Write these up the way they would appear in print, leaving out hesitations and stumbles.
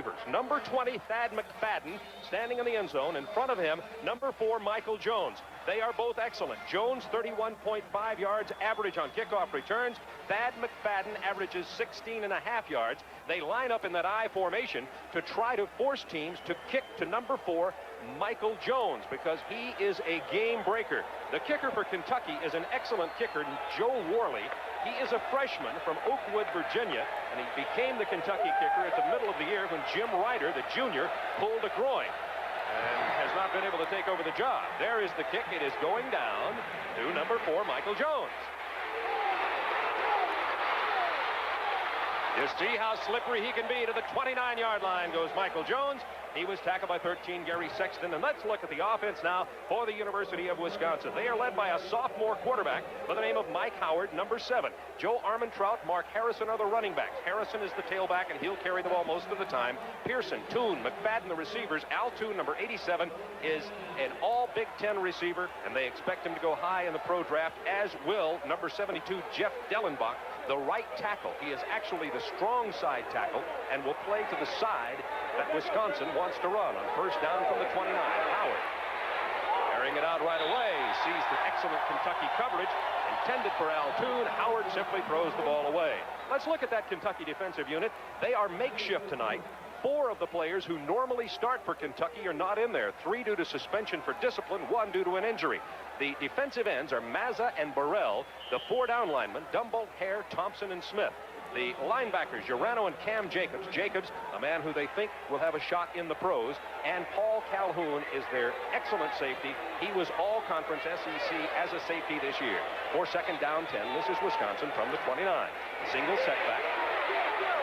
receivers. Number 20, Thad McFadden, standing in the end zone. In front of him, number 4, Michael Jones. They are both excellent. Jones, 31.5 yards average on kickoff returns. Thad McFadden averages 16.5 yards. They line up in that I formation to try to force teams to kick to number 4, Michael Jones, because he is a game breaker. The kicker for Kentucky is an excellent kicker, Joe Worley. He is a freshman from Oakwood, Virginia, and he became the Kentucky kicker at the middle of the year when Jim Ryder, the junior, pulled a groin and has not been able to take over the job. There is the kick. It is going down to number 4, Michael Jones. You see how slippery he can be. To the 29-yard line goes Michael Jones. He was tackled by 13, Gary Sexton. And let's look at the offense now for the University of Wisconsin. They are led by a sophomore quarterback by the name of Mike Howard, number 7. Joe Armentrout, Mark Harrison are the running backs. Harrison is the tailback, and he'll carry the ball most of the time. Pearson, Toon, McFadden, the receivers. Al Toon, number 87, is an all Big Ten receiver, and they expect him to go high in the pro draft, as will number 72, Jeff Dellenbach, the right tackle. He is actually the strong side tackle and will play to the side that Wisconsin wants to run on first down from the 29. Howard carrying it out right away. Sees the excellent Kentucky coverage intended for Al Toon. Howard simply throws the ball away. Let's look at that Kentucky defensive unit. They are makeshift tonight. 4 of the players who normally start for Kentucky are not in there. 3 due to suspension for discipline, 1 due to an injury. The defensive ends are Mazza and Burrell. The 4 down linemen, Dumbolt, Hare, Thompson, and Smith. The linebackers, Urano and Cam Jacobs. Jacobs, a man who they think will have a shot in the pros. And Paul Calhoun is their excellent safety. He was all-conference SEC as a safety this year. For second down 10, this is Wisconsin from the 29. Single setback.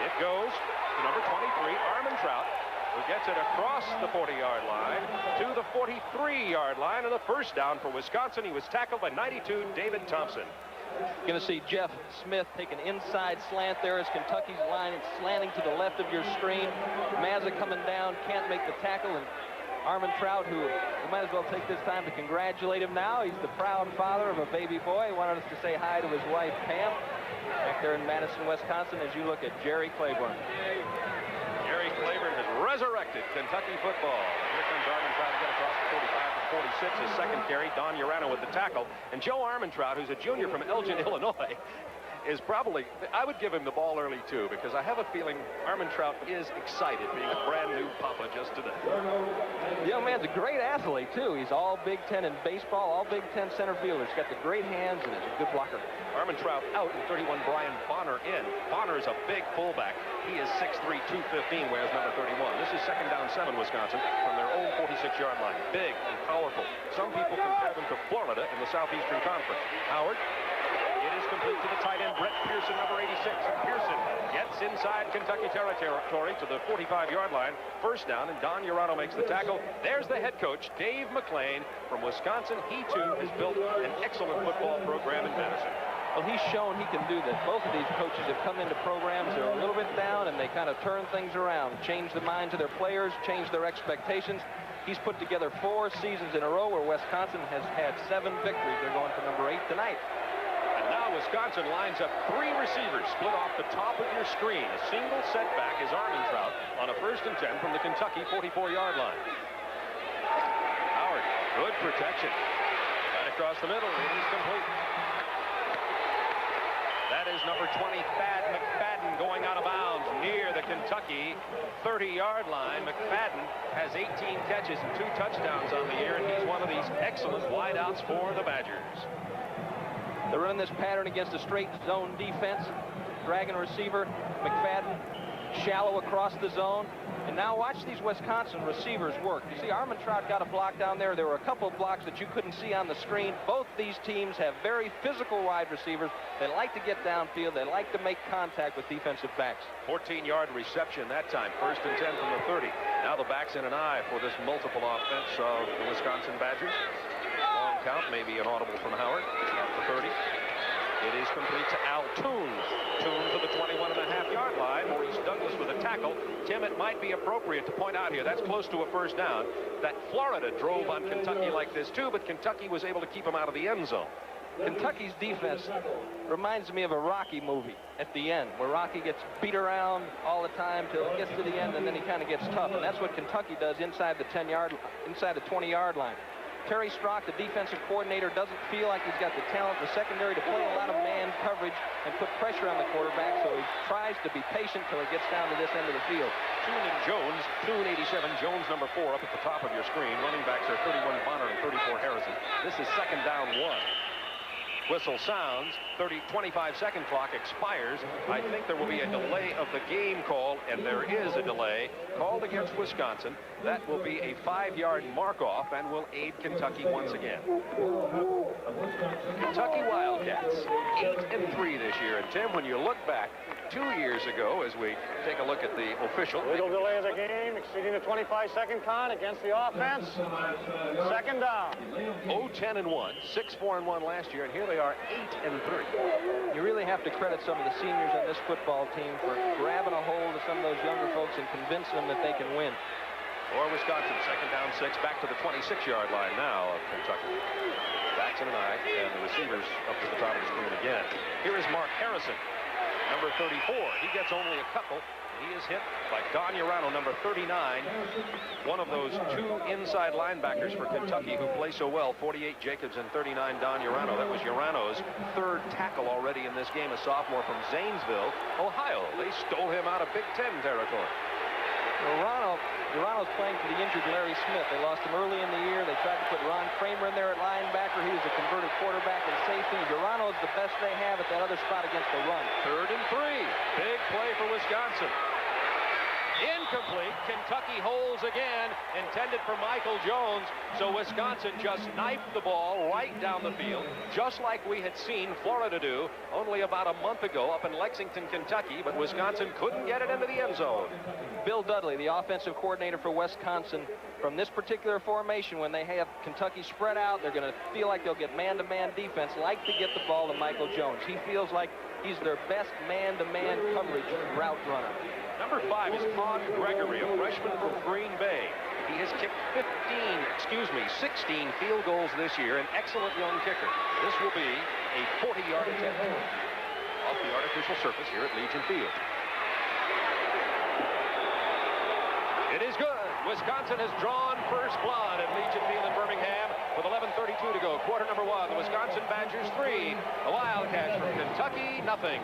It goes to number 23, Armentrout, who gets it across the 40-yard line to the 43-yard line, and the first down for Wisconsin. He was tackled by 92, David Thompson. Going to see Jeff Smith take an inside slant there as Kentucky's line is slanting to the left of your screen. Mazza coming down, can't make the tackle, and Armentrout, who we might as well take this time to congratulate him now. He's the proud father of a baby boy. He wanted us to say hi to his wife, Pam, back there in Madison, Wisconsin, as you look at Jerry Claiborne. Jerry Claiborne has resurrected Kentucky football. Here comes Armentrout to get across the 45 to 46. His second carry, Don Urano with the tackle. And Joe Armentrout, who's a junior from Elgin, Illinois, is probably, I would give him the ball early too, because I have a feeling Armentrout is excited being a brand new papa just today. The young man's a great athlete too. He's all Big Ten in baseball, all Big Ten center fielder. He's got the great hands and is a good blocker. Armentrout out and 31, Brian Bonner in. Bonner is a big fullback. He is 6'3", 215, wears number 31. This is second down 7, Wisconsin, from their own 46-yard line. Big and powerful. Some people compare them to Florida in the Southeastern Conference. Howard. It is complete to the tight end, Brett Pearson, number 86. Pearson gets inside Kentucky territory to the 45-yard line. First down, and Don Urano makes the tackle. There's the head coach, Dave McClain, from Wisconsin. He, too, has built an excellent football program in Madison. Well, he's shown he can do that. Both of these coaches have come into programs that are a little bit down, and they kind of turn things around, change the minds of their players, change their expectations. He's put together 4 seasons in a row where Wisconsin has had 7 victories. They're going for number 8 tonight. Now Wisconsin lines up 3 receivers split off the top of your screen. A single setback is Armentrout on a first and 10 from the Kentucky 44-yard line. Howard, good protection. Right across the middle, it is complete. That is number 20, Thad McFadden, going out of bounds near the Kentucky 30-yard line. McFadden has 18 catches and 2 touchdowns on the year, and he's one of these excellent wideouts for the Badgers. They're running this pattern against a straight zone defense. Dragging a receiver, McFadden, shallow across the zone. And now watch these Wisconsin receivers work. You see Armentrout got a block down there. There were a couple of blocks that you couldn't see on the screen. Both these teams have very physical wide receivers. They like to get downfield. They like to make contact with defensive backs. 14-yard reception that time. First and 10 from the 30. Now the back's in an eye for this multiple offense of the Wisconsin Badgers. Long count, maybe an audible from Howard at the 30. It is complete to Al Toon. Toon to the 21.5-yard line. Maurice Douglas with a tackle. Tim, it might be appropriate to point out here, that's close to a first down, that Florida drove on Kentucky like this too, but Kentucky was able to keep them out of the end zone. Kentucky's defense reminds me of a Rocky movie at the end, where Rocky gets beat around all the time till it gets to the end, and then he kind of gets tough. And that's what Kentucky does inside the 20-yard line. Terry Strock, the defensive coordinator, doesn't feel like he's got the talent in the secondary to play a lot of man coverage and put pressure on the quarterback, so he tries to be patient till he gets down to this end of the field. Toon and Jones, Toon 87, Jones number 4 up at the top of your screen. Running backs are 31 Bonner and 34 Harrison. This is second down 1. Whistle sounds, 25-second clock expires. I think there will be a delay of the game call, and there is a delay called against Wisconsin. That will be a 5-yard mark-off and will aid Kentucky once again. Kentucky Wildcats, 8-3 this year. And Tim, when you look back 2 years ago, as we take a look at the official. Little delay of the game, exceeding the 25-second count against the offense. Second down. 0-10-1, 6-4-1 last year, and here they are 8-3. You really have to credit some of the seniors on this football team for grabbing a hold of some of those younger folks and convincing them that they can win. Or Wisconsin, second down 6, back to the 26-yard line now of Kentucky. Jackson and I, and the receivers up to the top of the screen again. Here is Mark Harrison, number 34. He gets only a couple. He is hit by Don Urano, number 39, one of those 2 inside linebackers for Kentucky who play so well, 48 Jacobs and 39 Don Urano. That was Urano's 3rd tackle already in this game, a sophomore from Zanesville, Ohio. They stole him out of Big Ten territory. Urano's playing for the injured Larry Smith. They lost him early in the year. They tried to put Ron Kramer in there at linebacker. He was a converted quarterback and safety. Urano's the best they have at that other spot against the run. 3rd and 3. Big play for Wisconsin. Incomplete. Kentucky holds again, intended for Michael Jones. So Wisconsin just knifed the ball right down the field, just like we had seen Florida do only about a month ago up in Lexington, Kentucky, but Wisconsin couldn't get it into the end zone. Bill Dudley, the offensive coordinator for Wisconsin, from this particular formation, when they have Kentucky spread out, they're going to feel like they'll get man-to-man defense, like to get the ball to Michael Jones. He feels like he's their best man-to-man coverage route runner. Number 5 is Todd Gregory, a freshman from Green Bay. He has kicked 16 field goals this year, an excellent young kicker. This will be a 40-yard attempt off the artificial surface here at Legion Field. It is good. Wisconsin has drawn first blood at Legion Field in Birmingham with 11:32 to go. Quarter number 1. The Wisconsin Badgers 3. The Wildcats from Kentucky, nothing.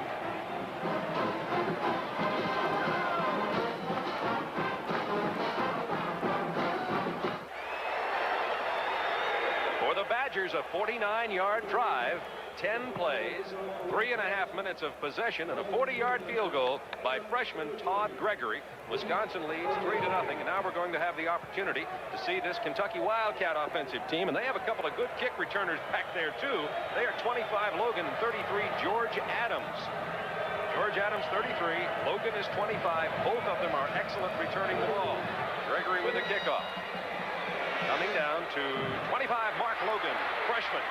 For the Badgers, a 49-yard drive, 10 plays, 3.5 minutes of possession, and a 40-yard field goal by freshman Todd Gregory. Wisconsin leads 3-0, and now we're going to have the opportunity to see this Kentucky Wildcat offensive team, and they have a couple of good kick returners back there too. They are 25 Logan and 33 George Adams. George Adams 33, Logan is 25. Both of them are excellent returning the ball. Gregory with a kickoff. Coming down to 25, Mark Logan, freshman.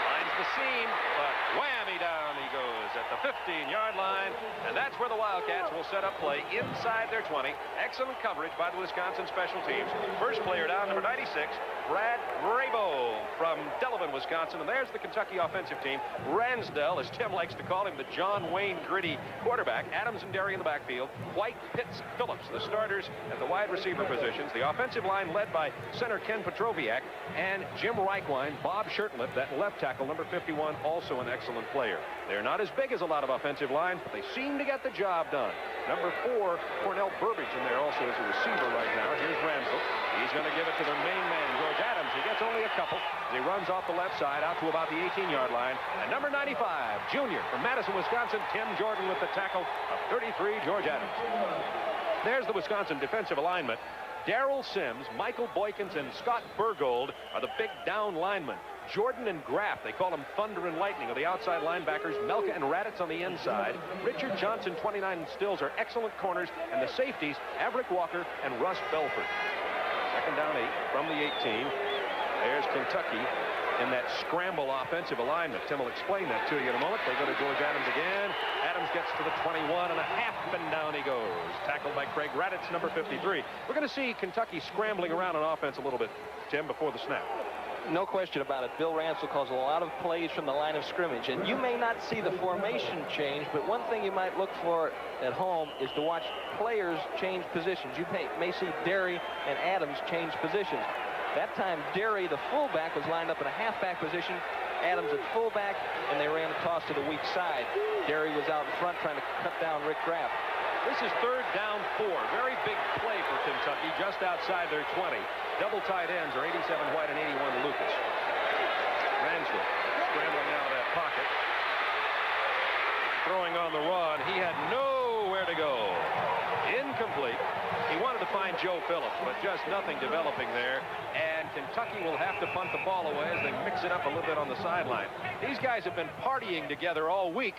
Finds the seam, but whammy down he goes at the 15-yard line, and that's where the Wildcats will set up play inside their 20. Excellent coverage by the Wisconsin special teams. First player down, number 96, Brad Rabo from Delavan, Wisconsin, and there's the Kentucky offensive team. Ransdell, as Tim likes to call him, the John Wayne Gritty quarterback. Adams and Derry in the backfield. White, Pitts, Phillips, the starters at the wide receiver positions. The offensive line led by center Ken Petroviak and Jim Reichwein, Bob Shirtliff, that left tackle, number 51, also an excellent player. They're not as big as a lot of offensive line, but they seem to get the job done. Number 4, Cornell Burbage in there also as a receiver right now. Here's Ransdell. He's going to give it to their main man, George Adams. He gets only a couple. He runs off the left side out to about the 18-yard line. And number 95, junior from Madison, Wisconsin, Tim Jordan with the tackle of 33, George Adams. There's the Wisconsin defensive alignment. Darrell Sims, Michael Boykins, and Scott Burgold are the big down linemen. Jordan and Graff, they call them Thunder and Lightning, are the outside linebackers. Melka and Raditz on the inside. Richard Johnson, 29, and Stills are excellent corners. And the safeties, Averick Walker and Russ Belford. Second down 8 from the 18. There's Kentucky in that scramble offensive alignment. Tim will explain that to you in a moment. They go to George Adams again. Adams gets to the 21 and a half, and down he goes. Tackled by Craig Raditz, number 53. We're going to see Kentucky scrambling around on offense a little bit, Tim, before the snap. No question about it. Bill Ransel calls a lot of plays from the line of scrimmage, and you may not see the formation change, but one thing you might look for at home is to watch players change positions. You may see Derry and Adams change positions. That time, Derry, the fullback, was lined up in a halfback position, Adams at fullback, and they ran a toss to the weak side. Derry was out in front trying to cut down Rick Graff. This is 3rd down 4. Very big play for Kentucky, just outside their 20. Double tight ends are 87 White and 81 Lucas. Ransel scrambling out of that pocket. Throwing on the run. He had nowhere to go. Incomplete. He wanted to find Joe Phillips, but just nothing developing there. And Kentucky will have to punt the ball away as they mix it up a little bit on the sideline. These guys have been partying together all week.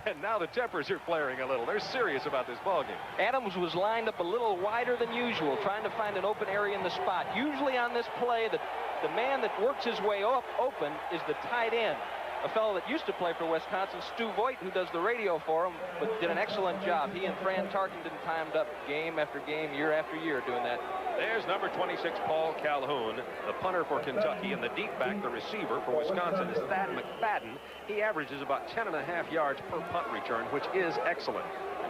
And now the tempers are flaring a little. They're serious about this ball game. Adams was lined up a little wider than usual, trying to find an open area in the spot. Usually on this play, the man that works his way up open is the tight end. A fellow that used to play for Wisconsin, Stu Voigt, who does the radio for him, but did an excellent job. He and Fran Tarkenton timed up game after game, year after year doing that. There's number 26, Paul Calhoun, the punter for Kentucky, and the deep back, the receiver for Wisconsin, is Thad McFadden. He averages about 10.5 yards per punt return, which is excellent.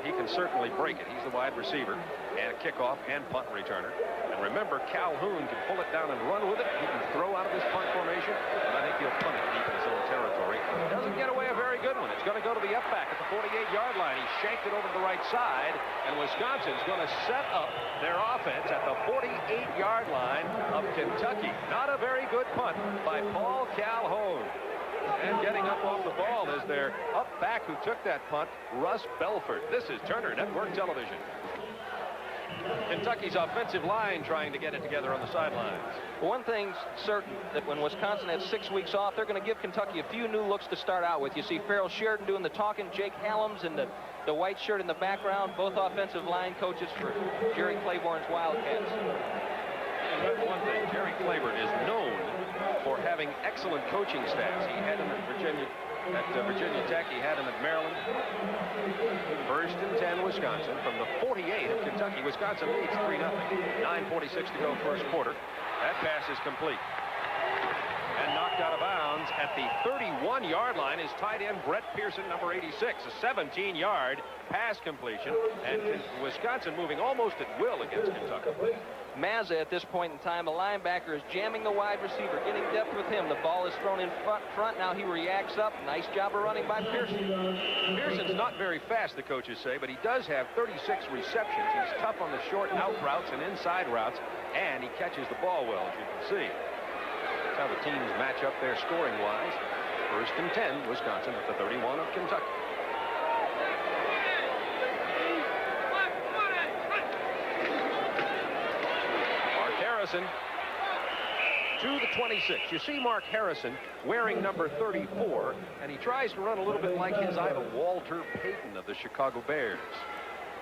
He can certainly break it. He's the wide receiver and a kickoff and punt returner. And remember, Calhoun can pull it down and run with it. He can throw out of this punt formation, and I think he'll punt it deep in his own territory. Doesn't get away a very good one. It's going to go to the up back at the 48-yard line. He shanked it over to the right side, and Wisconsin's going to set up their offense at the 48-yard line of Kentucky. Not a very good punt by Paul Calhoun. And getting up off the ball is their up back who took that punt, Russ Belford. This is Turner Network Television. Kentucky's offensive line trying to get it together on the sidelines. One thing's certain, that when Wisconsin has 6 weeks off, they're going to give Kentucky a few new looks to start out with. You see Farrell Sheridan doing the talking, Jake Hallams in the white shirt in the background, both offensive line coaches for Jerry Claiborne's Wildcats. And one thing, Jerry Claiborne is known for having excellent coaching staffs. He had him at Virginia Tech. He had him at Maryland. 1st and 10, Wisconsin. From the 48 of Kentucky, Wisconsin leads 3-0. 9:46 to go first quarter. That pass is complete. And knocked out of bounds at the 31-yard line is tight end Brett Pearson, number 86. A 17-yard pass completion. And Wisconsin moving almost at will against Kentucky. Mazza at this point in time, a linebacker, is jamming the wide receiver, getting depth with him. The ball is thrown in front. Now he reacts up. Nice job of running by Pearson. Pearson's not very fast, the coaches say, but he does have 36 receptions. He's tough on the short out routes and inside routes, and he catches the ball well, as you can see. That's how the teams match up there scoring-wise. 1st and 10, Wisconsin at the 31 of Kentucky. Harrison to the 26. You see Mark Harrison wearing number 34, and he tries to run a little bit like his idol, Walter Payton of the Chicago Bears.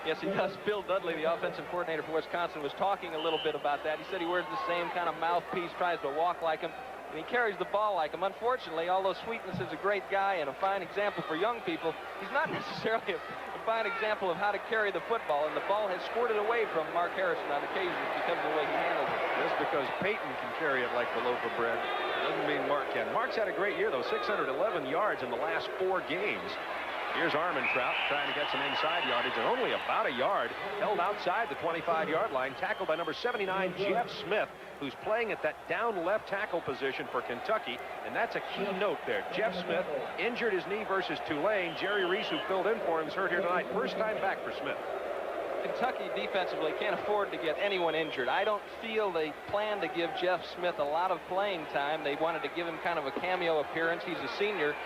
Yes, he does. Bill Dudley, the offensive coordinator for Wisconsin, was talking a little bit about that. He said he wears the same kind of mouthpiece, tries to walk like him, and he carries the ball like him. Unfortunately, although Sweetness is a great guy and a fine example for young people, he's not necessarily a fine example of how to carry the football, and the ball has squirted away from Mark Harrison on occasion because of the way he handles it. Just because Peyton can carry it like the loaf of bread doesn't mean Mark can. Mark's had a great year, though. 611 yards in the last 4 games. Here's Armentrout trying to get some inside yardage, and only about a yard held outside the 25-yard line, tackled by number 79, Jeff Smith, who's playing at that down left tackle position for Kentucky, and that's a key note there. Jeff Smith injured his knee versus Tulane. Jerry Reese, who filled in for him, is hurt here tonight. First time back for Smith. Kentucky defensively can't afford to get anyone injured. I don't feel they plan to give Jeff Smith a lot of playing time. They wanted to give him kind of a cameo appearance. He's a senior,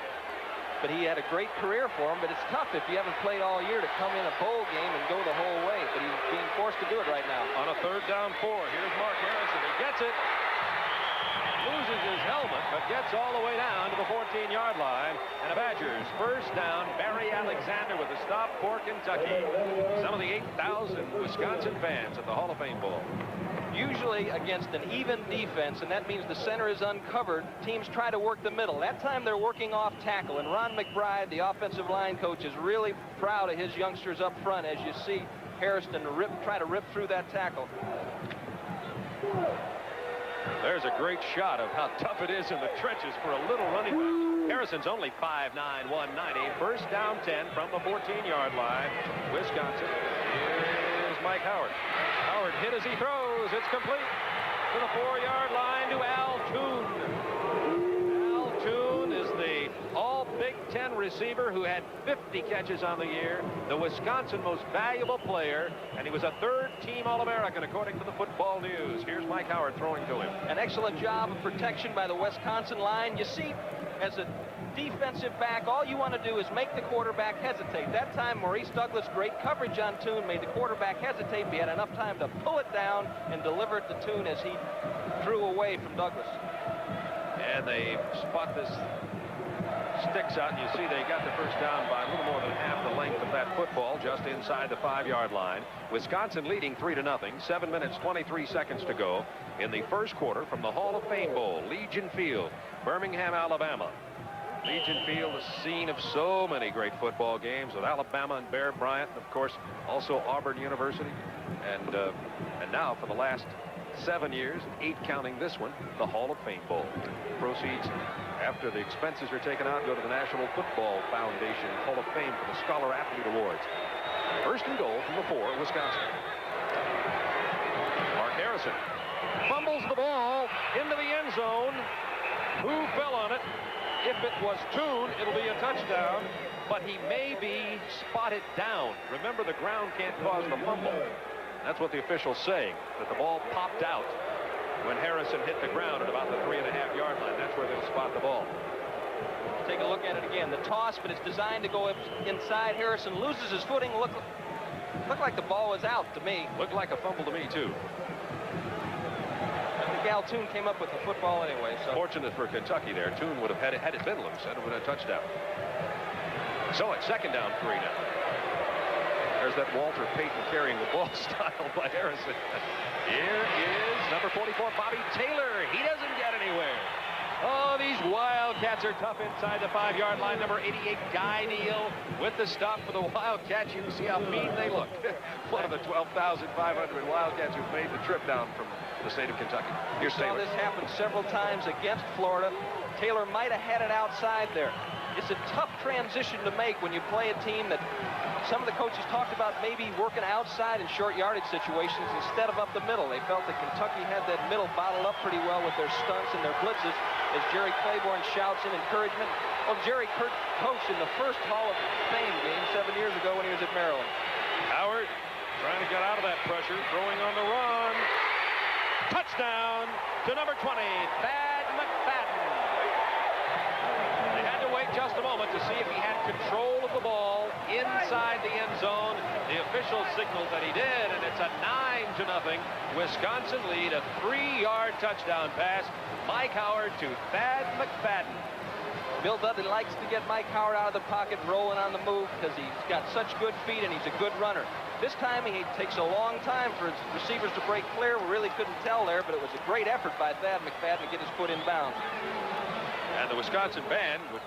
but he had a great career for him. But it's tough if you haven't played all year to come in a bowl game and go the whole way. But he's being forced to do it right now. On a 3rd down 4, here's Mark Harrison. He gets it. Loses his helmet, but gets all the way down to the 14-yard line. And the Badgers first down. Barry Alexander with a stop for Kentucky. Some of the 8,000 Wisconsin fans at the Hall of Fame Bowl. Usually against an even defense, and that means the center is uncovered, teams try to work the middle. That time they're working off tackle, and Ron McBride, the offensive line coach, is really proud of his youngsters up front, as you see Harrison try to rip through that tackle. There's a great shot of how tough it is in the trenches for a little running back. Harrison's only 5'9", 190. First down 10 from the 14-yard line. Wisconsin. Here's Mike Howard. Howard hit as he throws. It's complete to the 4-yard line to Al Toon. Al Toon is the all-Big Ten receiver who had 50 catches on the year, the Wisconsin most valuable player, and he was a third-team All-American according to the Football News. Here's Mike Howard throwing to him. An excellent job of protection by the Wisconsin line. You see, as a defensive back, all you want to do is make the quarterback hesitate. That time, Maurice Douglas, great coverage on Toon, made the quarterback hesitate. He had enough time to pull it down and deliver it to Toon as he drew away from Douglas. And they spot this sticks out, and you see they got the first down by a little more than half the length of that football, just inside the 5-yard line. Wisconsin leading 3-0. 7 minutes, 23 seconds to go in the first quarter from the Hall of Fame Bowl, Legion Field, Birmingham, Alabama. Legion Field, the scene of so many great football games with Alabama and Bear Bryant, and of course also Auburn University, and now for the last 7 years, 8 counting this one, the Hall of Fame Bowl. Proceeds after the expenses are taken out go to the National Football Foundation Hall of Fame for the Scholar Athlete Awards. First and goal from the 4, Wisconsin. Mark Harrison fumbles the ball into the end zone. Who fell on it? If it was Toon, it'll be a touchdown, but he may be spotted down. Remember, the ground can't cause the fumble. That's what the official's saying, that the ball popped out when Harrison hit the ground at about the 3.5-yard line. That's where they'll spot the ball. Take a look at it again. The toss, but it's designed to go inside. Harrison loses his footing. Looked like the ball was out to me. Looked like a fumble to me, too. Al Toon came up with the football anyway. So fortunate for Kentucky there. Toon would have had it been loose. That would have been a touchdown. So it's second down 3 now. There's that Walter Payton carrying the ball style by Harrison. Here is number 44, Bobby Taylor. He doesn't get anywhere. Oh, these Wildcats are tough inside the 5-yard line. Number 88, Guy Neal with the stop for the Wildcats. You can see how mean they look. One of the 12,500 Wildcats who've made the trip down from the state of Kentucky. Here's Taylor. This happened several times against Florida. Taylor might have had it outside there. It's a tough transition to make when you play a team that some of the coaches talked about maybe working outside in short yardage situations instead of up the middle. They felt that Kentucky had that middle bottled up pretty well with their stunts and their blitzes as Jerry Claiborne shouts in encouragement. Well, Jerry coached in the first Hall of Fame game 7 years ago when he was at Maryland. Howard trying to get out of that pressure, throwing on the run. Touchdown to number 20, Thad McFadden. They had to wait just a moment to see if he had control of the ball inside the end zone. The official signaled that he did, and it's a 9-0 Wisconsin lead, a 3-yard touchdown pass. Mike Howard to Thad McFadden. Bill Dudley likes to get Mike Howard out of the pocket, rolling on the move, because he's got such good feet and he's a good runner. This time he takes a long time for his receivers to break clear. We really couldn't tell there, but it was a great effort by Thad McFadden to get his foot in bounds. And the Wisconsin band, which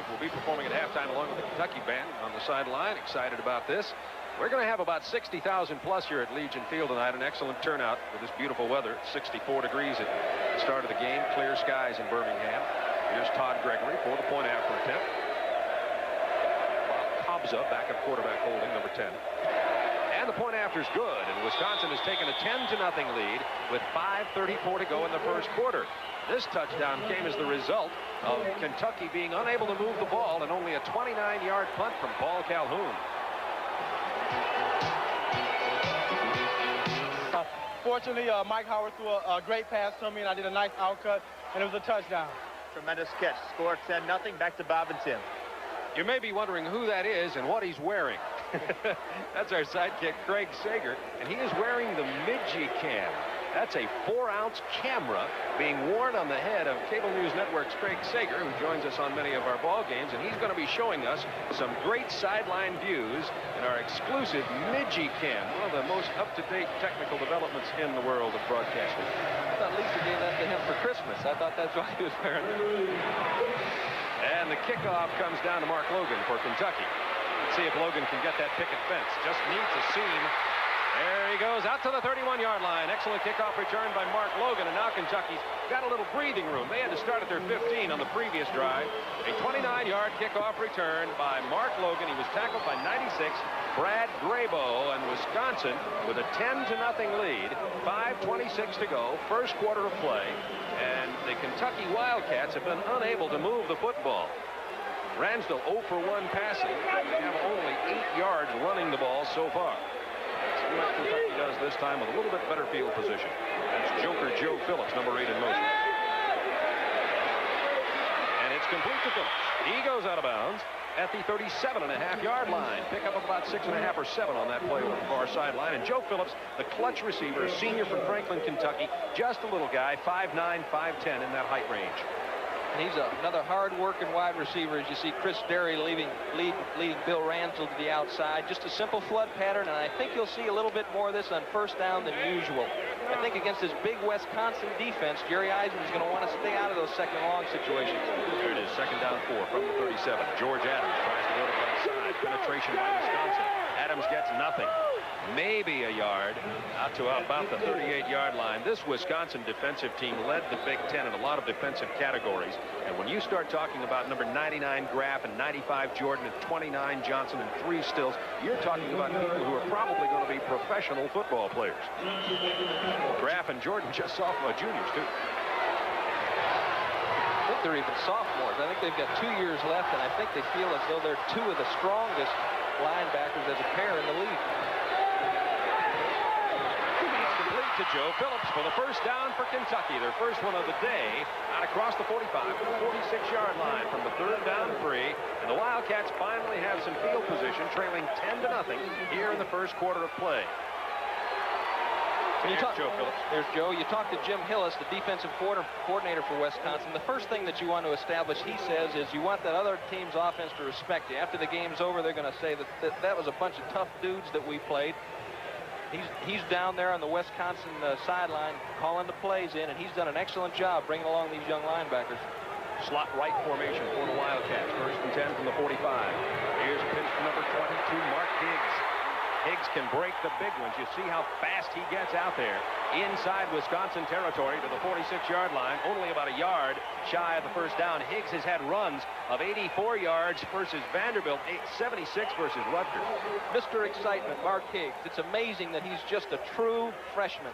will be performing at halftime along with the Kentucky band on the sideline, excited about this. We're going to have about 60,000 plus here at Legion Field tonight. An excellent turnout with this beautiful weather. 64 degrees at the start of the game. Clear skies in Birmingham. Here's Todd Gregory for the point after attempt. Bob Cobbs up, backup quarterback holding, number 10. And the point after is good, and Wisconsin has taken a 10-0 lead with 5:34 to go in the first quarter. This touchdown came as the result of Kentucky being unable to move the ball and only a 29-yard punt from Paul Calhoun. Fortunately, Mike Howard threw a great pass to me, and I did a nice outcut, and it was a touchdown. Tremendous catch. Score 10-0. Back to Bob and Tim. You may be wondering who that is and what he's wearing. That's our sidekick, Craig Sager, and he is wearing the Migi-Cam. That's a 4-ounce camera being worn on the head of Cable News Network's Craig Sager, who joins us on many of our ball games, and he's going to be showing us some great sideline views in our exclusive Migi-Cam, one of the most up-to-date technical developments in the world of broadcasting. I thought Lisa gave that to him for Christmas. I thought that's why he was wearing it. And the kickoff comes down to Mark Logan for Kentucky. Let's see if Logan can get that picket fence. Just needs a seam. There he goes. goes out to the 31-yard line. Excellent kickoff return by Mark Logan, and now Kentucky's got a little breathing room. They had to start at their 15 on the previous drive. A 29-yard kickoff return by Mark Logan. He was tackled by 96 Brad Grabo, and Wisconsin with a 10-0 lead. 5:26 to go, first quarter of play, and the Kentucky Wildcats have been unable to move the football. Ransdell 0 for 1 passing. They have only 8 yards running the ball so far. Let's see what Kentucky does this time with a little bit better field position. That's Joker Joe Phillips, number 8 in motion. And it's complete to Phillips. He goes out of bounds at the 37.5-yard line. Pick up about 6.5 or 7 on that play over the far sideline. And Joe Phillips, the clutch receiver, a senior from Franklin, Kentucky, just a little guy, 5'9", 5'10" in that height range. And he's another hard-working wide receiver, as you see Chris Derry leading Bill Ransdell to the outside. Just a simple flood pattern, and I think you'll see a little bit more of this on first down than usual. I think against this big Wisconsin defense, Jerry Eisen is going to want to stay out of those second and long situations. Here it is, second down 4 from the 37. George Adams tries to go to the right side. Penetration by Wisconsin. Adams gets nothing. Maybe a yard out to about the 38-yard line. This Wisconsin defensive team led the Big Ten in a lot of defensive categories. And when you start talking about number 99 Graff and 95 Jordan and 29 Johnson and 3 Stills, you're talking about people who are probably going to be professional football players. Graff and Jordan just sophomore juniors, too. I think they're even sophomores. I think they've got 2 years left, and I think they feel as though they're 2 of the strongest linebackers as a pair in the league. To Joe Phillips for the first down for Kentucky. Their first one of the day out across the 45 to the 46-yard line from the 3rd down 3. And the Wildcats finally have some field position, trailing 10-0 here in the first quarter of play. There's Joe Phillips. There's Joe. You talk to Jim Hillis, the defensive coordinator for Wisconsin. The first thing that you want to establish, he says, is you want that other team's offense to respect you. After the game's over, they're going to say that was a bunch of tough dudes that we played. He's down there on the Wisconsin sideline calling the plays in, and he's done an excellent job bringing along these young linebackers. Slot right formation for the Wildcats. 1st and 10 from the 45. Here's pitch number 22, Mark Higgs. Higgs can break the big ones. You see how fast he gets out there inside Wisconsin territory to the 46-yard line. Only about a yard shy of the first down. Higgs has had runs of 84 yards versus Vanderbilt, 76 versus Rutgers. Mr. Excitement, Mark Higgs. It's amazing that he's just a true freshman.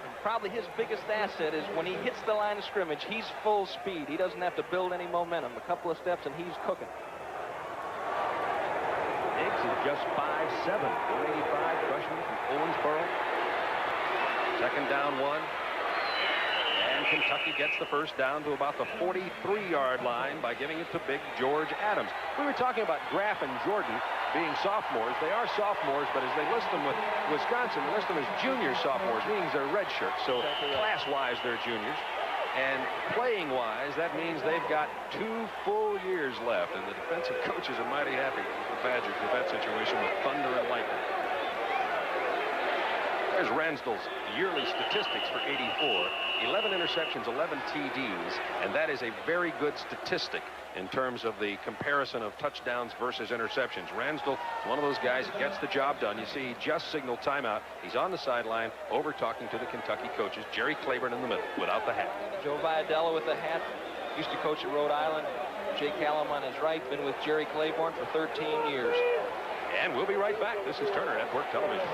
And probably his biggest asset is when he hits the line of scrimmage, he's full speed. He doesn't have to build any momentum. A couple of steps and he's cooking. Higgs is just 5'7", 185, freshman from Owensboro. Second down 1. And Kentucky gets the first down to about the 43-yard line by giving it to big George Adams. We were talking about Graff and Jordan being sophomores. They are sophomores, but as they list them with Wisconsin, they list them as junior sophomores, meaning they're redshirts. So class-wise, they're juniors. And playing-wise, that means they've got 2 full years left, and the defensive coaches are mighty happy with the Badgers with that situation with thunder and lightning. There's Ransdell's yearly statistics for 84. 11 interceptions, 11 TDs, and that is a very good statistic in terms of the comparison of touchdowns versus interceptions. Ransdell is one of those guys that gets the job done. You see, he just signaled timeout. He's on the sideline over talking to the Kentucky coaches. Jerry Claiborne in the middle without the hat. Joe Viadella with the hat. Used to coach at Rhode Island. Jay Callum on his right. Been with Jerry Claiborne for 13 years. And we'll be right back. This is Turner Network Television.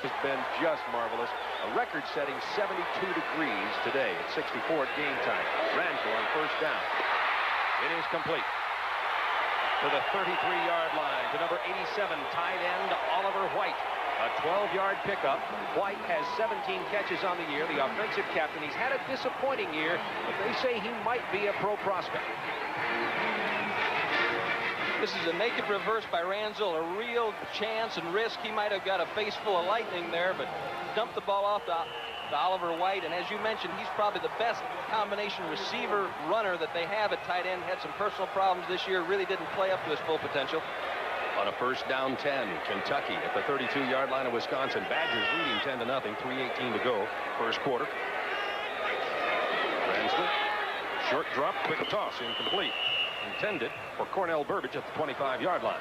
It's been just marvelous. A record-setting 72 degrees today at 64 at game time. Ransdell on first down. It is complete to the 33-yard line to number 87, tight end Oliver White. A 12-yard pickup. White has 17 catches on the year, the offensive captain. He's had a disappointing year, but they say he might be a pro prospect. This is a naked reverse by Ransdell, a real chance and risk. He might have got a face full of lightning there, but dumped the ball off to Oliver White. And as you mentioned, he's probably the best combination receiver runner that they have at tight end. Had some personal problems this year, really didn't play up to his full potential. On a first down 10, Kentucky at the 32-yard line of Wisconsin. Badgers leading 10-0, 3:18 to go, first quarter. Ransdell, short drop, quick toss, incomplete. Intended for Cornell Burbage at the 25-yard line.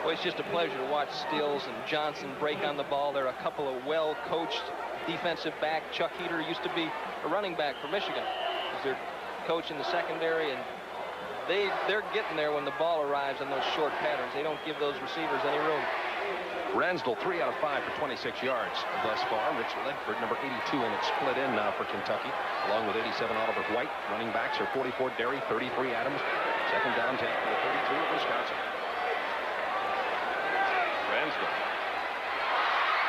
Well, it's just a pleasure to watch Stills and Johnson break on the ball. They're a couple of well-coached defensive back. Chuck Heater used to be a running back for Michigan. He's their coach in the secondary, and they're getting there when the ball arrives on those short patterns. They don't give those receivers any room. Ransdell 3 out of 5 for 26 yards thus far. Rich Ledford, number 82, and it's split in now for Kentucky, along with 87 Oliver White. Running backs are 44 Derry, 33 Adams. Second down 10 for the 32 of Wisconsin. Ransdell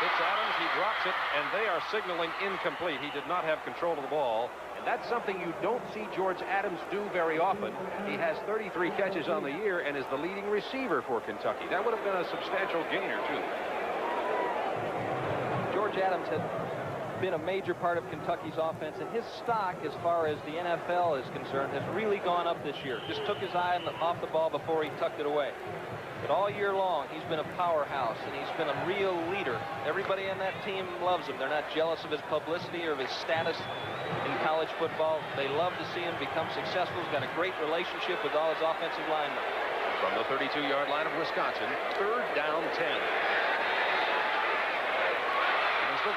hits Adams, he drops it, and they are signaling incomplete. He did not have control of the ball, and that's something you don't see George Adams do very often. He has 33 catches on the year and is the leading receiver for Kentucky. That would have been a substantial gainer, too. George Adams had been a major part of Kentucky's offense, and his stock, as far as the NFL is concerned, has really gone up this year. Just took his eye off the ball before he tucked it away. But all year long, he's been a powerhouse, and he's been a real leader. Everybody on that team loves him. They're not jealous of his publicity or of his status in college football. They love to see him become successful. He's got a great relationship with all his offensive linemen. From the 32-yard line of Wisconsin, third down 10.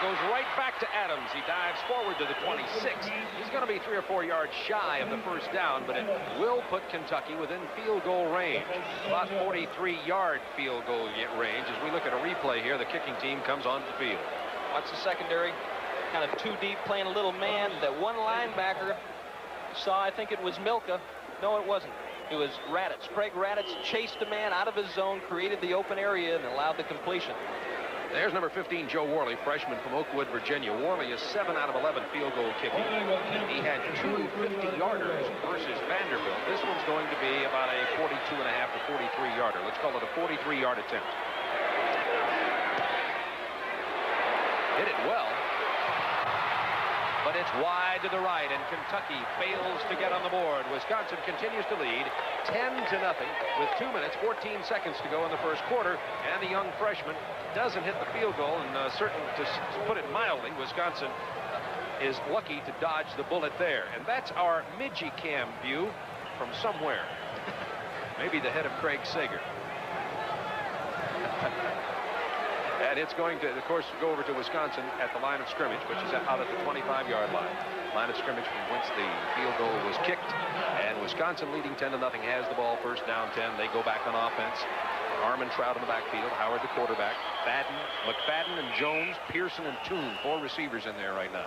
Goes right back to Adams. He dives forward to the 26. He's going to be 3 or 4 yards shy of the first down, but it will put Kentucky within field goal range. About 43-yard field goal range. As we look at a replay here, the kicking team comes onto the field. Watch the secondary. Kind of too deep, playing a little man. That one linebacker saw, I think it was Milka. No, it wasn't. It was Raditz. Craig Raditz chased a man out of his zone, created the open area, and allowed the completion. There's number 15, Joe Worley, freshman from Oakwood, Virginia. Worley is 7 out of 11 field goal kicking. He had 2 50-yarders versus Vanderbilt. This one's going to be about a 42.5 to 43-yarder. Let's call it a 43-yard attempt. Hit it well, but it's wide to the right, and Kentucky fails to get on the board. Wisconsin continues to lead 10-0 with 2 minutes, 14 seconds to go in the first quarter, and the young freshman doesn't hit the field goal, and to put it mildly, Wisconsin is lucky to dodge the bullet there. And that's our Midi-Cam view from somewhere. Maybe the head of Craig Sager. And it's going to, of course, go over to Wisconsin at the line of scrimmage, which is out at the 25-yard line. Line of scrimmage from whence the field goal was kicked. And Wisconsin leading 10-0 has the ball, first down 10. They go back on offense. Harmon, Trout in the backfield, Howard the quarterback, McFadden and Jones, Pearson and Toon, 4 receivers in there right now.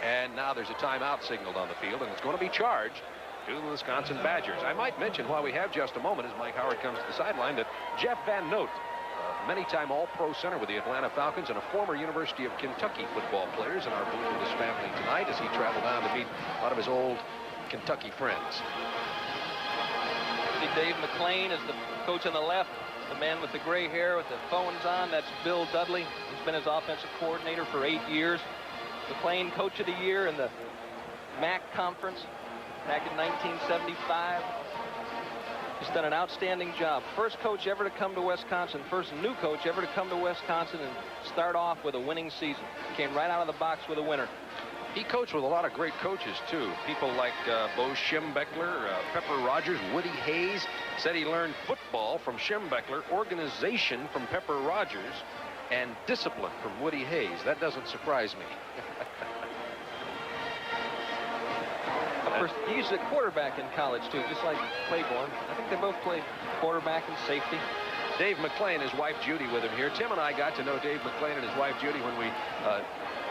And now there's a timeout signaled on the field, and it's going to be charged to the Wisconsin Badgers. I might mention while we have just a moment, as Mike Howard comes to the sideline, that Jeff Van Note, many-time All-Pro center with the Atlanta Falcons and a former University of Kentucky football player, is in our booth with his family tonight as he traveled down to meet a lot of his old Kentucky friends. Dave McClain is the coach on the left, the man with the gray hair with the phones on. That's Bill Dudley. He's been his offensive coordinator for 8 years. McClain, coach of the year in the MAC conference back in 1975. He's done an outstanding job. First coach ever to come to Wisconsin, first new coach ever to come to Wisconsin and start off with a winning season. Came right out of the box with a winner. He coached with a lot of great coaches, too. People like Bo Schembechler, Pepper Rogers, Woody Hayes. Said he learned football from Schembechler, organization from Pepper Rogers, and discipline from Woody Hayes. That doesn't surprise me. He used a quarterback in college, too, just like Claiborne. I think they both played quarterback and safety. Dave McClain, his wife Judy with him here. Tim and I got to know Dave McClain and his wife Judy when we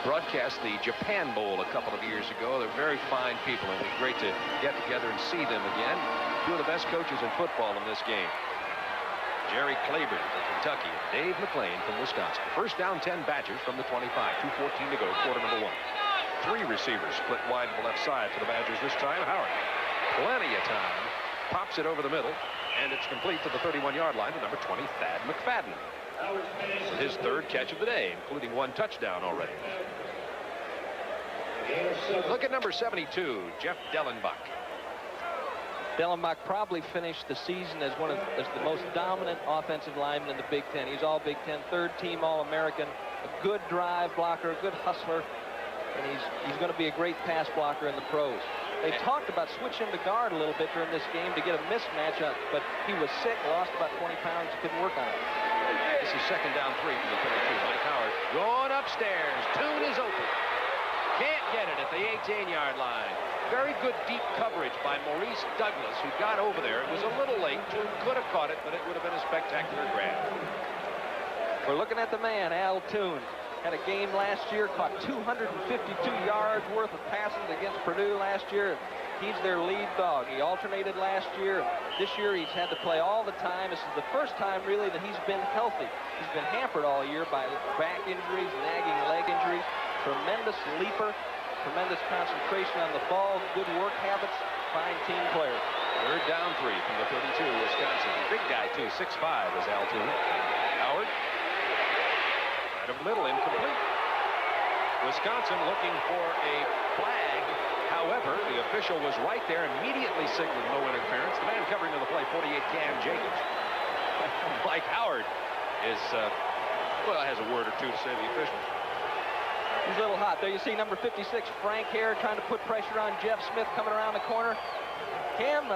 broadcast the Japan Bowl a couple of years ago. They're very fine people, and it was great to get together and see them again. 2 of the best coaches in football in this game. Jerry Claiborne from Kentucky, Dave McClain from Wisconsin. First down 10 Badgers from the 25. 2:14 to go, quarter number 1. 3 receivers split wide to the left side for the Badgers this time. Howard, plenty of time, pops it over the middle, and it's complete to the 31-yard line to number 20, Thad McFadden. His 3rd catch of the day, including 1 touchdown already. Look at number 72, Jeff Dellenbach. Dellenbach probably finished the season as as the most dominant offensive lineman in the Big Ten. He's all Big Ten, 3rd team All-American, a good drive blocker, a good hustler, and he's going to be a great pass blocker in the pros. They talked about switching to guard a little bit during this game to get a mismatch up, but he was sick, lost about 20 pounds, couldn't work on it. This is second down 3 from the 32. Mike Howard going upstairs. Toon is open. Can't get it at the 18-yard line. Very good deep coverage by Maurice Douglas, who got over there. It was a little late. Toon could have caught it, but it would have been a spectacular grab. We're looking at the man, Al Toon. Had a game last year, caught 252 yards worth of passes against Purdue last year. He's their lead dog. He alternated last year. This year he's had to play all the time. This is the first time really that he's been healthy. He's been hampered all year by back injuries, nagging leg injuries. Tremendous leaper, tremendous concentration on the ball, good work habits, fine team player. Third down 3 from the 32, Wisconsin. Big guy too, 6'5" is Al Toon. Howard. Right of the middle, incomplete. Wisconsin looking for a flag. However, the official was right there, immediately signaled no interference. The man covering on the play, 48, Cam Jacobs. Mike Howard is, well, has a word or two to say to the officials. He's a little hot. There you see number 56, Frank Hare, trying to put pressure on Jeff Smith coming around the corner. Cam,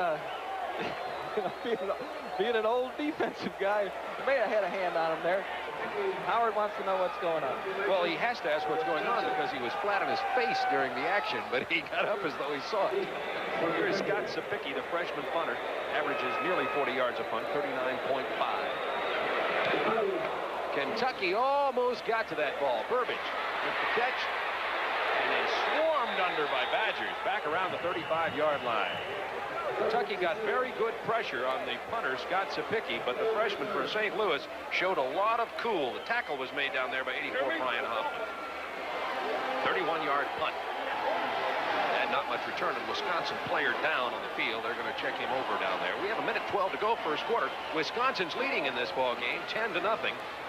being an old defensive guy, may have had a hand on him there. Howard wants to know what's going on. Well, he has to ask what's going on because he was flat on his face during the action, but he got up as though he saw it. Here's Scott Sapicki, the freshman punter, averages nearly 40 yards a punt, 39.5. Kentucky almost got to that ball. Burbage with the catch, and then swarmed under by Badgers back around the 35-yard line. Kentucky got very good pressure on the punter, Scott Sapicki, but the freshman for St. Louis showed a lot of cool. The tackle was made down there by 84 Brian Hoffman. 31-yard punt. And not much return. And Wisconsin player down on the field. They're going to check him over down there. We have a minute 12 to go first quarter. Wisconsin's leading in this ball game, 10-0.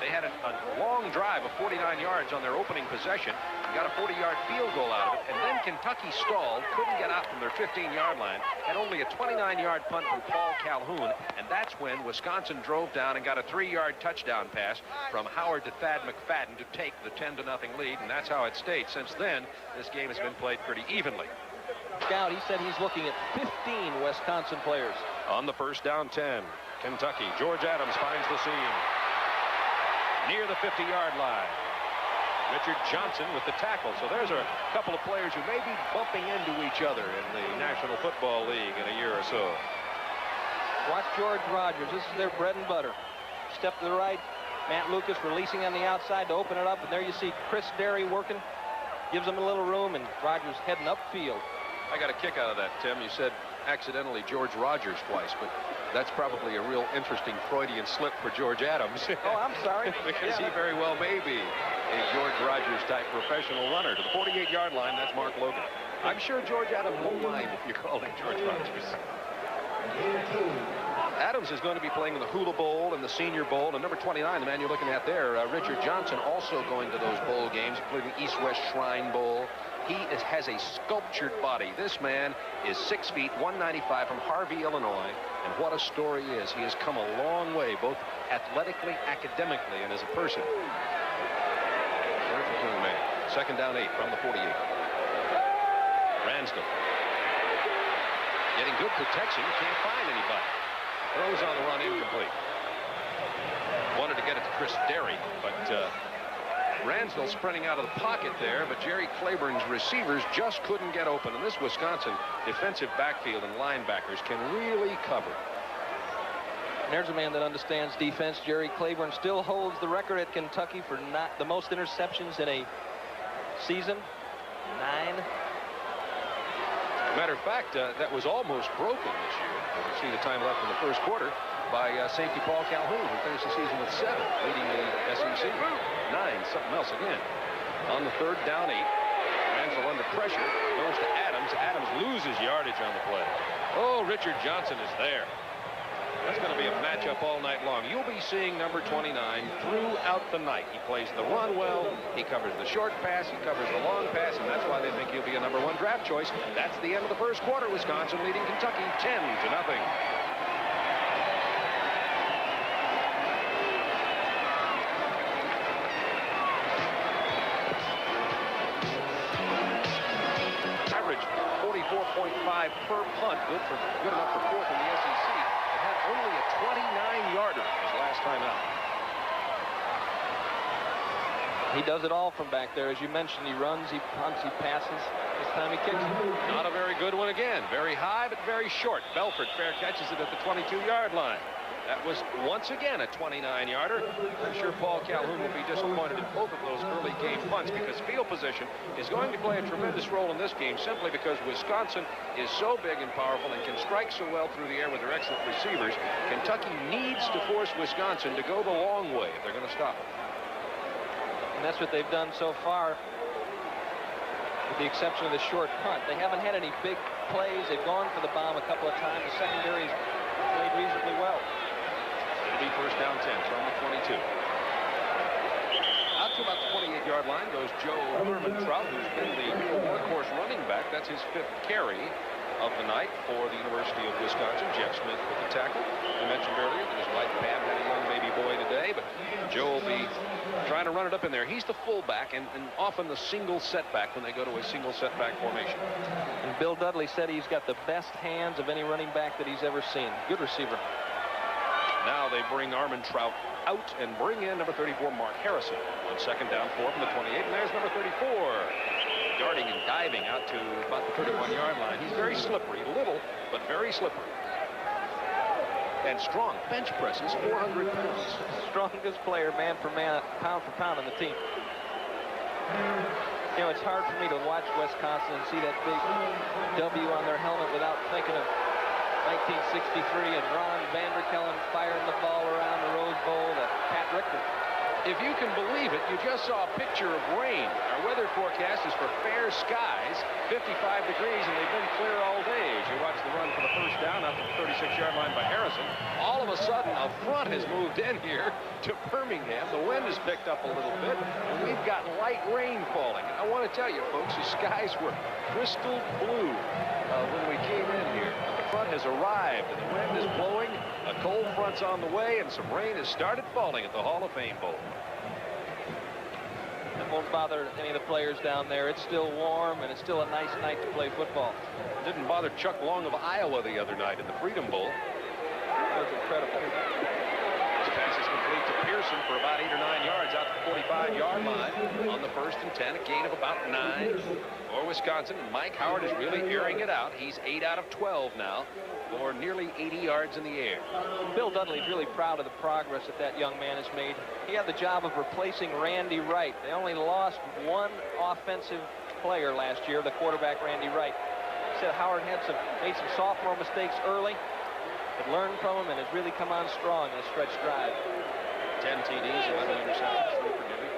They had a long drive of 49 yards on their opening possession. Got a 40-yard field goal out of it, and then Kentucky stalled, couldn't get out from their 15-yard line, had only a 29-yard punt from Paul Calhoun, and that's when Wisconsin drove down and got a 3-yard touchdown pass from Howard to Thad McFadden to take the 10-0 lead, and that's how it stayed. Since then, this game has been played pretty evenly. Scout, he said he's looking at 15 Wisconsin players. On the first down 10, Kentucky, George Adams finds the seam near the 50-yard line. Richard Johnson with the tackle. So there's a couple of players who may be bumping into each other in the National Football League in a year or so. Watch George Rogers. This is their bread and butter. Step to the right. Matt Lucas releasing on the outside to open it up. And there you see Chris Derry working. Gives him a little room, and Rogers heading upfield. I got a kick out of that, Tim. You said accidentally George Rogers twice, but that's probably a real interesting Freudian slip for George Adams. Oh, I'm sorry. Because he very well may be a George Rogers-type professional runner. To the 48-yard line, that's Mark Logan. I'm sure George Adams won't mind if you call him George Rogers. Adams is going to be playing in the Hula Bowl and the Senior Bowl. And number 29, the man you're looking at there, Richard Johnson, also going to those bowl games, including East-West Shrine Bowl. He has a sculptured body. This man is 6 feet, 195 from Harvey, Illinois. And what a story he is. He has come a long way, both athletically, academically, and as a person. Terrific young man. Second down 8 from the 48. Ransdell. Getting good protection. Can't find anybody. Throws on the run, incomplete. Wanted to get it to Chris Derry, but Ransdell sprinting out of the pocket there, but Jerry Claiborne's receivers just couldn't get open. And this Wisconsin defensive backfield and linebackers can really cover. And there's a man that understands defense. Jerry Claiborne still holds the record at Kentucky for not the most interceptions in a season. 9. Matter of fact, that was almost broken this year. As you see the time left in the first quarter by safety Paul Calhoun, who finished the season with 7, leading the SEC. 9, something else again. On the third down 8, Ransdell under pressure, goes to Adams. Adams loses yardage on the play. Oh, Richard Johnson is there. That's going to be a matchup all night long. You'll be seeing number 29 throughout the night. He plays the run well. He covers the short pass. He covers the long pass, and that's why they think he'll be a number 1 draft choice. That's the end of the first quarter. Wisconsin leading Kentucky 10-0. Average 44.5 per punt, good enough for fourth in the SEC. It had only a 29-yarder his last time out. He does it all from back there. As you mentioned, he runs, he punts, he passes. This time he kicks it. Not a very good one again. Very high, but very short. Belfort fair catches it at the 22-yard line. That was once again a 29-yarder. I'm sure Paul Calhoun will be disappointed in both of those early game punts because field position is going to play a tremendous role in this game simply because Wisconsin is so big and powerful and can strike so well through the air with their excellent receivers. Kentucky needs to force Wisconsin to go the long way if they're going to stop it. And that's what they've done so far, with the exception of the short punt. They haven't had any big plays. They've gone for the bomb a couple of times. The secondary's played reasonably well. It'll be first down 10 from the 22. Out to about the 28-yard line goes Joe Trout, who's been the workhorse running back. That's his 5th carry of the night for the University of Wisconsin. Jeff Smith with the tackle. We mentioned earlier that his wife Pam had a young baby boy today, but Joe will be trying to run it up in there. He's the fullback and often the single setback when they go to a single setback formation. And Bill Dudley said he's got the best hands of any running back that he's ever seen. Good receiver. Now they bring Trout out and bring in number 34, Mark Harrison. On second down 4 from the 28, and there's number 34. Darting and diving out to about the 31-yard line. He's very slippery, little, but very slippery. And strong. Bench presses, 400 pounds. Strongest player, man for man, pound for pound on the team. You know, it's hard for me to watch Wisconsin and see that big W on their helmet without thinking of 1963 and Ron Vanderkellen firing the ball around the Rose Bowl to Pat Richter. If you can believe it, you just saw a picture of rain. Our weather forecast is for fair skies, 55 degrees, and they've been clear all day. As you watch the run for the first down out to the 36-yard line by Harrison, all of a sudden a front has moved in here to Birmingham. The wind has picked up a little bit, and we've got light rain falling. I want to tell you, folks, the skies were crystal blue when we came in here. The front has arrived, and the wind is blowing. A cold front's on the way, and some rain has started falling at the Hall of Fame Bowl. It won't bother any of the players down there. It's still warm, and it's still a nice night to play football. Didn't bother Chuck Long of Iowa the other night in the Freedom Bowl. That was incredible. This pass is complete to Pearson for about 8 or 9 yards out to the 45-yard line on the 1st and 10, a gain of about 9 for Wisconsin. And Mike Howard is really airing it out. He's 8 out of 12 now for nearly 80 yards in the air. Bill Dudley's really proud of the progress that young man has made. He had the job of replacing Randy Wright. They only lost one offensive player last year, the quarterback Randy Wright. He said Howard made some sophomore mistakes early, but learned from them and has really come on strong in a stretch drive. 10 TDs, 11 interceptions, 3 for nearly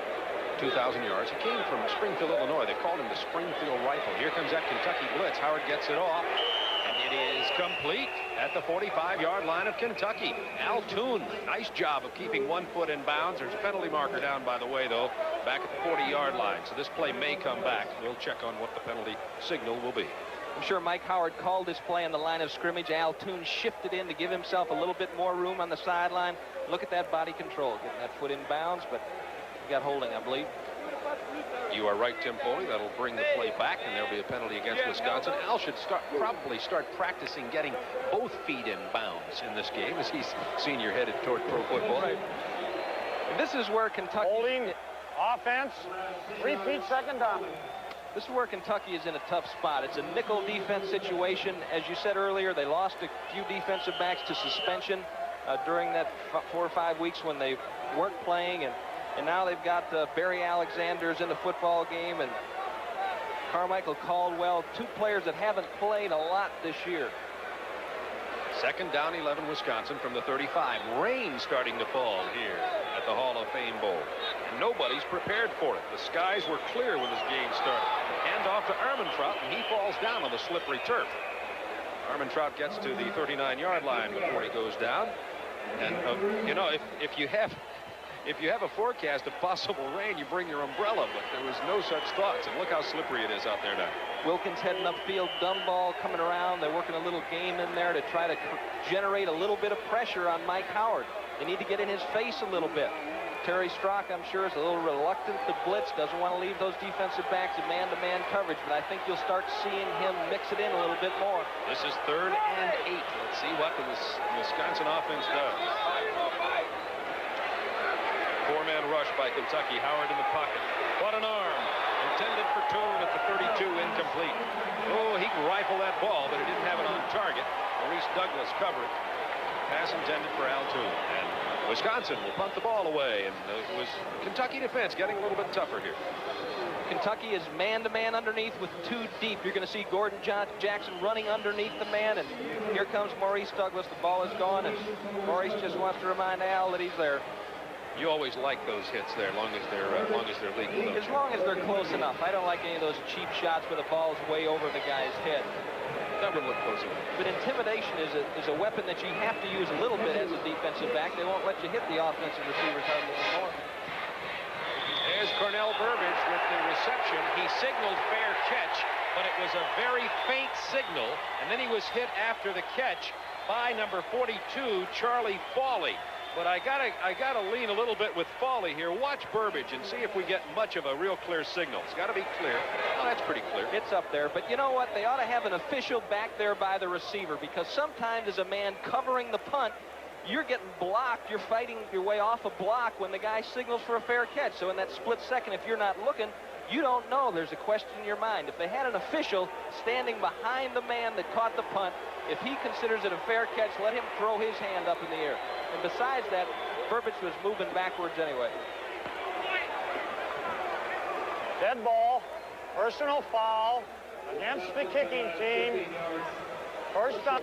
2,000 yards. He came from Springfield, Illinois. They called him the Springfield Rifle. Here comes that Kentucky blitz. Howard gets it off. It is complete at the 45-yard line of Kentucky. Al Toon, nice job of keeping 1 foot in bounds. There's a penalty marker down, by the way, though, back at the 40-yard line. So this play may come back. We'll check on what the penalty signal will be. I'm sure Mike Howard called this play on the line of scrimmage. Al Toon shifted in to give himself a little bit more room on the sideline. Look at that body control, getting that foot in bounds, but he got holding, I believe. You are right, Tim Foley. That'll bring the play back, and there'll be a penalty against Wisconsin. Al should probably start practicing getting both feet in bounds in this game as he's senior headed toward pro football. Right. And this is where Kentucky... Holding, offense, repeat second down. This is where Kentucky is in a tough spot. It's a nickel defense situation. As you said earlier, they lost a few defensive backs to suspension during that 4 or 5 weeks when they weren't playing, and now they've got Barry Alexander's in the football game and Carmichael Caldwell, 2 players that haven't played a lot this year. Second down, 11, Wisconsin from the 35. Rain starting to fall here at the Hall of Fame Bowl. And nobody's prepared for it. The skies were clear when this game started. Hand off to Trout, and he falls down on the slippery turf. Trout gets to the 39-yard line before he goes down. And, you know, if you have a forecast of possible rain, you bring your umbrella, but there was no such thoughts. And look how slippery it is out there now. Wilkins heading upfield, Dunball coming around. They're working a little game in there to try to generate a little bit of pressure on Mike Howard. They need to get in his face a little bit. Terry Strock, I'm sure, is a little reluctant to blitz, doesn't want to leave those defensive backs in man-to-man coverage, but I think you'll start seeing him mix it in a little bit more. This is 3rd and 8. Let's see what the Wisconsin offense does. 4-man rush by Kentucky. Howard in the pocket. What an arm. Intended for Toon at the 32, incomplete. Oh, he can rifle that ball, but he didn't have it on target. Maurice Douglas covered. Pass intended for Al Toon. And Wisconsin will punt the ball away, and it was Kentucky defense getting a little bit tougher here. Kentucky is man-to-man underneath with 2 deep. You're going to see Gordon Jackson running underneath the man, and here comes Maurice Douglas. The ball is gone, and Maurice just wants to remind Al that he's there. You always like those hits there, as long as they're legal. As long as they're close enough. I don't like any of those cheap shots where the ball's way over the guy's head. That would look close enough. But intimidation is a weapon that you have to use a little bit as a defensive back. They won't let you hit the offensive receivers hardly anymore. There's Cornell Burbage with the reception. He signaled fair catch, but it was a very faint signal, and then he was hit after the catch by number 42, Charlie Fawley. But I gotta lean a little bit with Fawley here. Watch Burbage and see if we get much of a real clear signal. It's got to be clear. Oh, that's pretty clear. It's up there. But you know what? They ought to have an official back there by the receiver, because sometimes as a man covering the punt, you're getting blocked. You're fighting your way off a block when the guy signals for a fair catch. So in that split second, if you're not looking, you don't know. There's a question in your mind. If they had an official standing behind the man that caught the punt, if he considers it a fair catch, let him throw his hand up in the air. And besides that, Burbage was moving backwards anyway. Dead ball. Personal foul against the kicking team. First down.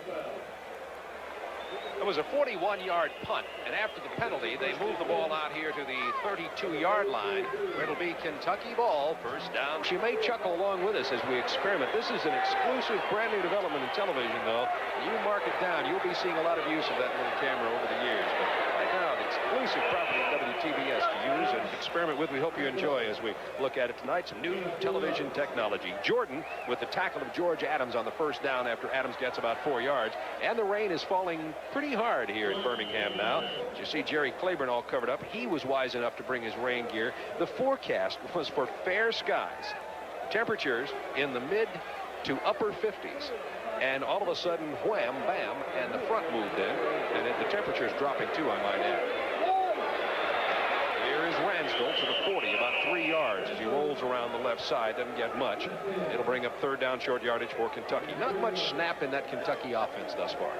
It was a 41-yard punt, and after the penalty, they moved the ball out here to the 32-yard line, where it'll be Kentucky ball, first down. She may chuckle along with us as we experiment. This is an exclusive brand new development in television, though. You mark it down. You'll be seeing a lot of use of that little camera over the years. But right now, the exclusive property of WTBS to use and experiment with. We hope you enjoy as we look at it tonight. Some new television technology. Jordan with the tackle of George Adams on the first down after Adams gets about 4 yards. And the rain is falling pretty hard here in Birmingham now. As you see Jerry Claiborne all covered up. He was wise enough to bring his rain gear. The forecast was for fair skies. Temperatures in the mid to upper 50s. And all of a sudden, wham, bam, and the front moved in. And the temperature's dropping too on my end. Here is Ransdell to the 40, about 3 yards as he rolls around the left side. Doesn't get much. It'll bring up third down short yardage for Kentucky. Not much snap in that Kentucky offense thus far.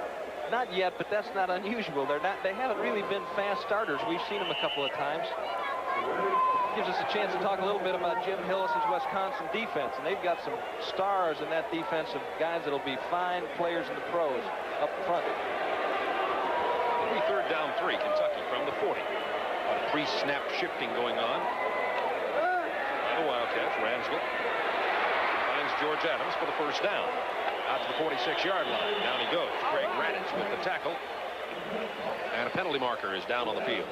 Not yet, but that's not unusual. They haven't really been fast starters. We've seen them a couple of times. Gives us a chance to talk a little bit about Jim Hillis's Wisconsin defense, and they've got some stars in that defense of guys that'll be fine players in the pros up front. It'll be third down 3, Kentucky from the 40. A pre-snap shifting going on. And a Wildcats, Ransdell finds George Adams for the first down. Out to the 46-yard line. Down he goes. Greg Radich with the tackle. And a penalty marker is down on the field.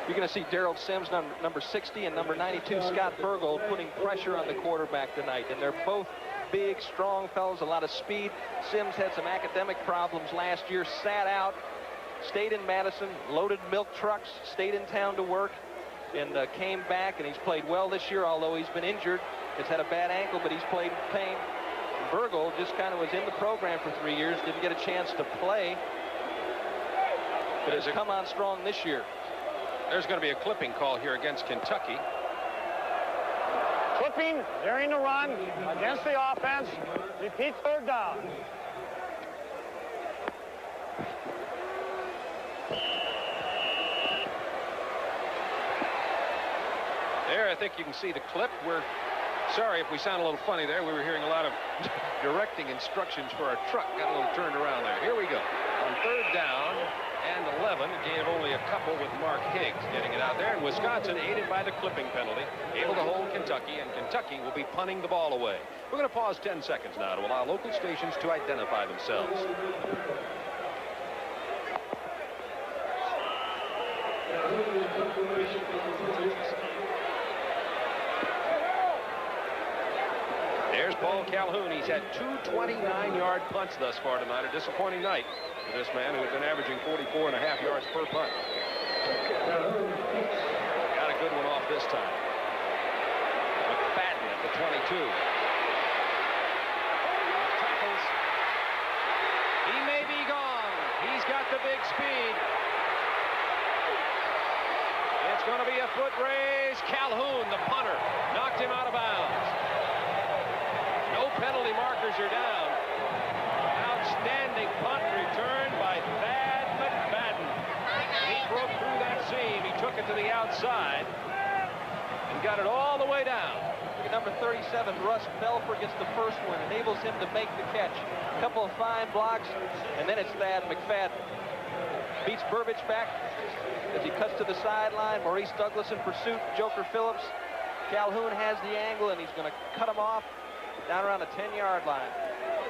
You're going to see Darrell Sims, number 60, and number 92, Scott Burgold, putting pressure on the quarterback tonight. And they're both big, strong fellows, a lot of speed. Sims had some academic problems last year, sat out, stayed in Madison, loaded milk trucks, stayed in town to work, and came back, and he's played well this year, although he's been injured. He's had a bad ankle, but he's played with pain. Burgold just kind of was in the program for 3 years, didn't get a chance to play, but has come on strong this year. There's going to be a clipping call here against Kentucky. Clipping during the run against the offense. Repeat third down. There, I think you can see the clip. We're sorry if we sound a little funny there. We were hearing a lot of directing instructions for our truck. Got a little turned around there. Here we go. On third down and 11, gave only a couple with Mark Higgs getting it out there. And Wisconsin, aided by the clipping penalty, able to hold Kentucky, and Kentucky will be punting the ball away. We're going to pause 10 seconds now to allow local stations to identify themselves. There's Paul Calhoun. He's had 2 29-yard punts thus far tonight. A disappointing night for this man who has been averaging 44.5 yards per punt. Got a good one off this time. McFadden at the 22. Tackles. He may be gone. He's got the big speed. It's going to be a foot race. Calhoun, the punter, knocked him out of bounds. No penalty markers are down. Outstanding punt return by Thad McFadden. He broke through that seam. He took it to the outside and got it all the way down. Number 37, Russ Belfer, gets the first one, enables him to make the catch. A couple of fine blocks, and then it's Thad McFadden. Beats Burbage back as he cuts to the sideline. Maurice Douglas in pursuit. Joker Phillips. Calhoun has the angle, and he's going to cut him off down around the 10-yard line.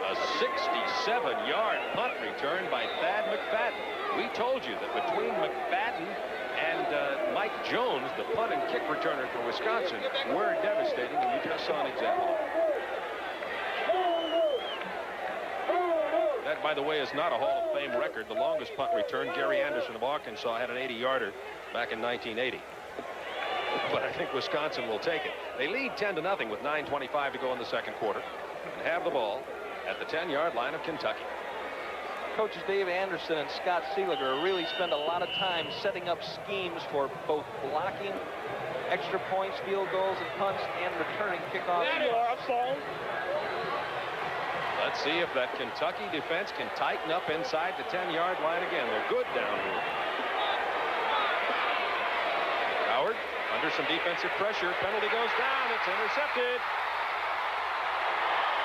A 67-yard punt return by Thad McFadden. We told you that between McFadden and Mike Jones, the punt and kick returner for Wisconsin, were devastating, and you just saw an example. That, by the way, is not a Hall of Fame record. The longest punt return, Gary Anderson of Arkansas, had an 80-yarder back in 1980. But I think Wisconsin will take it. They lead 10-0 with 9:25 to go in the second quarter and have the ball at the 10-yard line of Kentucky. Coaches Dave Anderson and Scott Seeliger really spend a lot of time setting up schemes for both blocking, extra points, field goals, and punts, and returning kickoffs. Let's see if that Kentucky defense can tighten up inside the 10-yard line again. They're good down here. Howard under some defensive pressure. Penalty goes down. It's intercepted.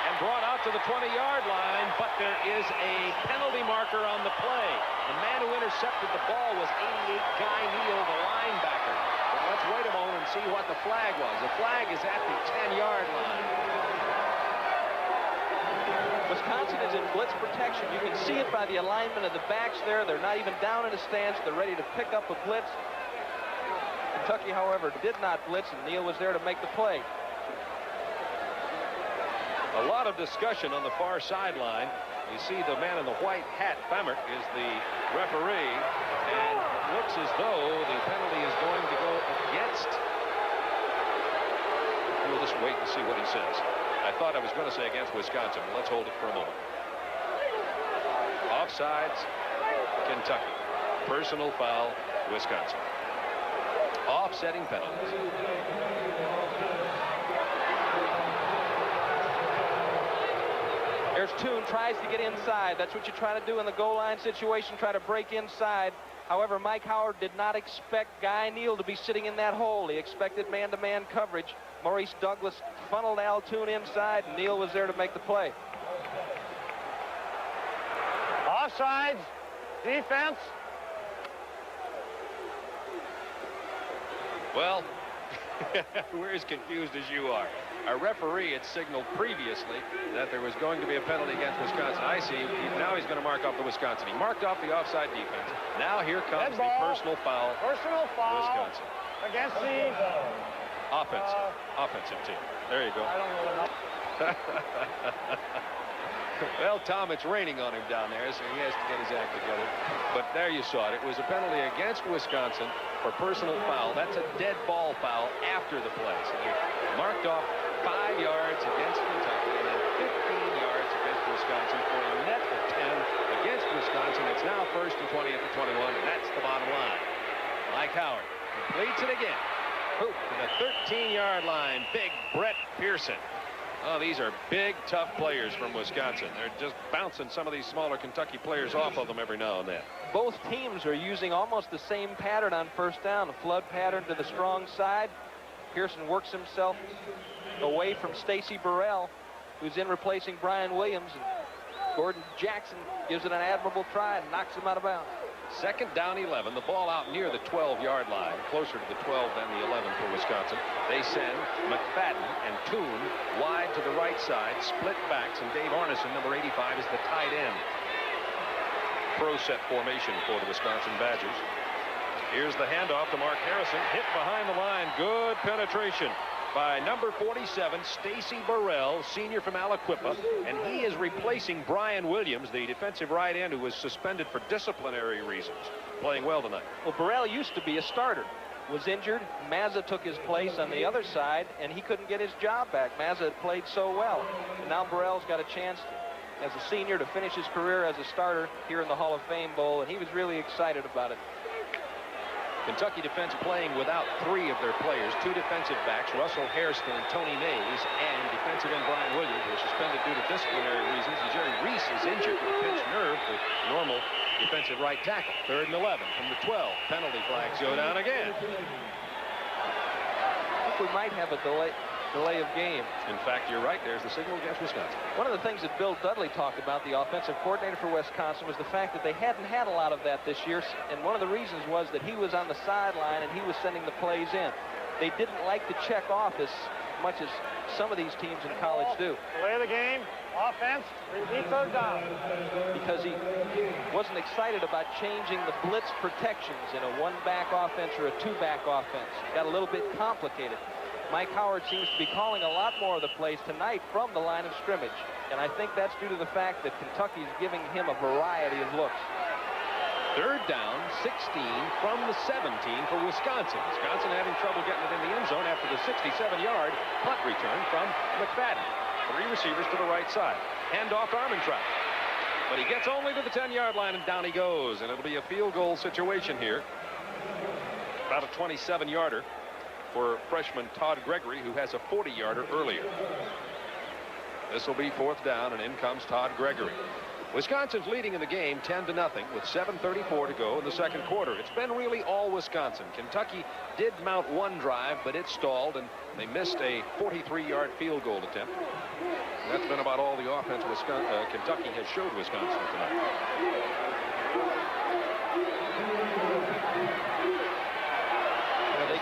And brought out to the 20-yard line, but there is a penalty marker on the play. The man who intercepted the ball was 88 Guy Neal, the linebacker. But let's wait a moment and see what the flag was. The flag is at the 10-yard line. Wisconsin is in blitz protection. You can see it by the alignment of the backs there. They're not even down in a stance. They're ready to pick up a blitz. Kentucky, however, did not blitz, and Neal was there to make the play. A lot of discussion on the far sideline. You see the man in the white hat, Famert, is the referee, and it looks as though the penalty is going to go against. We'll just wait and see what he says. I thought I was going to say against Wisconsin. Let's hold it for a moment. Offsides, Kentucky. Personal foul, Wisconsin. Offsetting penalties. There's Toon, tries to get inside. That's what you try to do in the goal line situation, try to break inside. However, Mike Howard did not expect Guy Neal to be sitting in that hole. He expected man-to-man coverage. Maurice Douglas funneled Al Toon inside, and Neal was there to make the play. Offsides, defense. Well, we're as confused as you are. Our referee had signaled previously that there was going to be a penalty against Wisconsin. I see. Now he's going to mark off the Wisconsin. He marked off the offside defense. Now here comes the personal foul. Personal foul. Wisconsin. Against the offensive team. There you go. I don't know enough. Well, Tom, it's raining on him down there, so he has to get his act together. But there you saw it. It was a penalty against Wisconsin for personal foul. That's a dead ball foul after the play. So he marked off 5 yards against Kentucky and then 15 yards against Wisconsin for a net of 10 against Wisconsin. It's now 1st and 20 at the 21, and that's the bottom line. Mike Howard completes it again. Hoop to the 13-yard line. Big Brett Pearson. Oh, these are big, tough players from Wisconsin. They're just bouncing some of these smaller Kentucky players off of them every now and then. Both teams are using almost the same pattern on first down, a flood pattern to the strong side. Pearson works himself away from Stacy Burrell, who's in replacing Brian Williams. And Gordon Jackson gives it an admirable try and knocks him out of bounds. 2nd down 11, the ball out near the 12-yard line, closer to the 12 than the 11 for Wisconsin. They send McFadden and Toon wide to the right side, split backs, and Dave Arneson, number 85, is the tight end. Pro set formation for the Wisconsin Badgers. Here's the handoff to Mark Harrison, hit behind the line. Good penetration by number 47, Stacy Burrell, senior from Aliquippa, and he is replacing Brian Williams, the defensive right end who was suspended for disciplinary reasons. playing well tonight. Well, Burrell used to be a starter. Was injured. Mazza took his place on the other side, and he couldn't get his job back. Mazza had played so well. And now Burrell's got a chance as a senior to finish his career as a starter here in the Hall of Fame Bowl, and he was really excited about it. Kentucky defense playing without 3 of their players, 2 defensive backs, Russell Hairston and Tony Mays, and defensive end Brian Williams, who was suspended due to disciplinary reasons. And Jerry Reese is injured with a pinched nerve, the normal defensive right tackle. 3rd and 11 from the 12. Penalty flags go down again. I think we might have a delay of game. In fact, you're right. There's the signal against Wisconsin. One of the things that Bill Dudley talked about, the offensive coordinator for Wisconsin, was the fact that they hadn't had a lot of that this year. And one of the reasons was that he was on the sideline and he was sending the plays in. They didn't like to check off as much as some of these teams in college do. Play of the game, offense, repeat 3rd down. Because he wasn't excited about changing the blitz protections in a 1-back offense or a 2-back offense. It got a little bit complicated. Mike Howard seems to be calling a lot more of the plays tonight from the line of scrimmage. And I think that's due to the fact that Kentucky's giving him a variety of looks. 3rd down, 16 from the 17 for Wisconsin. Wisconsin having trouble getting it in the end zone after the 67-yard punt return from McFadden. 3 receivers to the right side. Hand off to Armentrout. But he gets only to the 10-yard line, and down he goes. And it'll be a field goal situation here. About a 27-yarder for freshman Todd Gregory, who has a 40-yarder earlier. This will be 4th down, and in comes Todd Gregory. Wisconsin's leading in the game 10-0 with 7:34 to go in the 2nd quarter. It's been really all Wisconsin. Kentucky did mount 1 drive, but it stalled, and they missed a 43-yard field goal attempt. And that's been about all the offense Kentucky has showed Wisconsin tonight.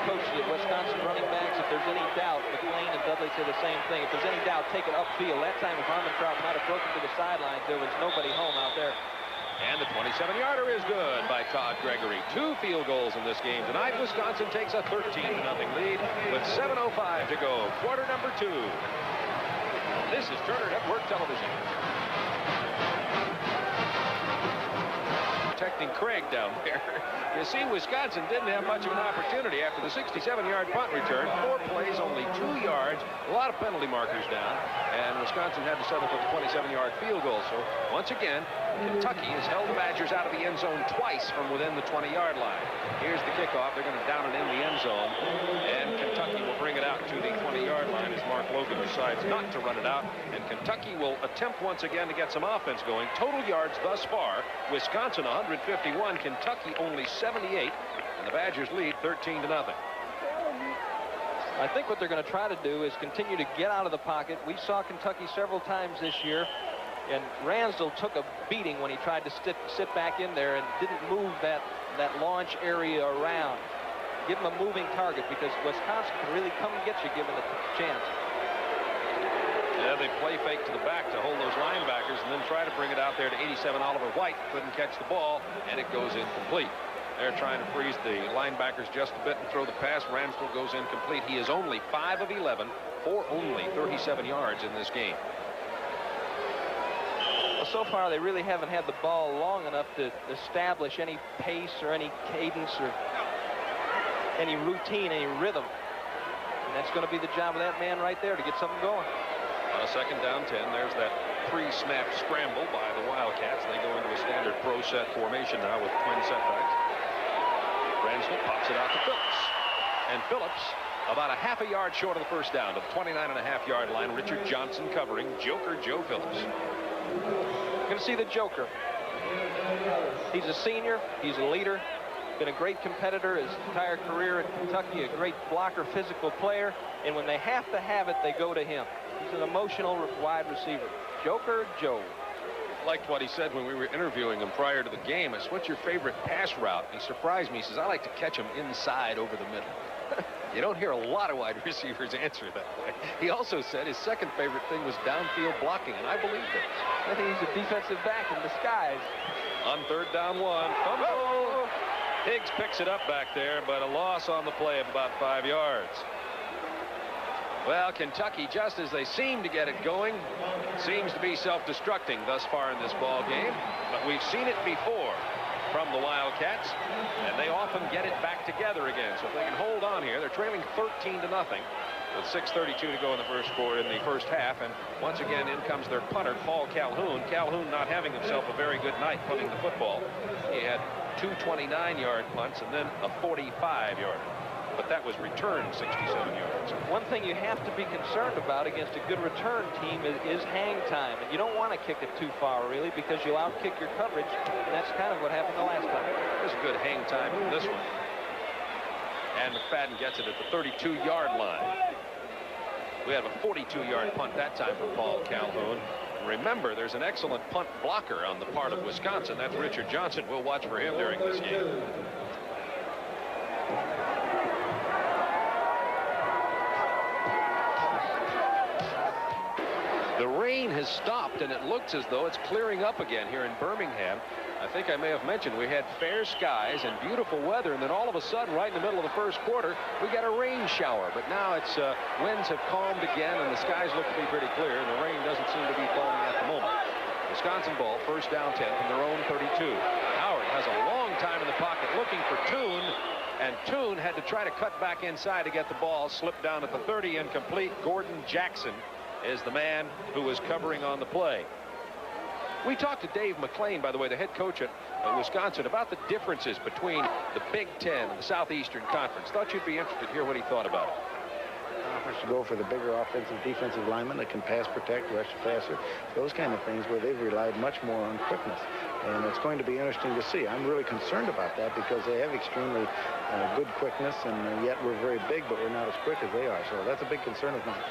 Coaches at Wisconsin running backs, if there's any doubt, McLean and Dudley say the same thing. If there's any doubt, take it upfield. That time, if Armentrout might have broken to the sidelines, there was nobody home out there. And the 27-yarder is good by Todd Gregory. 2 field goals in this game tonight. Wisconsin takes a 13-0 lead with 7:05 to go. Quarter number 2. This is Turner Network Television. Protecting Craig down there. You see, Wisconsin didn't have much of an opportunity after the 67-yard punt return. 4 plays, only 2 yards. A lot of penalty markers down. And Wisconsin had to settle for the 27-yard field goal. So, once again, Kentucky has held the Badgers out of the end zone twice from within the 20-yard line. Here's the kickoff. They're going to down it in the end zone. And Kentucky will bring it out to the 20-yard line as Mark Logan decides not to run it out. And Kentucky will attempt once again to get some offense going. Total yards thus far, Wisconsin 151, Kentucky only 78, and the Badgers lead 13-0. I think what they're going to try to do is continue to get out of the pocket. We saw Kentucky several times this year, and Ransdell took a beating when he tried to sit back in there and didn't move that launch area around. Give him a moving target, because Wisconsin can really come and get you given the chance. Yeah, they play fake to the back to hold those linebackers and then try to bring it out there to 87 Oliver White. Couldn't catch the ball, and it goes incomplete. They're trying to freeze the linebackers just a bit and throw the pass. Ransdell goes incomplete. He is only 5 of 11 for only 37 yards in this game. Well, so far they really haven't had the ball long enough to establish any pace or any cadence or any routine, any rhythm. And that's going to be the job of that man right there to get something going. On a 2nd down 10, there's that pre-snap scramble by the Wildcats. They go into a standard pro set formation now with twin setbacks. Ransdell pops it out to Phillips. And Phillips about a half a yard short of the 1st down to the 29.5-yard line. Richard Johnson covering Joker Joe Phillips. You're going to see the Joker. He's a senior. He's a leader. Been a great competitor his entire career at Kentucky. A great blocker, physical player. And when they have to have it, they go to him. He's an emotional wide receiver. Joker Joe. Liked what he said when we were interviewing him prior to the game. I said, what's your favorite pass route? And he surprised me. He says, I like to catch him inside over the middle. You don't hear a lot of wide receivers answer that way. He also said his second favorite thing was downfield blocking, and I believe it. I think he's a defensive back in disguise. On 3rd down 1. Fumble. Higgs picks it up back there, but a loss on the play of about 5 yards. Well, Kentucky, just as they seem to get it going, seems to be self-destructing thus far in this ball game. But we've seen it before. from the Wildcats, and they often get it back together again. So if they can hold on here, they're trailing 13-0 with 6:32 to go in the first half. And once again, in comes their punter, Paul Calhoun. Calhoun not having himself a very good night punting the football. He had 2 29-yard punts and then a 45-yard. But that was returned 67 yards. One thing you have to be concerned about against a good return team is hang time. And you don't want to kick it too far, really, because you'll outkick your coverage. And that's kind of what happened the last time. There's a good hang time in this one. And McFadden gets it at the 32-yard line. We have a 42-yard punt that time from Paul Calhoun. And remember, there's an excellent punt blocker on the part of Wisconsin. That's Richard Johnson. We'll watch for him during this game. The rain has stopped, and it looks as though it's clearing up again here in Birmingham. I think I may have mentioned we had fair skies and beautiful weather, and then all of a sudden, right in the middle of the first quarter, we got a rain shower. But now it's winds have calmed again, and the skies look to be pretty clear, and the rain doesn't seem to be falling at the moment. Wisconsin ball, first down 10 from their own 32. Howard has a long time in the pocket looking for Toon, and Toon had to try to cut back inside to get the ball, slipped down at the 30, incomplete. Gordon Jackson is the man who was covering on the play. We talked to Dave McClain, by the way, the head coach at Wisconsin, about the differences between the Big Ten and the Southeastern Conference. Thought you'd be interested to hear what he thought about it. Conference to go for the bigger offensive, defensive lineman that can pass protect, rush the passer, those kind of things where they've relied much more on quickness. And it's going to be interesting to see. I'm really concerned about that because they have extremely good quickness, and yet we're very big, but we're not as quick as they are. So that's a big concern of mine.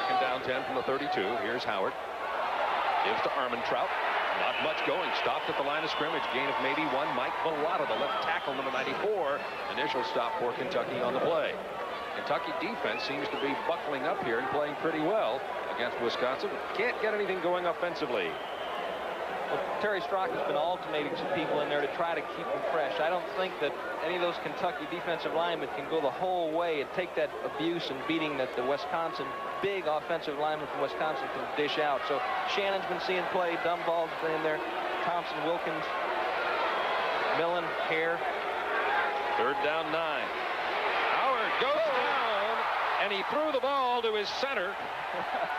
Second down 10 from the 32. Here's Howard. Gives to Armentrout. Not much going. Stopped at the line of scrimmage. Gain of maybe one. Mike Bellotta, the left tackle, number 94. Initial stop for Kentucky on the play. Kentucky defense seems to be buckling up here and playing pretty well against Wisconsin. Can't get anything going offensively. Well, Terry Strock has been alternating some people in there to try to keep them fresh. I don't think that any of those Kentucky defensive linemen can go the whole way and take that abuse and beating that the Wisconsin, big offensive lineman from Wisconsin, can dish out. So Shannon's been seeing play. Dunball's been in there. Thompson, Wilkins, Millen, Hare. Third down 9. Howard goes down, and he threw the ball to his center,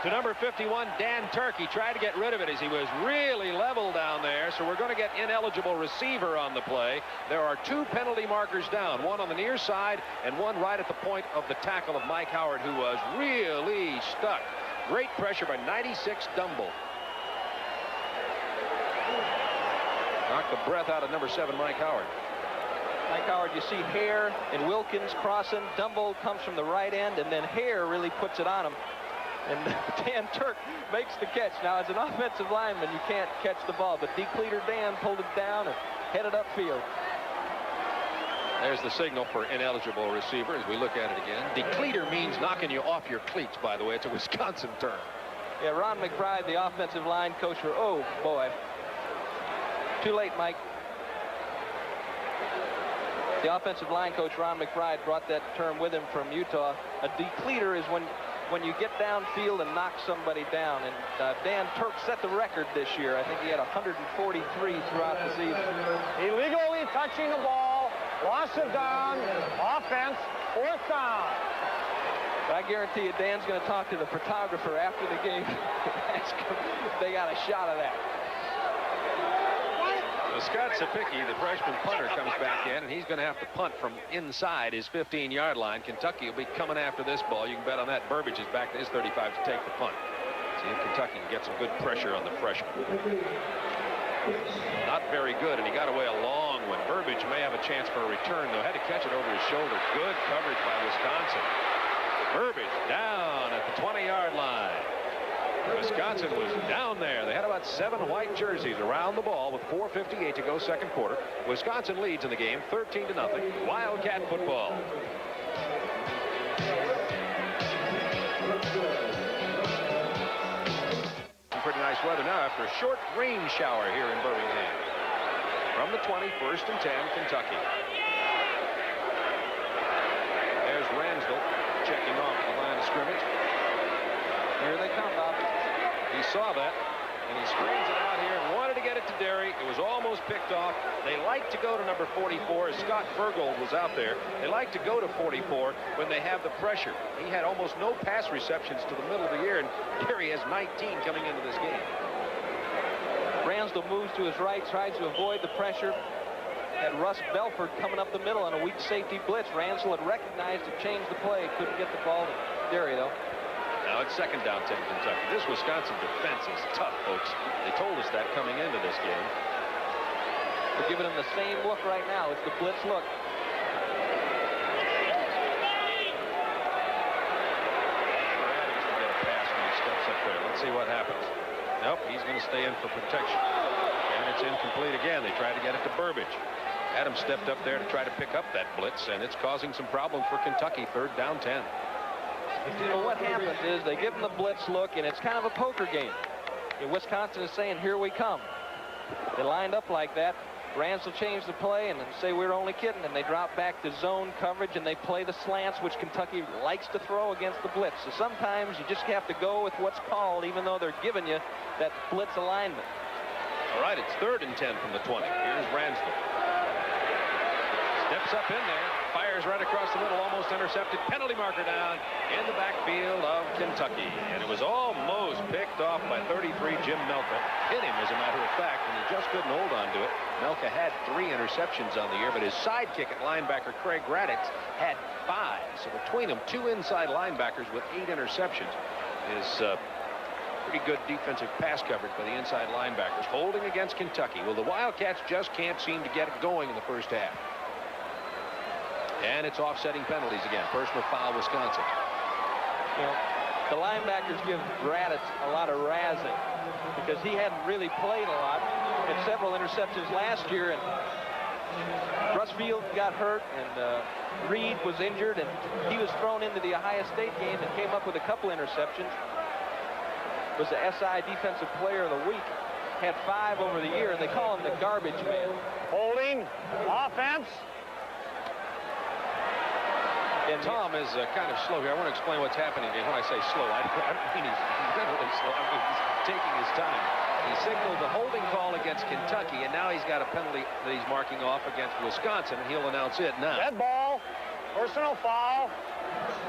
to number 51, Dan Turk. He tried to get rid of it as he was really level down there, so we're going to get ineligible receiver on the play. There are 2 penalty markers down, one on the near side and one right at the point of the tackle of Mike Howard, who was really stuck. Great pressure by 96 Dumble. Knocked the breath out of number 7, Mike Howard. Mike Howard, you see Hare and Wilkins crossing. Dumble comes from the right end, and then Hare really puts it on him. And Dan Turk makes the catch. Now, as an offensive lineman, you can't catch the ball, but Decleater Dan pulled it down and headed upfield. There's the signal for ineligible receiver as we look at it again. Decleater means knocking you off your cleats, by the way. It's a Wisconsin term. Yeah, Ron McBride, the offensive line coach for, oh, boy. Too late, Mike. The offensive line coach, Ron McBride, brought that term with him from Utah. A decleater is when you get downfield and knock somebody down. And Dan Turk set the record this year. I think he had 143 throughout the season. Illegally touching the ball, loss of down, offense, 4th down. But I guarantee you Dan's going to talk to the photographer after the game. Ask him if they got a shot of that. Scott Sapicki, the freshman punter, comes back in, and he's going to have to punt from inside his 15-yard line. Kentucky will be coming after this ball. You can bet on that. Burbage is back to his 35 to take the punt. See if Kentucky can get some good pressure on the freshman. Not very good, and he got away a long one. Burbage may have a chance for a return, though. Had to catch it over his shoulder. Good coverage by Wisconsin. Burbage down at the 20-yard line. Wisconsin was down there. They had about 7 white jerseys around the ball with 4:58 to go second quarter. Wisconsin leads in the game 13-0. Wildcat football. Pretty nice weather now after a short rain shower here in Birmingham. From the 20, 1st and 10, Kentucky. There's Ramsdell checking off the line of scrimmage. Here they come, Bob. He saw that, and he screens it out here and wanted to get it to Derry. It was almost picked off. They like to go to number 44. Scott Fergold was out there. They like to go to 44 when they have the pressure. He had almost no pass receptions to the middle of the year, and Gary has 19 coming into this game. Ransdell moves to his right, tries to avoid the pressure. Had Russ Belford coming up the middle on a weak safety blitz. Ransdell had recognized to change the play. Couldn't get the ball to Derry, though. Now it's 2nd down 10, Kentucky. This Wisconsin defense is tough, folks. They told us that coming into this game. They're giving him the same look right now. It's the blitz look. Adams to get a pass when he steps up there. Let's see what happens. Nope, he's going to stay in for protection. And it's incomplete again. They try to get it to Burbage. Adams stepped up there to try to pick up that blitz, and it's causing some problems for Kentucky. 3rd down 10. Well, what happens is they give them the blitz look, and it's kind of a poker game. Wisconsin is saying, here we come. They lined up like that. Ransdell changed the play and then say we're only kidding, and they drop back to zone coverage and they play the slants, which Kentucky likes to throw against the blitz. So sometimes you just have to go with what's called, even though they're giving you that blitz alignment. All right, it's 3rd and 10 from the 20. Here's Ransdell. Steps up in there, fires right across the middle, almost intercepted. Penalty marker down in the backfield of Kentucky. And it was almost picked off by 33 Jim Melka. Hit him, as a matter of fact, and he just couldn't hold on to it. Melka had 3 interceptions on the year, but his sidekick at linebacker, Craig Radix, had 5. So between them, 2 inside linebackers with 8 interceptions is pretty good defensive pass coverage by the inside linebackers. Holding against Kentucky. Well, the Wildcats just can't seem to get it going in the first half. And it's offsetting penalties again. Personal foul, Wisconsin. You know, the linebackers give Raditz a lot of razzing because he hadn't really played a lot. Had several interceptions last year, and Rusfield got hurt, and Reed was injured, and he was thrown into the Ohio State game and came up with a couple interceptions. Was the SI Defensive Player of the Week. Had 5 over the year, and they call him the garbage man. Holding. Offense. And Tom is kind of slow here. I want to explain what's happening. And when I say slow, I don't mean he's really slow. I mean he's taking his time. He signaled the holding call against Kentucky, and now he's got a penalty that he's marking off against Wisconsin, and he'll announce it now. Dead ball. Personal foul.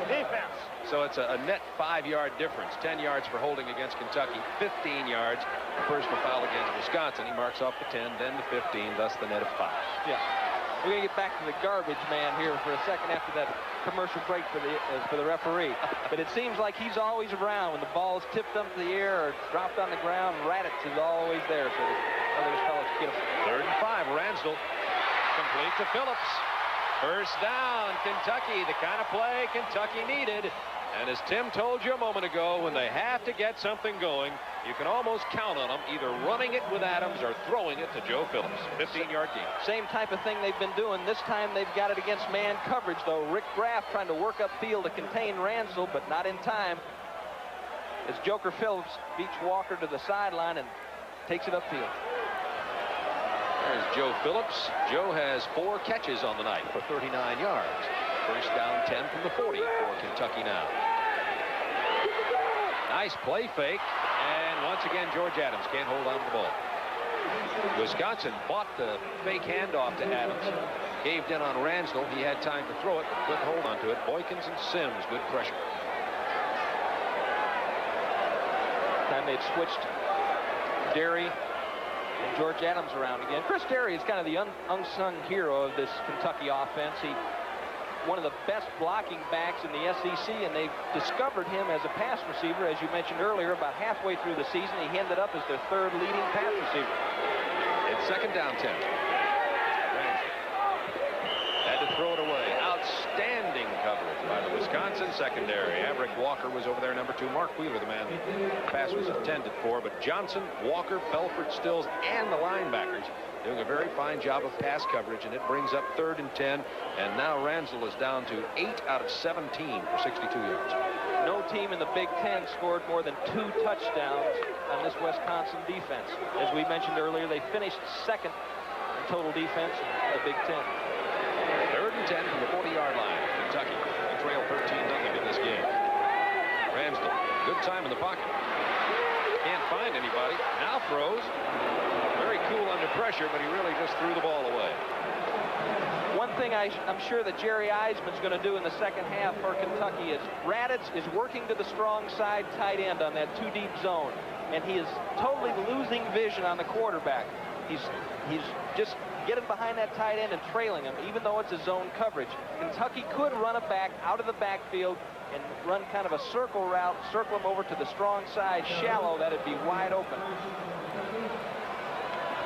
Defense. So it's a net 5-yard difference. 10 yards for holding against Kentucky, 15 yards for personal foul against Wisconsin. He marks off the 10, then the 15, thus the net of 5. Yeah. We're going to get back to the garbage man here for a second after that commercial break for the referee. But it seems like he's always around when the ball is tipped up in the air or dropped on the ground. Raditz is always there, so the other fellows get him. 3rd and 5, Ransdell. Complete to Phillips. First down, Kentucky. The kind of play Kentucky needed. And as Tim told you a moment ago, when they have to get something going, you can almost count on them either running it with Adams or throwing it to Joe Phillips. 15-yard gain. Same type of thing they've been doing. This time they've got it against man coverage, though. Rick Graff trying to work upfield to contain Ransdell, but not in time. As Joker Phillips beats Walker to the sideline and takes it upfield. There's Joe Phillips. Joe has 4 catches on the night for 39 yards. First down 10 from the 40 for Kentucky now. Nice play fake. And once again, George Adams can't hold on to the ball. Wisconsin bought the fake handoff to Adams. Caved in on Ransdell. He had time to throw it, but couldn't hold on to it. Boykins and Sims, good pressure. Time they'd switched Derry and George Adams around again. Chris Derry is kind of the unsung hero of this Kentucky offense. He one of the best blocking backs in the SEC, and they've discovered him as a pass receiver. As you mentioned earlier, about halfway through the season, he ended up as their 3rd leading pass receiver. It's 2nd down 10. Had to throw it away. Outstanding coverage by the Wisconsin secondary. Averick Walker was over there, number 2. Mark Wheeler, the man the pass was intended for. But Johnson, Walker, Belford, Stills, and the linebackers doing a very fine job of pass coverage, and it brings up 3rd and 10. And now Ransdell is down to 8 out of 17 for 62 yards. No team in the Big Ten scored more than 2 touchdowns on this Wisconsin defense. As we mentioned earlier, they finished 2nd in total defense in the Big Ten. 3rd and 10 from the 40-yard line. Kentucky trail 13-0 in this game. Ransdell, good time in the pocket. Can't find anybody. Now throws. Very cool under pressure, but he really just threw the ball away. One thing I'm sure that Jerry Eisman's going to do in the second half for Kentucky is Raditz is working to the strong side tight end on that two-deep zone, and he is totally losing vision on the quarterback. He's just getting behind that tight end and trailing him, even though it's a zone coverage. Kentucky could run it back out of the backfield and run kind of a circle route, circle him over to the strong side, shallow. That'd be wide open.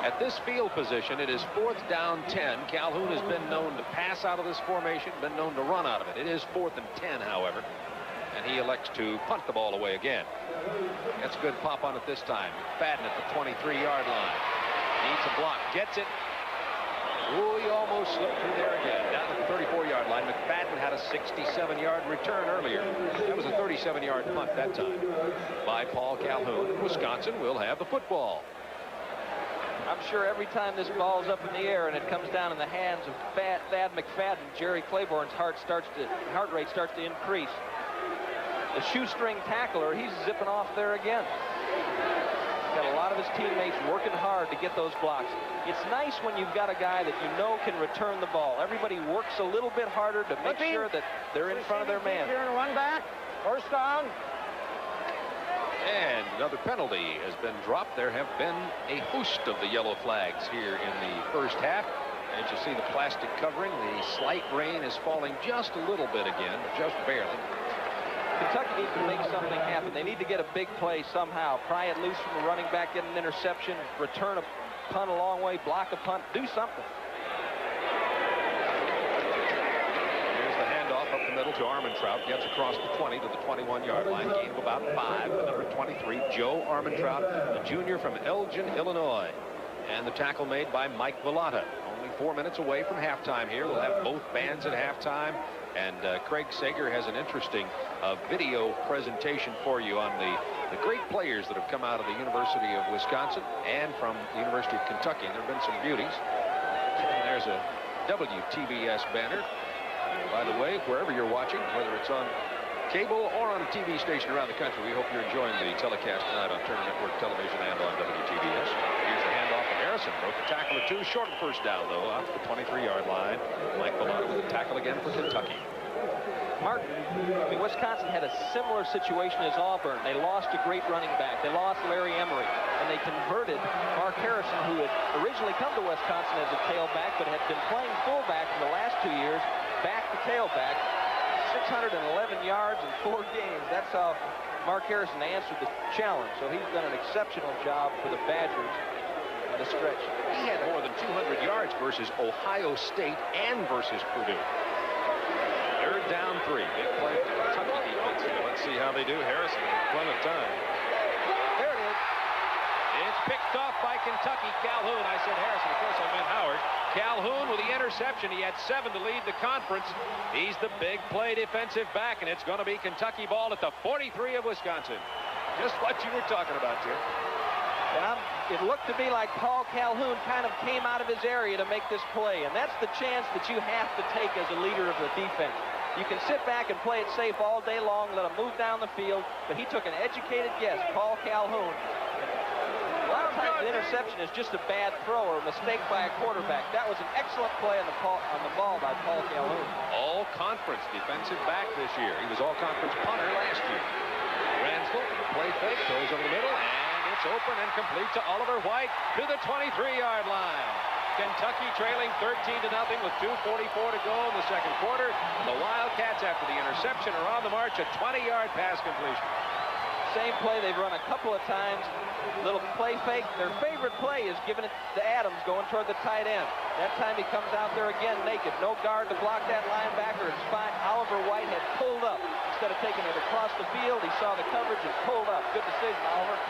At this field position, it is 4th down 10. Calhoun has been known to pass out of this formation, been known to run out of it. It is 4th and 10, however, and he elects to punt the ball away again. That's a good pop on it this time. McFadden at the 23-yard line. Needs a block, gets it. Oh, he almost slipped through there again. Down at the 34-yard line. McFadden had a 67-yard return earlier. That was a 37-yard punt that time by Paul Calhoun. Wisconsin will have the football. I'm sure every time this ball's up in the air and it comes down in the hands of Thad McFadden, Jerry Claiborne's heart rate starts to increase. The shoestring tackler, he's zipping off there again. Got a lot of his teammates working hard to get those blocks. It's nice when you've got a guy that you know can return the ball. Everybody works a little bit harder to make sure that they're in front of their man. Here in a run back. First down. And another penalty has been dropped. There have been a host of the yellow flags here in the first half. As you see the plastic covering, the slight rain is falling just a little bit again, just barely. Kentucky needs to make something happen. They need to get a big play somehow. Pry it loose from the running back, get an interception, return a punt a long way, block a punt, do something. Here's the handoff up the middle to Armentrout. Gets across the 20 to the 21-yard line. Gain of about 5. The number 23, Joe Armentrout, a junior from Elgin, Illinois. And the tackle made by Mike Vallata. Only 4 minutes away from halftime here. We'll have both bands at halftime. And Craig Sager has an interesting video presentation for you on the great players that have come out of the University of Wisconsin and from the University of Kentucky. And there have been some beauties. And there's a WTBS banner. By the way, wherever you're watching, whether it's on cable or on a TV station around the country, we hope you're enjoying the telecast tonight on Turner Network Television and on WTBS. Here's the handoff of Harrison. Broke the tackle or two. Short of first down, though, out to the 23-yard line. Mike Vallata with a tackle again for Kentucky. Mark, Wisconsin had a similar situation as Auburn. They lost a great running back. They lost Larry Emery. And they converted Mark Harrison, who had originally come to Wisconsin as a tailback, but had been playing fullback for the last 2 years, back to tailback. 611 yards in 4 games. That's how Mark Harrison answered the challenge. So he's done an exceptional job for the Badgers in the stretch. He had more than 200 yards versus Ohio State and versus Purdue. 3rd down 3. Big play for the Kentucky defense here. Let's see how they do. Harrison with plenty of time. There it is. It's picked off by Kentucky. Calhoun. I said Harrison. Of course, I meant Howard. Calhoun with the interception. He had 7 to lead the conference. He's the big play defensive back, and it's going to be Kentucky ball at the 43 of Wisconsin. Just what you were talking about, Jim. And it looked to me like Paul Calhoun kind of came out of his area to make this play, and that's the chance that you have to take as a leader of the defense. You can sit back and play it safe all day long, let him move down the field, but he took an educated guess, Paul Calhoun. A lot of times the interception is just a bad throw or a mistake by a quarterback. That was an excellent play on the ball by Paul Calhoun. All-conference defensive back this year. He was all-conference punter last year. Ransdell, play fake, throws over the middle, and it's open and complete to Oliver White to the 23-yard line. Kentucky trailing 13-0 with 2:44 to go in the second quarter. The Wildcats, after the interception, are on the march. A 20-yard pass completion. Same play they've run a couple of times. Little play fake. Their favorite play is giving it to Adams going toward the tight end. That time he comes out there again naked. No guard to block that linebacker. It's fine. Oliver White had pulled up. Instead of taking it across the field, he saw the coverage and pulled up. Good decision, Oliver.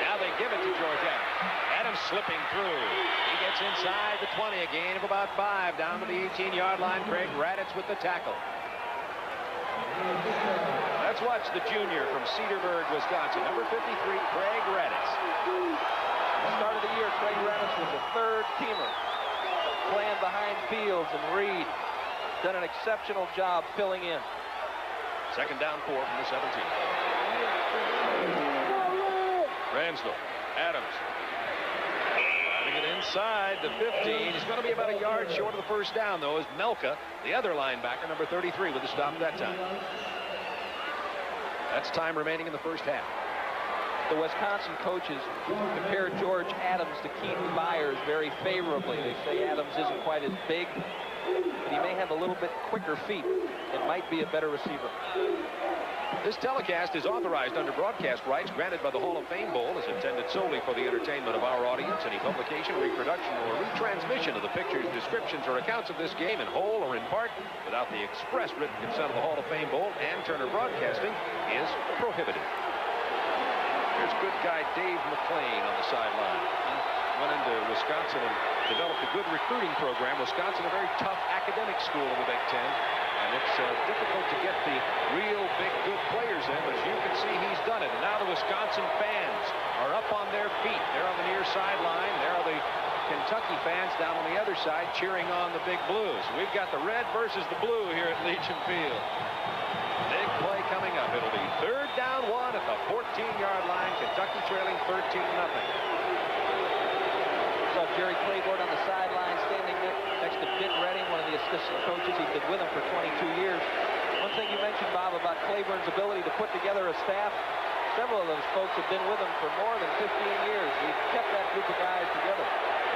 Now they give it to George Adams. Adams slipping through. He gets inside the 20, a gain of about 5 down to the 18-yard line. Craig Raditz with the tackle. Let's watch the junior from Cedarburg, Wisconsin, number 53, Craig Raditz. At the start of the year, Craig Raditz was a third-teamer, playing behind Fields and Reed. Done an exceptional job filling in. 2nd down 4 from the 17. Ransdell, Adams. inside the 15. He's going to be about a yard short of the first down, though, as Melka, the other linebacker, number 33, with a stop that time. That's time remaining in the first half. The Wisconsin coaches compare George Adams to Keaton Byers very favorably. They say Adams isn't quite as big, but he may have a little bit quicker feet. It might be a better receiver. This telecast is authorized under broadcast rights granted by the Hall of Fame Bowl, is intended solely for the entertainment of our audience. Any publication, reproduction, or retransmission of the pictures, descriptions, or accounts of this game in whole or in part without the express written consent of the Hall of Fame Bowl and Turner Broadcasting is prohibited. Here's good guy Dave McClain on the sideline. He went into Wisconsin and developed a good recruiting program. Wisconsin, a very tough academic school in the Big Ten. And it's difficult to get the real big good players in, but as you can see, he's done it. And now the Wisconsin fans are up on their feet. They're on the near sideline. There are the Kentucky fans down on the other side cheering on the Big Blues. We've got the red versus the blue here at Legion Field. Big play coming up. It'll be 3rd down 1 at the 14-yard line. Kentucky trailing 13-0. Saw Jerry Claiborne on the sideline standing next to Dick Redding, one of the assistant coaches. He's been with him for 22 years. One thing you mentioned, Bob, about Claiborne's ability to put together a staff, several of those folks have been with him for more than 15 years. He's kept that group of guys together.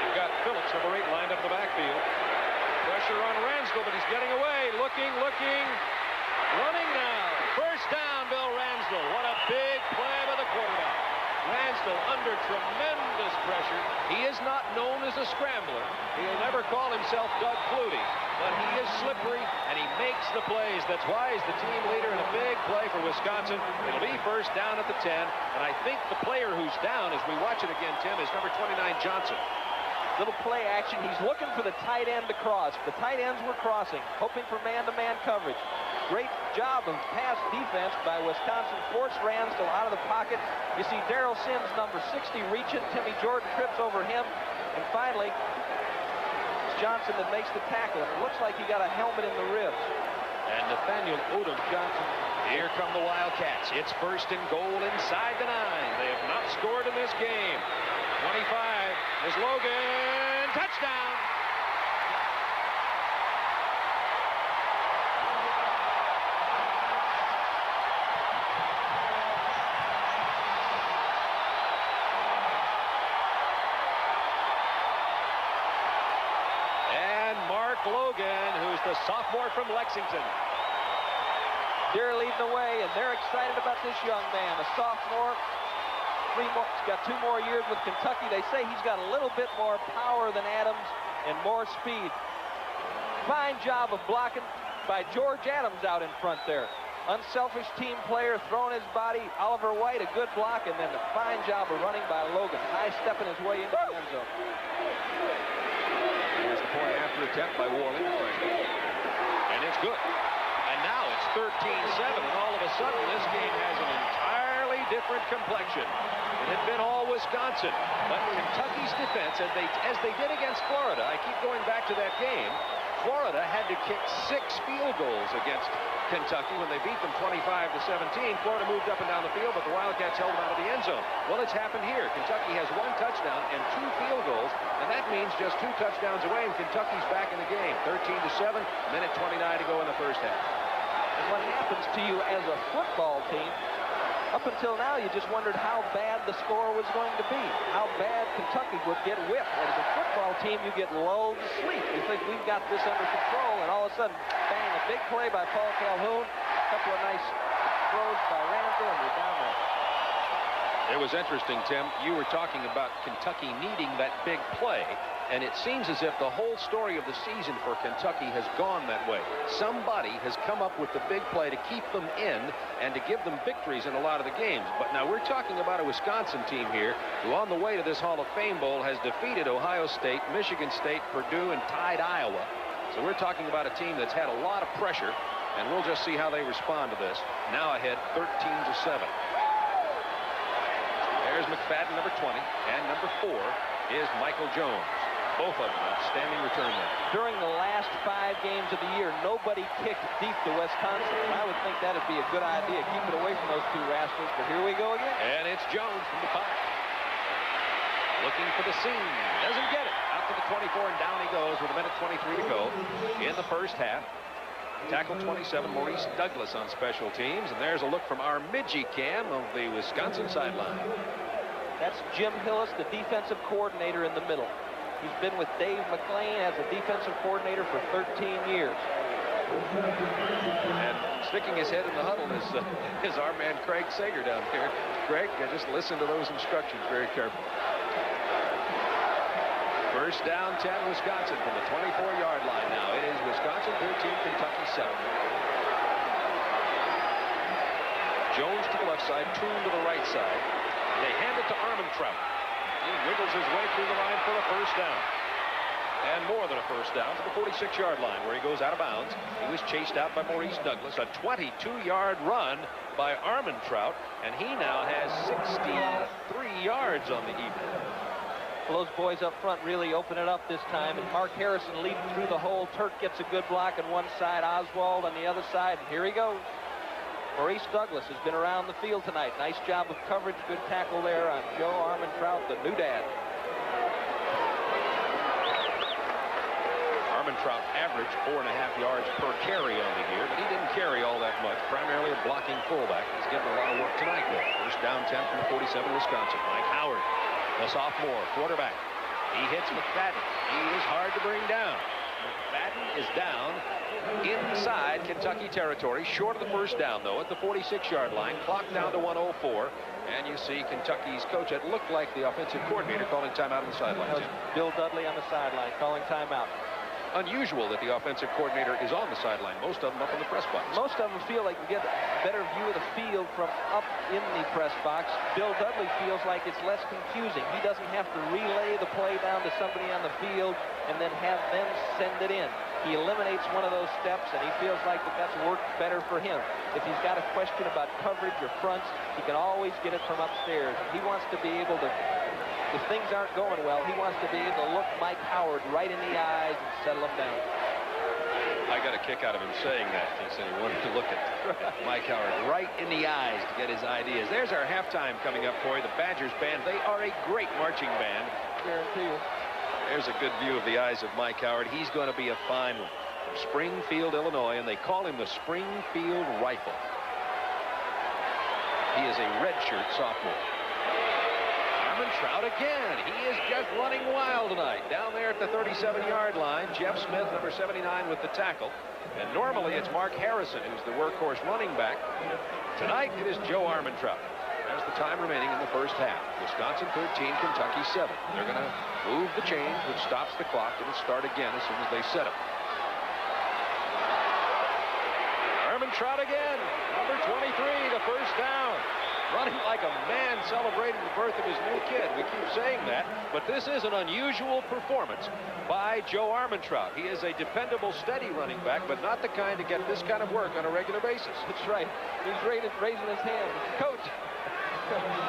You've got Phillips, number 8, lined up in the backfield. Pressure on Ransdell, but he's getting away. Looking. Running now. First down, Bill Ransdell. What a big play by the quarterback. Ransdell under tremendous pressure. He is not known as a scrambler. He'll never call himself Doug Flutie, but he is slippery, and he makes the plays. That's why he's the team leader in a big play for Wisconsin. It'll be first down at the 10, and I think the player who's down, as we watch it again, Tim, is number 29, Johnson. Little play action. He's looking for the tight end to cross. The tight ends were crossing, hoping for man-to-man coverage. Great job of pass defense by Wisconsin. Forced Ransdell out of the pocket. You see Darrell Sims, number 60, reaching. Timmy Jordan trips over him. And finally, it's Johnson that makes the tackle. It looks like he got a helmet in the ribs. And Nathaniel Odom Johnson. Here come the Wildcats. It's 1st and goal inside the 9. They have not scored in this game. 25 is Logan. Touchdown! Logan, who's the sophomore from Lexington. They're leading the way, and they're excited about this young man, a sophomore. He's got 2 more years with Kentucky. They say he's got a little bit more power than Adams and more speed. Fine job of blocking by George Adams out in front there. Unselfish team player, throwing his body. Oliver White, a good block, and then a fine job of running by Logan. High-stepping his way into the end zone. Here's the point after attempt by Warley. And it's good. And now it's 13-7, and all of a sudden this game has an entirely different complexion. It had been all Wisconsin, but Kentucky's defense, as they did against Florida, I keep going back to that game, Florida had to kick 6 field goals against Kentucky when they beat them 25-17. Florida moved up and down the field, but the Wildcats held them out of the end zone. Well, it's happened here. Kentucky has 1 touchdown and 2 field goals, and that means just 2 touchdowns away, and Kentucky's back in the game. 13-7, minute 29 to go in the first half. And what happens to you as a football team? Up until now, you just wondered how bad the score was going to be, how bad Kentucky would get whipped. As a football team, you get lulled to sleep. You think we've got this under control, and all of a sudden, bang, a big play by Paul Calhoun, a couple of nice throws by Ransdell, and you're down there. It was interesting, Tim. You were talking about Kentucky needing that big play, and it seems as if the whole story of the season for Kentucky has gone that way. Somebody has come up with the big play to keep them in and to give them victories in a lot of the games. But now we're talking about a Wisconsin team here who on the way to this Hall of Fame Bowl has defeated Ohio State, Michigan State, Purdue, and tied Iowa. So we're talking about a team that's had a lot of pressure, and we'll just see how they respond to this. Now ahead 13-7. There's McFadden, number 20, and number 4 is Michael Jones. Both of them outstanding return men. During the last 5 games of the year, nobody kicked deep to Wisconsin. And I would think that would be a good idea. Keep it away from those 2 rascals. But here we go again. And it's Jones from the 5. Looking for the seam. Doesn't get it. 24, and down he goes with 1:23 to go in the first half. Tackle 27, Maurice Douglas on special teams. And there's a look from our Midgie cam of the Wisconsin sideline. That's Jim Hillis, the defensive coordinator in the middle. He's been with Dave McLean as a defensive coordinator for 13 years. And sticking his head in the huddle is our man Craig Sager down here. Craig, just listen to those instructions very carefully. First down, 10, Wisconsin from the 24-yard line now. It is Wisconsin 13, Kentucky 7. Jones to the left side, Toon to the right side. They hand it to Armentrout. He wiggles his way through the line for a first down. And more than a first down to the 46-yard line where he goes out of bounds. He was chased out by Maurice Douglas. A 22-yard run by Armentrout, and he now has 63 yards on the evening. Well, those boys up front really open it up this time, and Mark Harrison leading through the hole. Turk gets a good block on one side, Oswald on the other side, and here he goes. Maurice Douglas has been around the field tonight. Nice job of coverage, good tackle there on Joe Armentrout, the new dad. Armentrout averaged 4.5 yards per carry on the year, but he didn't carry all that much, primarily a blocking fullback. He's getting a lot of work tonight, though. First down, 10 from the 47, Wisconsin. Mike Howard, the sophomore quarterback. He hits McFadden. He is hard to bring down. McFadden is down inside Kentucky territory, short of the first down, though, at the 46-yard line. Clock down to 1:04. And you see Kentucky's coach, it looked like the offensive coordinator, calling timeout on the sideline. Bill Dudley on the sideline calling timeout. Unusual that the offensive coordinator is on the sideline. Most of them up in the press box. Most of them feel like they get a better view of the field from up in the press box. Bill Dudley feels like it's less confusing. He doesn't have to relay the play down to somebody on the field and then have them send it in. He eliminates one of those steps, and he feels like that's worked better for him. If he's got a question about coverage or fronts, he can always get it from upstairs. He wants to be able to, if things aren't going well, he wants to be able to look Mike Howard right in the eyes and settle him down. I got a kick out of him saying that. He said he wanted to look at Mike Howard right in the eyes to get his ideas. There's our halftime coming up for you. The Badgers band, they are a great marching band. Guarantee you. There's a good view of the eyes of Mike Howard. He's going to be a fine one. From Springfield, Illinois, and they call him the Springfield Rifle. He is a redshirt sophomore. Armentrout again. He is just running wild tonight. Down there at the 37-yard line, Jeff Smith, number 79, with the tackle. And normally it's Mark Harrison, who's the workhorse running back. Tonight it is Joe Armentrout. There's the time remaining in the first half. Wisconsin 13, Kentucky 7. They're going to move the chains, which stops the clock. It'll start again as soon as they set it. Armentrout again. Number 23, the first down. Running like a man celebrating the birth of his new kid. We keep saying that, but this is an unusual performance by Joe Armentrout. He is a dependable, steady running back, but not the kind to get this kind of work on a regular basis. That's right. He's raising his hand. Coach.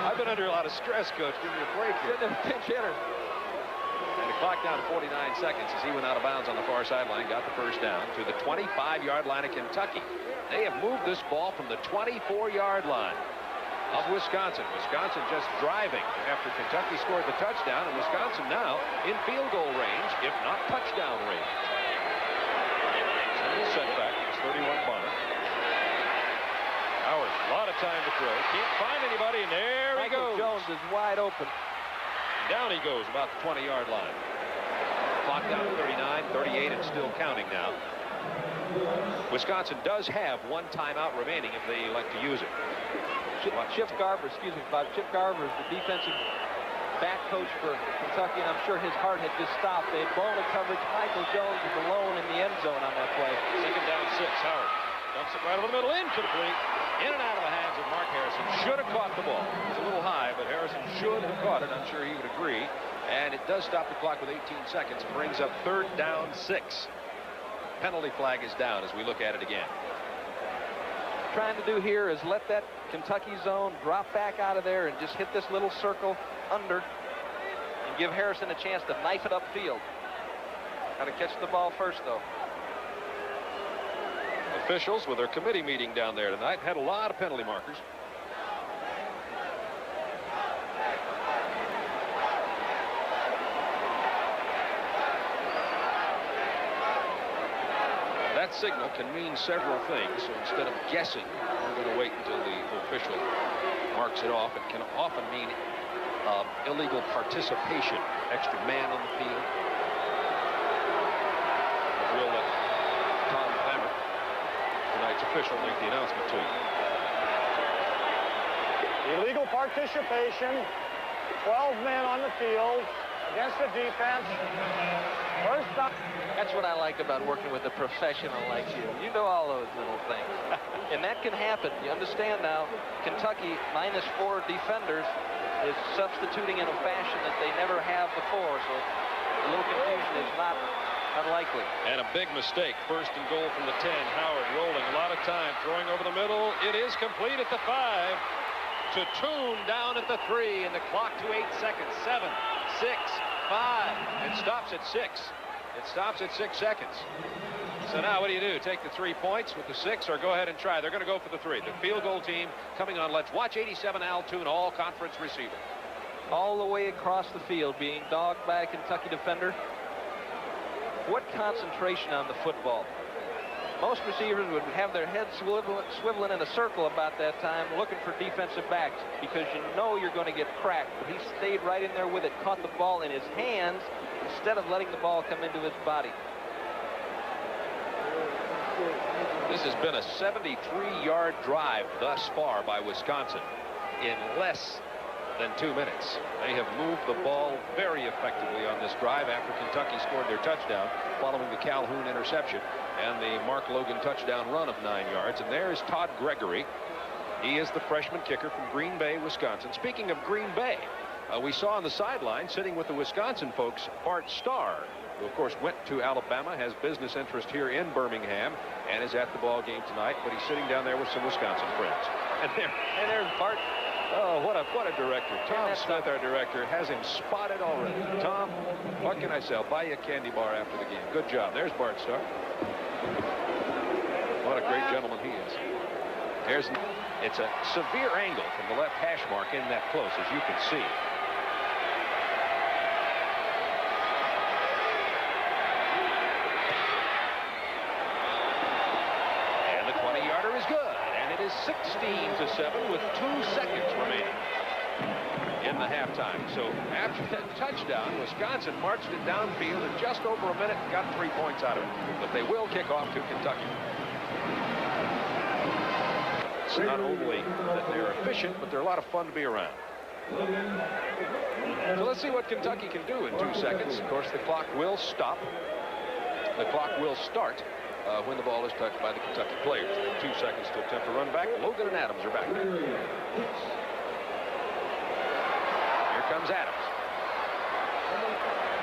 I've been under a lot of stress, Coach. Give me a break here. Pinch hitter. And the clock down to 49 seconds as he went out of bounds on the far sideline, got the first down to the 25-yard line of Kentucky. They have moved this ball from the 24-yard line of Wisconsin. Wisconsin just driving after Kentucky scored the touchdown, and Wisconsin now in field goal range, if not touchdown range. Single setback, it's 31 Bonner. Howard, a lot of time to throw. Can't find anybody, and there he goes. Jones is wide open. Down he goes, about the 20-yard line. Clock down to 39, 38, and still counting now. Wisconsin does have one timeout remaining if they like to use it. Chip Garver, excuse me, Bob. Chip Garver is the defensive back coach for Kentucky, and I'm sure his heart had just stopped. They had blown the coverage. Michael Jones was alone in the end zone on that play. Second down 6, Howard. Dumps it right over the middle, incomplete. In and out of the hands of Mark Harrison. Should have caught the ball. It was a little high, but Harrison should have caught it. I'm sure he would agree. And it does stop the clock with 18 seconds. Brings up third down 6. Penalty flag is down as we look at it again. Trying to do here is let that Kentucky zone drop back out of there and just hit this little circle under and give Harrison a chance to knife it upfield. Got to catch the ball first, though. Officials with their committee meeting down there tonight had a lot of penalty markers. That signal can mean several things, so instead of guessing, we're going to wait until the official marks it off. It can often mean illegal participation, extra man on the field. We'll let Tom Hammer, tonight's official, make the announcement to you. Illegal participation, 12 men on the field against the defense. First down. That's what I like about working with a professional like you. You know all those little things. And that can happen. You understand now, Kentucky, -4 defenders, is substituting in a fashion that they never have before. So a little confusion is not unlikely. And a big mistake. First and goal from the 10. Howard rolling a lot of time, throwing over the middle. It is complete at the 5. To Toon down at the 3, and the clock to 8 seconds. 7, 6, 5. It stops at 6. It stops at 6 seconds. So now what do? Take the 3 points with the 6, or go ahead and try? They're going to go for the 3. The field goal team coming on. Let's watch 87 Al Toon, all conference receiver. All the way across the field, being dogged by a Kentucky defender. What concentration on the football. Most receivers would have their heads swiveling in a circle about that time, looking for defensive backs, because you know you're going to get cracked. But he stayed right in there with it, caught the ball in his hands instead of letting the ball come into his body. This has been a 73-yard drive thus far by Wisconsin in less than 2 minutes. They have moved the ball very effectively on this drive after Kentucky scored their touchdown following the Calhoun interception and the Mark Logan touchdown run of 9 yards. And there is Todd Gregory. He is the freshman kicker from Green Bay, Wisconsin. Speaking of Green Bay, we saw on the sideline sitting with the Wisconsin folks Bart Starr, who of course went to Alabama, has business interest here in Birmingham, and is at the ball game tonight, but he's sitting down there with some Wisconsin friends. And there's Bart. Oh, what a director. Tom Smith, our director, has him spotted already. Tom, what can I say? I'll buy you a candy bar after the game. Good job. There's Bart Starr. What a great gentleman he is. It's a severe angle from the left hash mark in that close, as you can see. And the 20-yarder is good. And it is 16-7 with 2 seconds remaining in the halftime. So after that touchdown, Wisconsin marched it downfield in just over a minute and got 3 points out of it. But they will kick off to Kentucky. It's not only that they're efficient, but they're a lot of fun to be around. So let's see what Kentucky can do in 2 seconds. Of course, the clock will stop. The clock will start when the ball is touched by the Kentucky players. 2 seconds to attempt a run back. Logan and Adams are back there. Here comes Adams.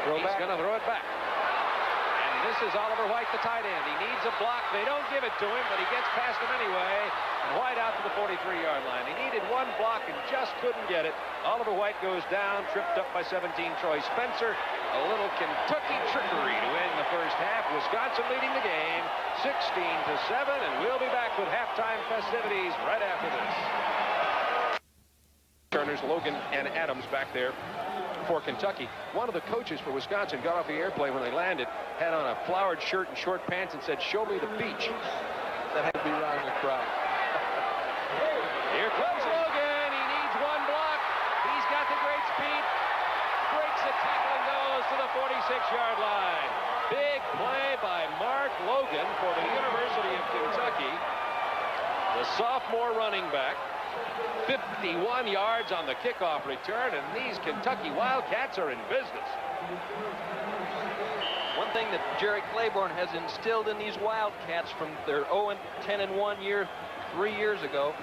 He's going to throw it back. And this is Oliver White, the tight end. He needs a block. They don't give it to him, but he gets past him anyway. White out to the 43-yard line. He needed one block and just couldn't get it. Oliver White goes down, tripped up by 17 Troy Spencer. A little Kentucky trickery to end the first half. Wisconsin leading the game 16-7, and we'll be back with halftime festivities right after this. Turners, Logan, and Adams back there for Kentucky. One of the coaches for Wisconsin got off the airplane when they landed, had on a flowered shirt and short pants and said, "Show me the beach." That had to be around the crowd. Here comes Logan. He needs one block. He's got the great speed. Breaks the tackle and goes to the 46-yard line. Big play by Mark Logan for the University of Kentucky. The sophomore running back. 51 yards on the kickoff return, and these Kentucky Wildcats are in business. One thing that Jerry Claiborne has instilled in these Wildcats from their 0-10-1 year 3 years ago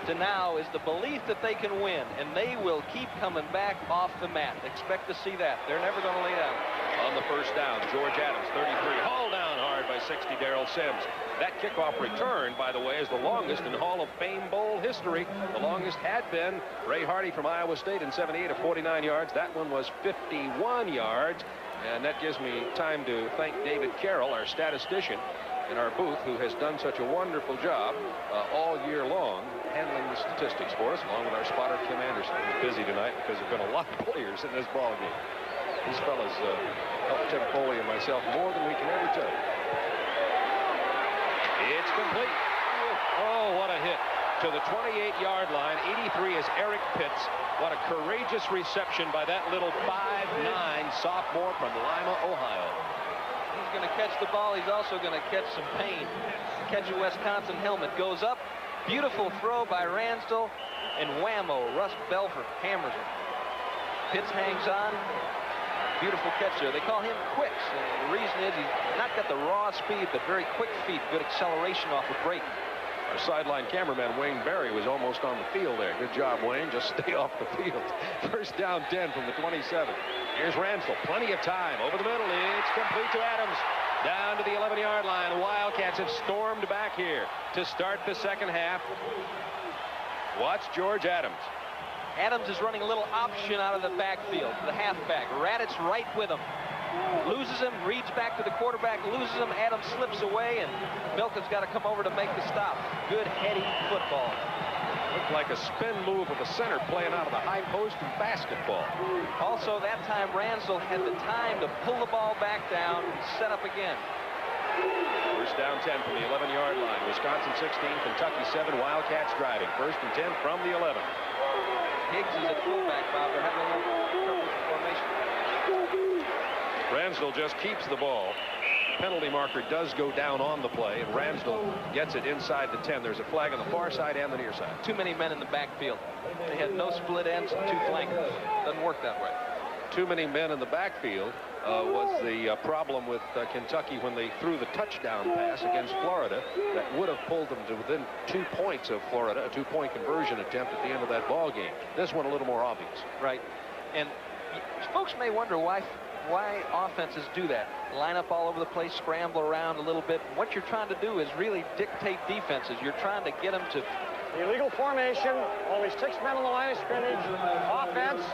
to now is the belief that they can win, and they will keep coming back off the mat. Expect to see that. They're never going to lay down. On the first down, George Adams, 33, hauled down hard by 60, Darrell Sims. That kickoff return, by the way, is the longest in Hall of Fame Bowl history. The longest had been Ray Hardy from Iowa State in 78 of 49 yards. That one was 51 yards. And that gives me time to thank David Carroll, our statistician in our booth, who has done such a wonderful job all year long handling the statistics for us, along with our spotter, Kim Anderson, who's busy tonight because there have been a lot of players in this ball game. These fellas helped Tim Foley and myself more than we can ever tell you. complete. Oh, what a hit. To the 28-yard line. 83 is Eric Pitts. What a courageous reception by that little 5'9" sophomore from Lima, Ohio. He's going to catch the ball. He's also going to catch some pain. Catch a Wisconsin helmet. Goes up. Beautiful throw by Ransdell. And whammo, Russ Belford hammers him. Pitts hangs on. Beautiful catch there. They call him Quicks. And the reason is he's not got the raw speed, but very quick feet. Good acceleration off the break. Our sideline cameraman, Wayne Barry, was almost on the field there. Good job, Wayne. Just stay off the field. First down 10 from the 27. Here's Ransdell. Plenty of time. Over the middle. It's complete to Adams. Down to the 11-yard line. Wildcats have stormed back here to start the second half. Watch George Adams. Adams is running a little option out of the backfield. The halfback. Raddatz right with him. Loses him, reads back to the quarterback, loses him. Adams slips away, and Milton's got to come over to make the stop. Good heady football. Looked like a spin move of a center playing out of the high post in basketball. Also, that time, Ransdell had the time to pull the ball back down and set up again. First down 10 from the 11-yard line. Wisconsin 16, Kentucky 7. Wildcats driving. First and 10 from the 11. Higgs is at fullback, Bob. They're having a little trouble with the formation. Ransdell just keeps the ball. Penalty marker does go down on the play, and Ransdell gets it inside the 10. There's a flag on the far side and the near side. Too many men in the backfield. They had no split ends and 2 flankers. Doesn't work that way. Too many men in the backfield was the problem with Kentucky when they threw the touchdown pass against Florida. That would have pulled them to within 2 points of Florida, a 2-point conversion attempt at the end of that ball game. This one a little more obvious. Right. And folks may wonder why offenses do that. Line up all over the place, scramble around a little bit. What you're trying to do is really dictate defenses. You're trying to get them to... Illegal formation. Only 6 men on the line of scrimmage. Offense.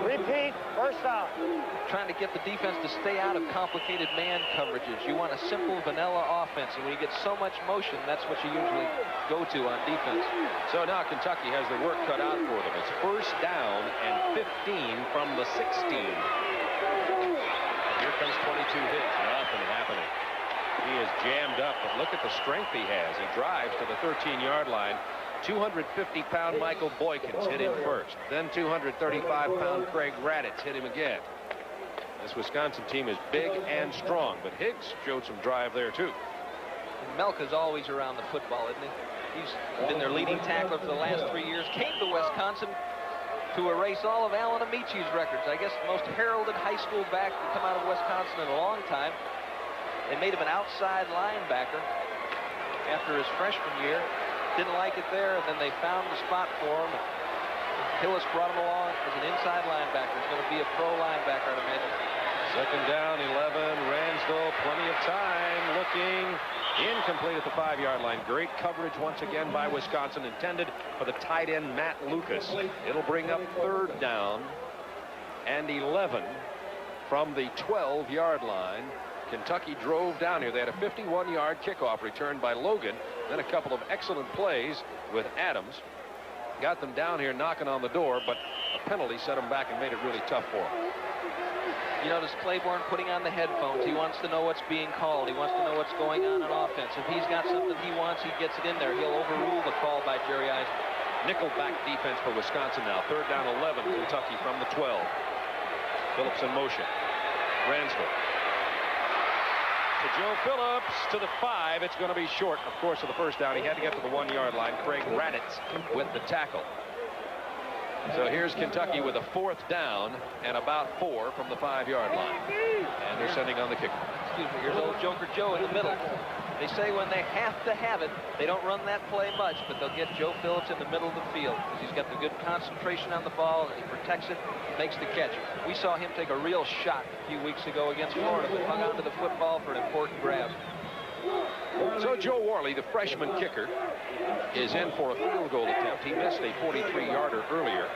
Repeat. First down. Trying to get the defense to stay out of complicated man coverages. You want a simple vanilla offense, and when you get so much motion, that's what you usually go to on defense. So now Kentucky has their work cut out for them. It's first down and 15 from the 16. Here comes 22 Higgs. Nothing happening. He is jammed up, but look at the strength he has. He drives to the 13-yard line. 250-pound Michael Boykins hit him first. Then 235-pound Craig Raddatz hit him again. This Wisconsin team is big and strong, but Higgs showed some drive there, too. Melka's always around the football, isn't he? He's been their leading tackler for the last 3 years. Came to Wisconsin to erase all of Alan Amici's records. I guess the most heralded high school back to come out of Wisconsin in a long time. They made him an outside linebacker after his freshman year. Didn't like it there, and then they found the spot for him. Hillis brought him along as an inside linebacker. He's going to be a pro linebacker, I'd imagine. Second down, 11. Ransdell, plenty of time. Looking incomplete at the 5-yard line. Great coverage once again by Wisconsin, intended for the tight end Matt Lucas. It'll bring up third down and 11 from the 12-yard line. Kentucky drove down here. They had a 51-yard kickoff return by Logan. Then a couple of excellent plays with Adams. Got them down here knocking on the door, but a penalty set them back and made it really tough for them. You notice Claiborne putting on the headphones. He wants to know what's being called. He wants to know what's going on offense. If he's got something he wants, he gets it in there. He'll overrule the call by Jerry Eisner. Nickelback defense for Wisconsin now. Third down, 11, Kentucky from the 12. Phillips in motion. Ransdell. To Joe Phillips to the 5. It's going to be short, of course, of the first down. He had to get to the 1-yard line. Craig Raddatz with the tackle. So here's Kentucky with a fourth down and about 4 from the 5-yard line. And they're sending on the kicker. Excuse me, here's old Joker Joe in the middle. They say when they have to have it, they don't run that play much, but they'll get Joe Phillips in the middle of the field because he's got the good concentration on the ball, and he protects it, makes the catch. We saw him take a real shot a few weeks ago against Florida, but hung onto the football for an important grab. So Joe Worley, the freshman kicker, is in for a field goal attempt. He missed a 43-yarder earlier.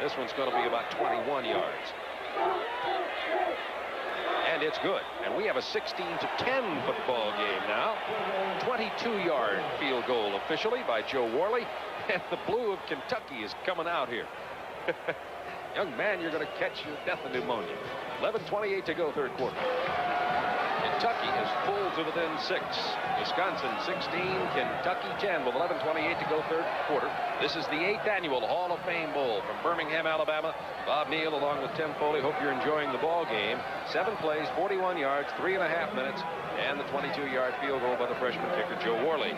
This one's going to be about 21 yards. And it's good. And we have a 16-10 football game now. 22-yard field goal officially by Joe Worley. And the blue of Kentucky is coming out here. Young man, you're going to catch your death of pneumonia. 11:28 to go, third quarter. Kentucky is full to within 6. Wisconsin 16, Kentucky 10 with 11:28 to go third quarter. This is the 8th annual Hall of Fame Bowl from Birmingham, Alabama. Bob Neal along with Tim Foley. Hope you're enjoying the ball game. 7 plays, 41 yards, 3.5 minutes, and the 22-yard field goal by the freshman kicker Joe Worley.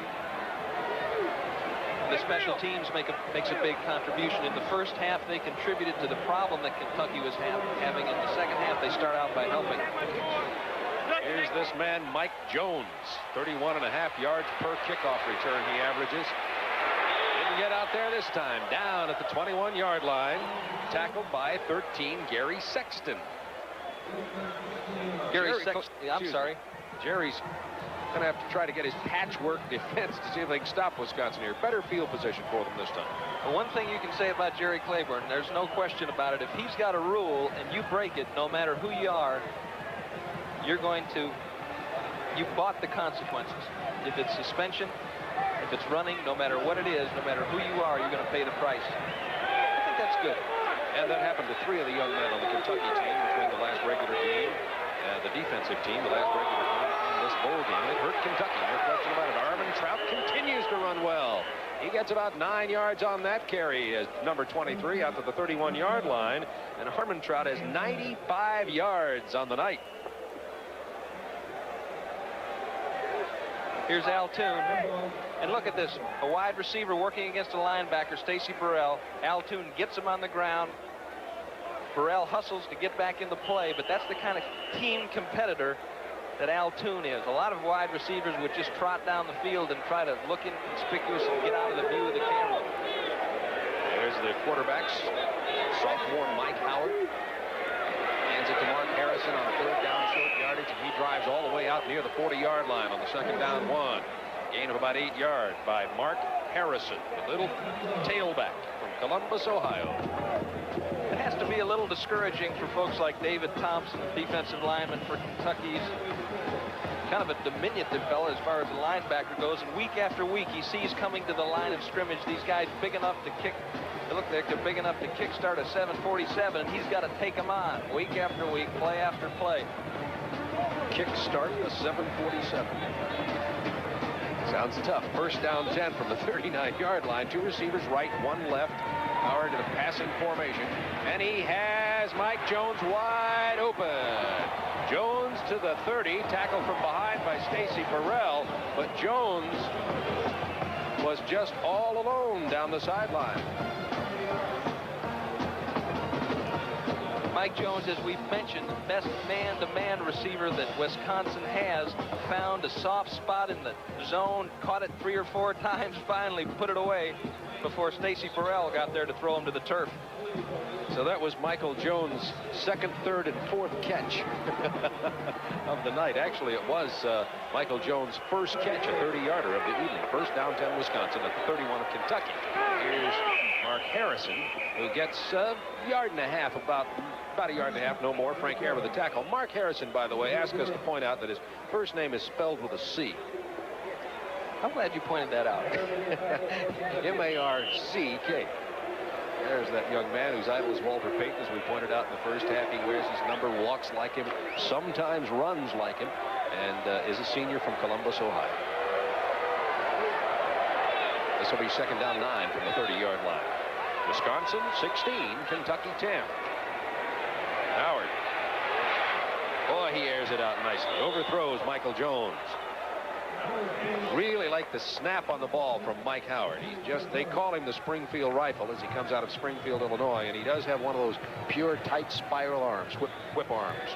The special teams makes a big contribution. In the first half, they contributed to the problem that Kentucky was having. In the second half, they start out by helping. Here's this man, Mike Jones. 31.5 yards per kickoff return he averages. Didn't get out there this time. Down at the 21-yard line. Tackled by 13, Gary Sexton. I'm sorry. Jerry's going to have to try to get his patchwork defense to see if they can stop Wisconsin here. Better field position for them this time. The one thing you can say about Jerry Claiborne, there's no question about it. If he's got a rule and you break it, no matter who you are, you've bought the consequences. If it's suspension, if it's running, no matter what it is, no matter who you are, you're going to pay the price. I think that's good. And that happened to 3 of the young men on the Kentucky team between the last regular game and the defensive team, the last regular game in this bowl game. It hurt Kentucky, no question about it. Armentrout continues to run well. He gets about 9 yards on that carry as number 23 out to the 31-yard line. And Armentrout has 95 yards on the night. Here's Al Toon. And look at this. A wide receiver working against a linebacker, Stacy Burrell. Al Toon gets him on the ground. Burrell hustles to get back into play, but that's the kind of team competitor that Al Toon is. A lot of wide receivers would just trot down the field and try to look inconspicuous and get out of the view of the camera. There's the quarterbacks. Sophomore Mike Howard. Hands it to Mark Harrison on a 3rd down short yardage, and he drives all the way out near the 40-yard line on the 2nd down 1. Gain of about 8 yards by Mark Harrison, the little tailback from Columbus, Ohio. It has to be a little discouraging for folks like David Thompson, defensive lineman for Kentucky's kind of a diminutive fellow as far as the linebacker goes. And week after week, he sees coming to the line of scrimmage these guys big enough to kick. They look like they're big enough to kickstart a 747, and he's got to take them on week after week, play after play. Kickstart the 747. Sounds tough. 1st down 10 from the 39-yard line. 2 receivers right, 1 left. Howard in a passing formation. And he has Mike Jones wide open. Jones to the 30, tackled from behind by Stacy Burrell. But Jones was just all alone down the sideline. Mike Jones, as we've mentioned, the best man-to-man receiver that Wisconsin has, found a soft spot in the zone, caught it 3 or 4 times, finally put it away before Stacy Burrell got there to throw him to the turf. So that was Michael Jones' 2nd, 3rd, and 4th catch of the night. Actually, it was Michael Jones' 1st catch, a 30-yarder of the evening. 1st down 10 Wisconsin at the 31 of Kentucky. Here's Mark Harrison, who gets a yard and a half, about a yard and a half, no more. Frank Hare with the tackle. Mark Harrison, by the way, asked us to point out that his first name is spelled with a C. I'm glad you pointed that out. M-A-R-C-K. There's that young man whose idol is Walter Payton, as we pointed out in the first half. He wears his number, walks like him, sometimes runs like him, and is a senior from Columbus, Ohio. This will be 2nd down 9 from the 30-yard line. Wisconsin 16, Kentucky 10. Howard. Boy, he airs it out nicely. Overthrows Michael Jones. Really like the snap on the ball from Mike Howard. They call him the Springfield Rifle as he comes out of Springfield, Illinois, and he does have one of those pure tight spiral arms, whip arms.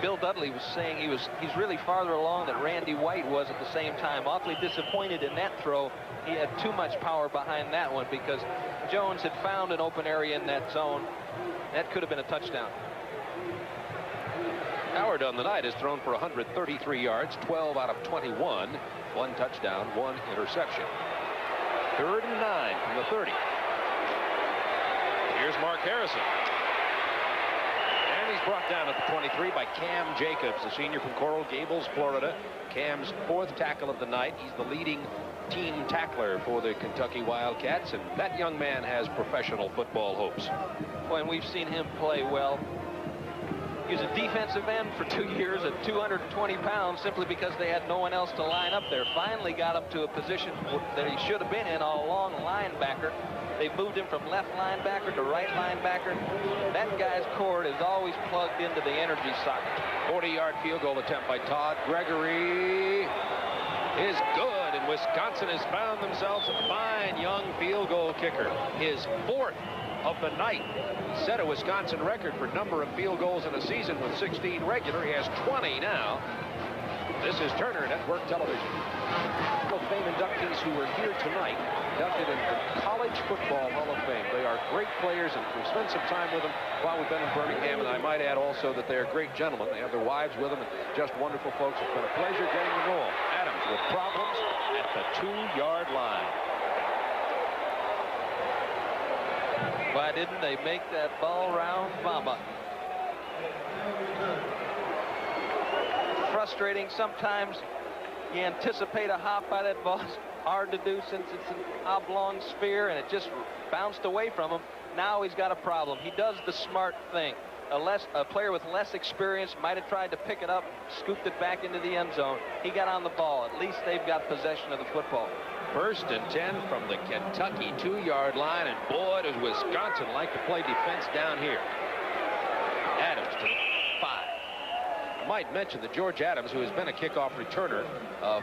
Bill Dudley was saying he's really farther along than Randy White was at the same time. Awfully disappointed in that throw. He had too much power behind that one because Jones had found an open area in that zone. That could have been a touchdown. Howard on the night has thrown for 133 yards, 12 out of 21, 1 touchdown, 1 interception. 3rd and 9 from the 30. Here's Mark Harrison. And he's brought down at the 23 by Cam Jacobs, a senior from Coral Gables, Florida. Cam's 4th tackle of the night. He's the leading team tackler for the Kentucky Wildcats, and that young man has professional football hopes. Boy, and we've seen him play well. He was a defensive end for 2 years at 220 pounds simply because they had no one else to line up there. Finally got him to a position that he should have been in all along, linebacker. They moved him from left linebacker to right linebacker. That guy's cord is always plugged into the energy socket. 40-yard field goal attempt by Todd Gregory is good, and Wisconsin has found themselves a fine young field goal kicker. His 4th of the night. Set a Wisconsin record for number of field goals in a season with 16 regular. He has 20 now. This is Turner Network Television. Hall of Fame inductees who were here tonight, inducted into the College Football Hall of Fame. They are great players, and we've spent some time with them while we've been in Birmingham. And I might add also that they are great gentlemen. They have their wives with them, and just wonderful folks. It's been a pleasure getting to know them. Adams with problems at the 2-yard line. Why didn't they make that ball round, Mama? Frustrating. Sometimes you anticipate a hop by that ball. It's hard to do since it's an oblong sphere, and it just bounced away from him. Now he's got a problem. He does the smart thing. A player with less experience might have tried to pick it up, scooped it back into the end zone. He got on the ball. At least they've got possession of the football. 1st and 10 from the Kentucky 2-yard line, and boy, does Wisconsin like to play defense down here. Adams to the 5. I might mention that George Adams, who has been a kickoff returner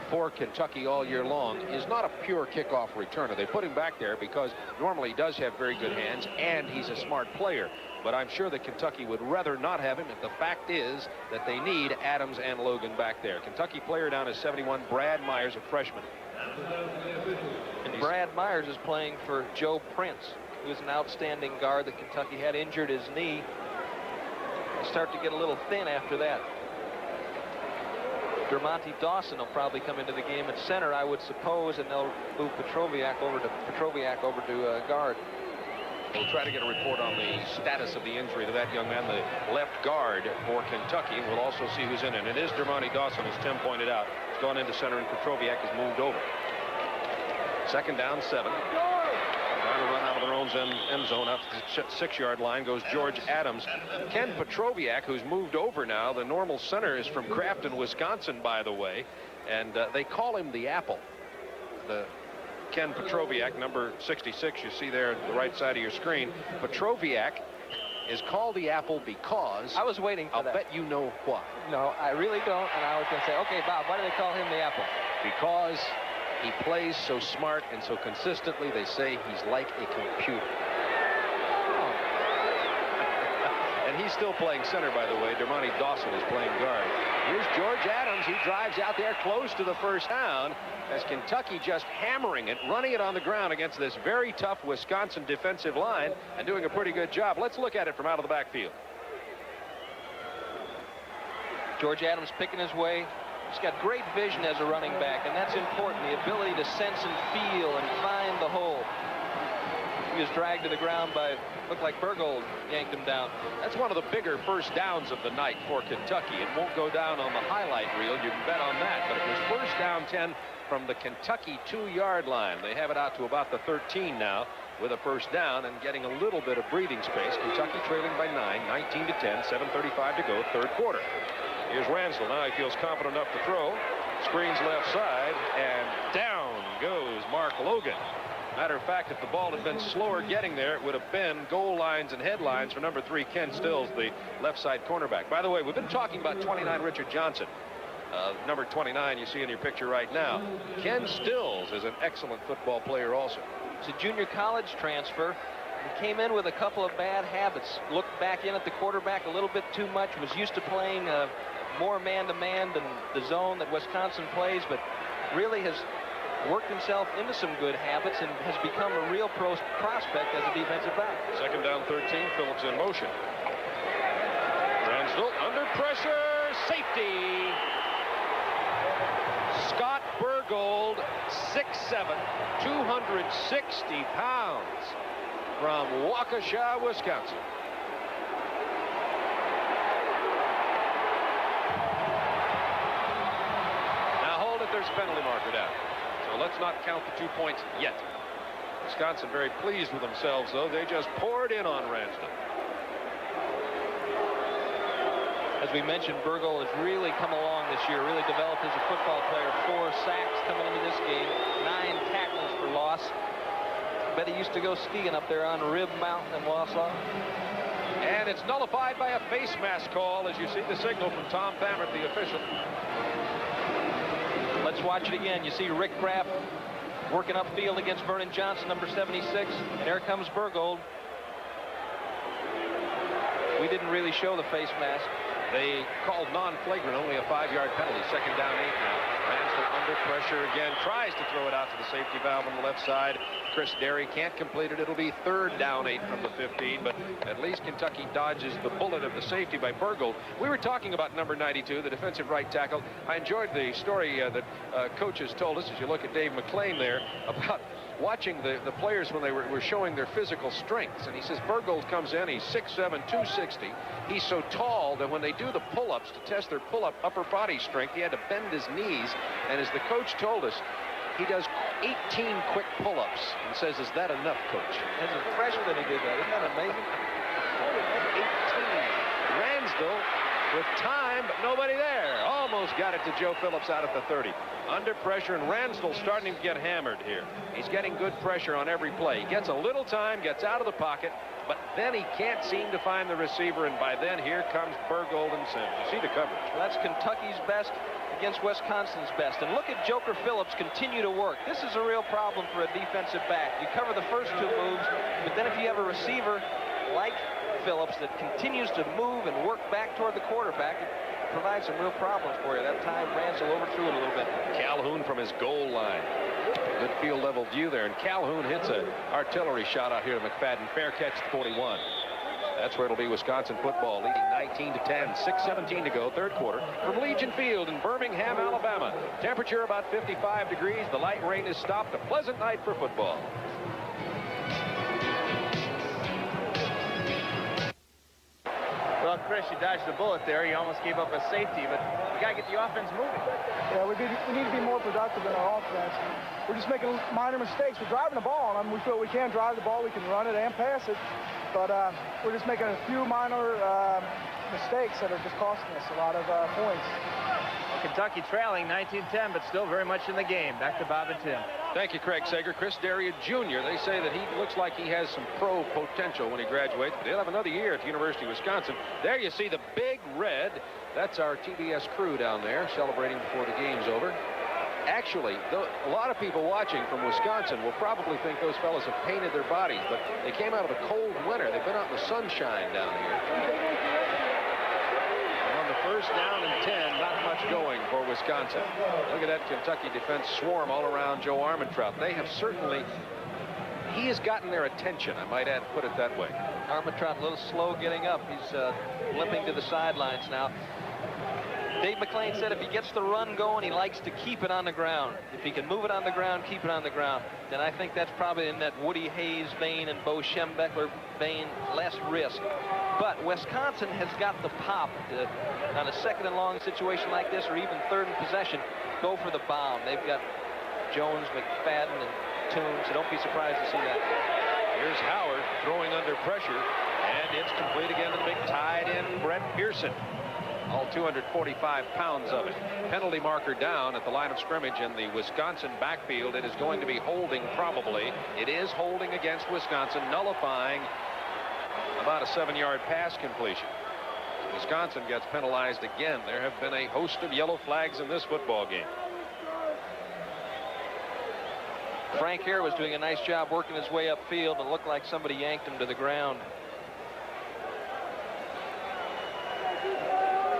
for Kentucky all year long, is not a pure kickoff returner. They put him back there because normally he does have very good hands, and he's a smart player. But I'm sure that Kentucky would rather not have him. And the fact is that they need Adams and Logan back there. Kentucky player down is 71, Brad Myers, a freshman. And Brad Myers is playing for Joe Prince, who is an outstanding guard that Kentucky had injured his knee. They start to get a little thin after that. Dermonte Dawson will probably come into the game at center, I would suppose, and they'll move Petroviak over to guard. We'll try to get a report on the status of the injury to that young man, the left guard for Kentucky. We'll also see who's in it. And it is Dermonte Dawson, as Tim pointed out. He's gone into center, and Petroviak has moved over. 2nd down, 7. Trying to run out of their own end zone. Out to the 6-yard line goes George Adams. Ken Petroviak, who's moved over now. The normal center is from Crafton, Wisconsin, by the way. And they call him the Apple. The Ken Petroviak, number 66, you see there at the right side of your screen. Petroviak is called the Apple because... I was waiting for that. I'll bet you know why. No, I really don't, and I was going to say, okay, Bob, why do they call him the Apple? Because he plays so smart and so consistently, they say he's like a computer. Oh. And he's still playing center, by the way. Dermonte Dawson is playing guard. Here's George Adams. He drives out there close to the 1st down as Kentucky just hammering it, running it on the ground against this very tough Wisconsin defensive line and doing a pretty good job. Let's look at it from out of the backfield. George Adams picking his way. He's got great vision as a running back, and that's important, the ability to sense and feel and find the hole. He was dragged to the ground by, looked like Bergold yanked him down. That's one of the bigger 1st downs of the night for Kentucky. It won't go down on the highlight reel, you can bet on that, but it was 1st down 10 from the Kentucky 2-yard line. They have it out to about the 13 now with a 1st down and getting a little bit of breathing space. Kentucky trailing by 9, 19 to 10, 7:35 to go, 3rd quarter. Here's Ransdell. Now he feels confident enough to throw. Screens left side, and down goes Mark Logan. Matter of fact, if the ball had been slower getting there, it would have been goal lines and headlines for number 3, Ken Stills, the left side cornerback. By the way, we've been talking about 29 Richard Johnson. Number 29 you see in your picture right now. Ken Stills is an excellent football player also. He's a junior college transfer. He came in with a couple of bad habits. Looked back in at the quarterback a little bit too much. Was used to playing more man-to-man than the zone that Wisconsin plays, but really has worked himself into some good habits and has become a real prospect as a defensive back. 2nd down, 13. Phillips in motion. Ransdell under pressure. Safety. Scott Bergold, 6'7", 260 pounds, from Waukesha, Wisconsin. Now hold it, there's a penalty marker down. So let's not count the 2 points yet. Wisconsin very pleased with themselves, though. They just poured in on Ransdell. as we mentioned, Burgle has really come along this year, really developed as a football player. 4 sacks coming into this game, 9 tackles for loss. Bet he used to go skiing up there on Rib Mountain in Wausau. And it's nullified by a face mask call as you see the signal from Tom Thammert, the official. Let's watch it again. You see Rick Kraft working upfield against Vernon Johnson, number 76. And there comes Burgold. We didn't really show the face mask. They called non-flagrant, only a 5-yard penalty. 2nd down 8 now. Ransdell under pressure again, tries to throw it out to the safety valve on the left side. Chris Derry can't complete it. It'll be 3rd down 8 from the 15, but at least Kentucky dodges the bullet of the safety by Burgold. We were talking about number 92, the defensive right tackle. I enjoyed the story that coaches told us, as you look at Dave McClain there, about watching the players when they were showing their physical strengths. And he says Burgold comes in, he's 6'7", 260. He's so tall that when they do the pull-ups to test their pull-up upper body strength, he had to bend his knees. And as the coach told us, he does 18 quick pull-ups and says, is that enough, coach? As a freshman he did that. Isn't that amazing? 18. Ransdell with time, but nobody there. Almost got it to Joe Phillips out at the 30. Under pressure, and Ransdell starting to get hammered here. He's getting good pressure on every play. He gets a little time, gets out of the pocket, but then he can't seem to find the receiver, and by then here comes Burgold and Sims. You see the coverage. Well, that's Kentucky's best against Wisconsin's best. And look at Joker Phillips continue to work. This is a real problem for a defensive back. You cover the first 2 moves, but then if you have a receiver like Phillips that continues to move and work back toward the quarterback, it provides some real problems for you. That time Ransdell overthrew it a little bit. Calhoun from his goal line. Good field level view there, and Calhoun hits an artillery shot out here to McFadden. Fair catch at 41. That's where it'll be Wisconsin football, leading 19-10, 6:17 to go, 3rd quarter, from Legion Field in Birmingham, Alabama. Temperature about 55 degrees. The light rain has stopped. A pleasant night for football. Well, Chris, you dodged the bullet there. You almost gave up a safety, but you got to get the offense moving. Yeah, we need to be more productive in our offense. We're just making minor mistakes. We're driving the ball. I mean, we feel we can drive the ball. We can run it and pass it. But we're just making a few minor mistakes that are just costing us a lot of points. Well, Kentucky trailing 19-10, but still very much in the game. Back to Bob and Tim. Thank you, Craig Sager. Chris Derry, Jr. They say that he looks like he has some pro potential when he graduates, but he'll have another year at the University of Wisconsin. There you see the big red. That's our TBS crew down there celebrating before the game's over. Actually, a lot of people watching from Wisconsin will probably think those fellas have painted their bodies, but they came out of a cold winter. They've been out in the sunshine down here. And on the 1st down and 10, not much going for Wisconsin. Look at that Kentucky defense swarm all around Joe Armentrout. They have certainly, he has gotten their attention, I might add, put it that way. Armentrout a little slow getting up. He's limping to the sidelines now. Dave McClain said if he gets the run going, he likes to keep it on the ground. If he can move it on the ground, keep it on the ground. Then I think that's probably in that Woody Hayes vein and Bo Schembechler vein, less risk. But Wisconsin has got the pop on a 2nd and long situation like this, or even 3rd and possession, go for the bomb. They've got Jones, McFadden, and Toombs, so don't be surprised to see that. Here's Howard throwing under pressure, and it's complete again to the big tight end, Brett Pearson. All 245 pounds of it. Penalty marker down at the line of scrimmage in the Wisconsin backfield. It is going to be holding probably. It is holding against Wisconsin, nullifying about a 7-yard pass completion. Wisconsin gets penalized again. There have been a host of yellow flags in this football game. Frank Hare was doing a nice job working his way upfield, and looked like somebody yanked him to the ground.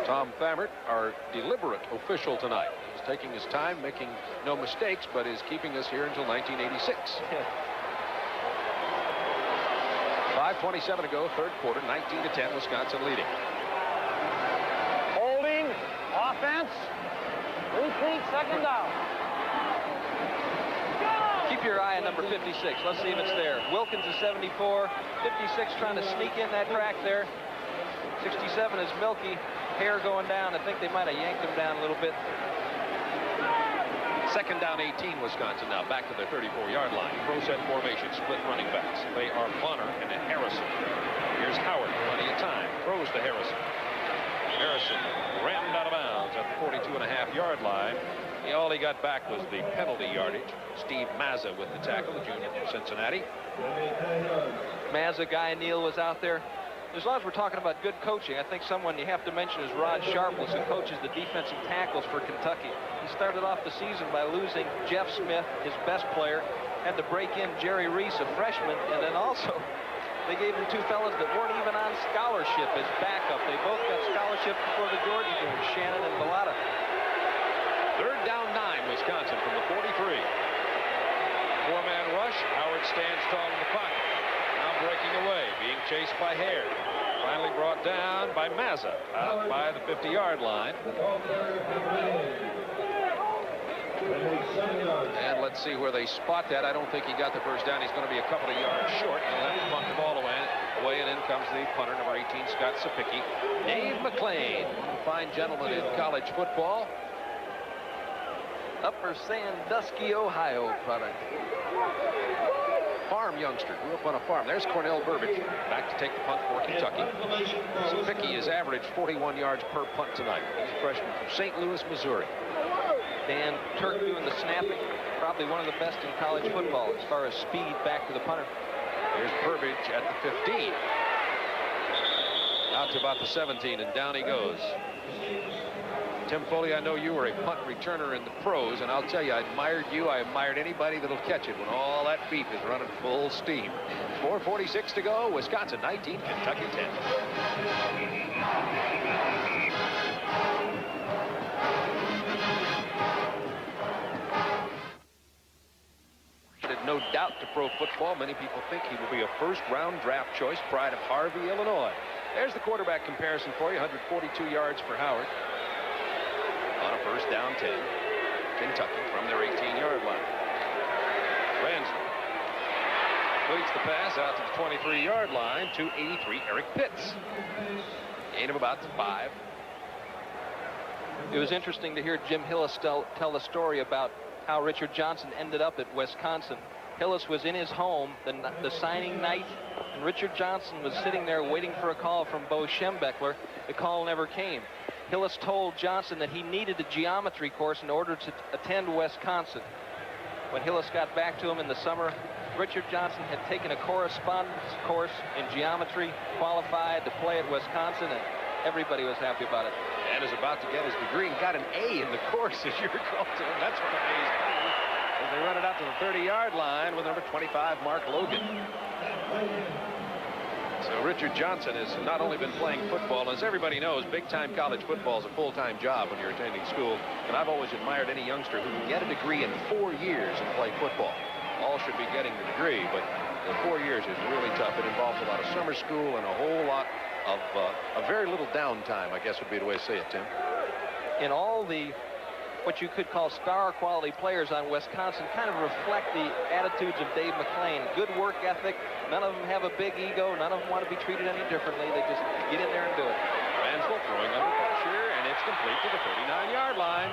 Tom Thammert, our deliberate official tonight. He's taking his time, making no mistakes, but is keeping us here until 1986. 5:27 to go, 3rd quarter, 19-10, Wisconsin leading. Holding, offense, repeat, 2nd down. Keep your eye on number 56. Let's see if it's there. Wilkins is 74. 56 trying to sneak in that crack there. 67 is Milky. Hare going down. I think they might have yanked him down a little bit. 2nd down 18, Wisconsin now back to their 34-yard line. Pro set formation, split running backs. They are Bonner and Harrison. Here's Howard, plenty of time. Throws to Harrison. Harrison rammed out of bounds at the 42.5-yard line. All he got back was the penalty yardage. Steve Mazza with the tackle, the junior from Cincinnati. Mazza, Guy Neal was out there. As long as we're talking about good coaching, I think someone you have to mention is Rod Sharpless, who coaches the defensive tackles for Kentucky. He started off the season by losing Jeff Smith, his best player, had to break in Jerry Reese, a freshman, and then also they gave him two fellas that weren't even on scholarship as backup. They both got scholarships before the Georgia game, Shannon and Bellata. Third down 9, Wisconsin from the 43. Four-man rush. Howard stands tall in the pocket. Now breaking away, being chased by Hare. Finally brought down by Mazza out by the 50-yard line. And let's see where they spot that. I don't think he got the first down. He's going to be a couple of yards short. And they'll have to punt the ball away, and in comes the punter, number 18, Scott Sapicki. Dave McClain, fine gentleman in college football. Upper Sandusky, Ohio product. Farm youngster, grew up on a farm. There's Cornell Burbage back to take the punt for Kentucky. Sapicki has averaged 41 yards per punt tonight. He's a freshman from St. Louis, Missouri. Dan Turk doing the snapping. Probably one of the best in college football as far as speed back to the punter. There's Burbage at the 15. Out to about the 17, and down he goes. Tim Foley, I know you were a punt returner in the pros, and I'll tell you, I admired you. I admired anybody that'll catch it when all that beef is running full steam. 4:46 to go. Wisconsin 19, Kentucky 10. No doubt to pro football. Many people think he will be a first-round draft choice, pride of Harvey, Illinois. There's the quarterback comparison for you. 142 yards for Howard on a first down 10. Kentucky from their 18-yard line. Ransom completes the pass out to the 23-yard line to 83, Eric Pitts. Gain of about 5. It was interesting to hear Jim Hillis tell the story about how Richard Johnson ended up at Wisconsin. Hillis was in his home the signing night, and Richard Johnson was sitting there waiting for a call from Bo Schembechler. The call never came. Hillis told Johnson that he needed a geometry course in order to attend Wisconsin. When Hillis got back to him in the summer, Richard Johnson had taken a correspondence course in geometry, qualified to play at Wisconsin, and everybody was happy about it. And is about to get his degree and got an A in the course, as you recall, Tim. That's what amazed me. As they run it out to the 30-yard line with number 25, Mark Logan. So Richard Johnson has not only been playing football, as everybody knows, big-time college football is a full-time job when you're attending school. And I've always admired any youngster who can get a degree in 4 years and play football. All should be getting the degree, but the 4 years is really tough. It involves a lot of summer school and a whole lot of a very little downtime, I guess would be the way to say it, Tim. In all the what you could call star quality players on Wisconsin kind of reflect the attitudes of Dave McClain. Good work ethic. None of them have a big ego. None of them want to be treated any differently. They just get in there and do it. Ransdell throwing under pressure, and it's complete to the 39-yard line.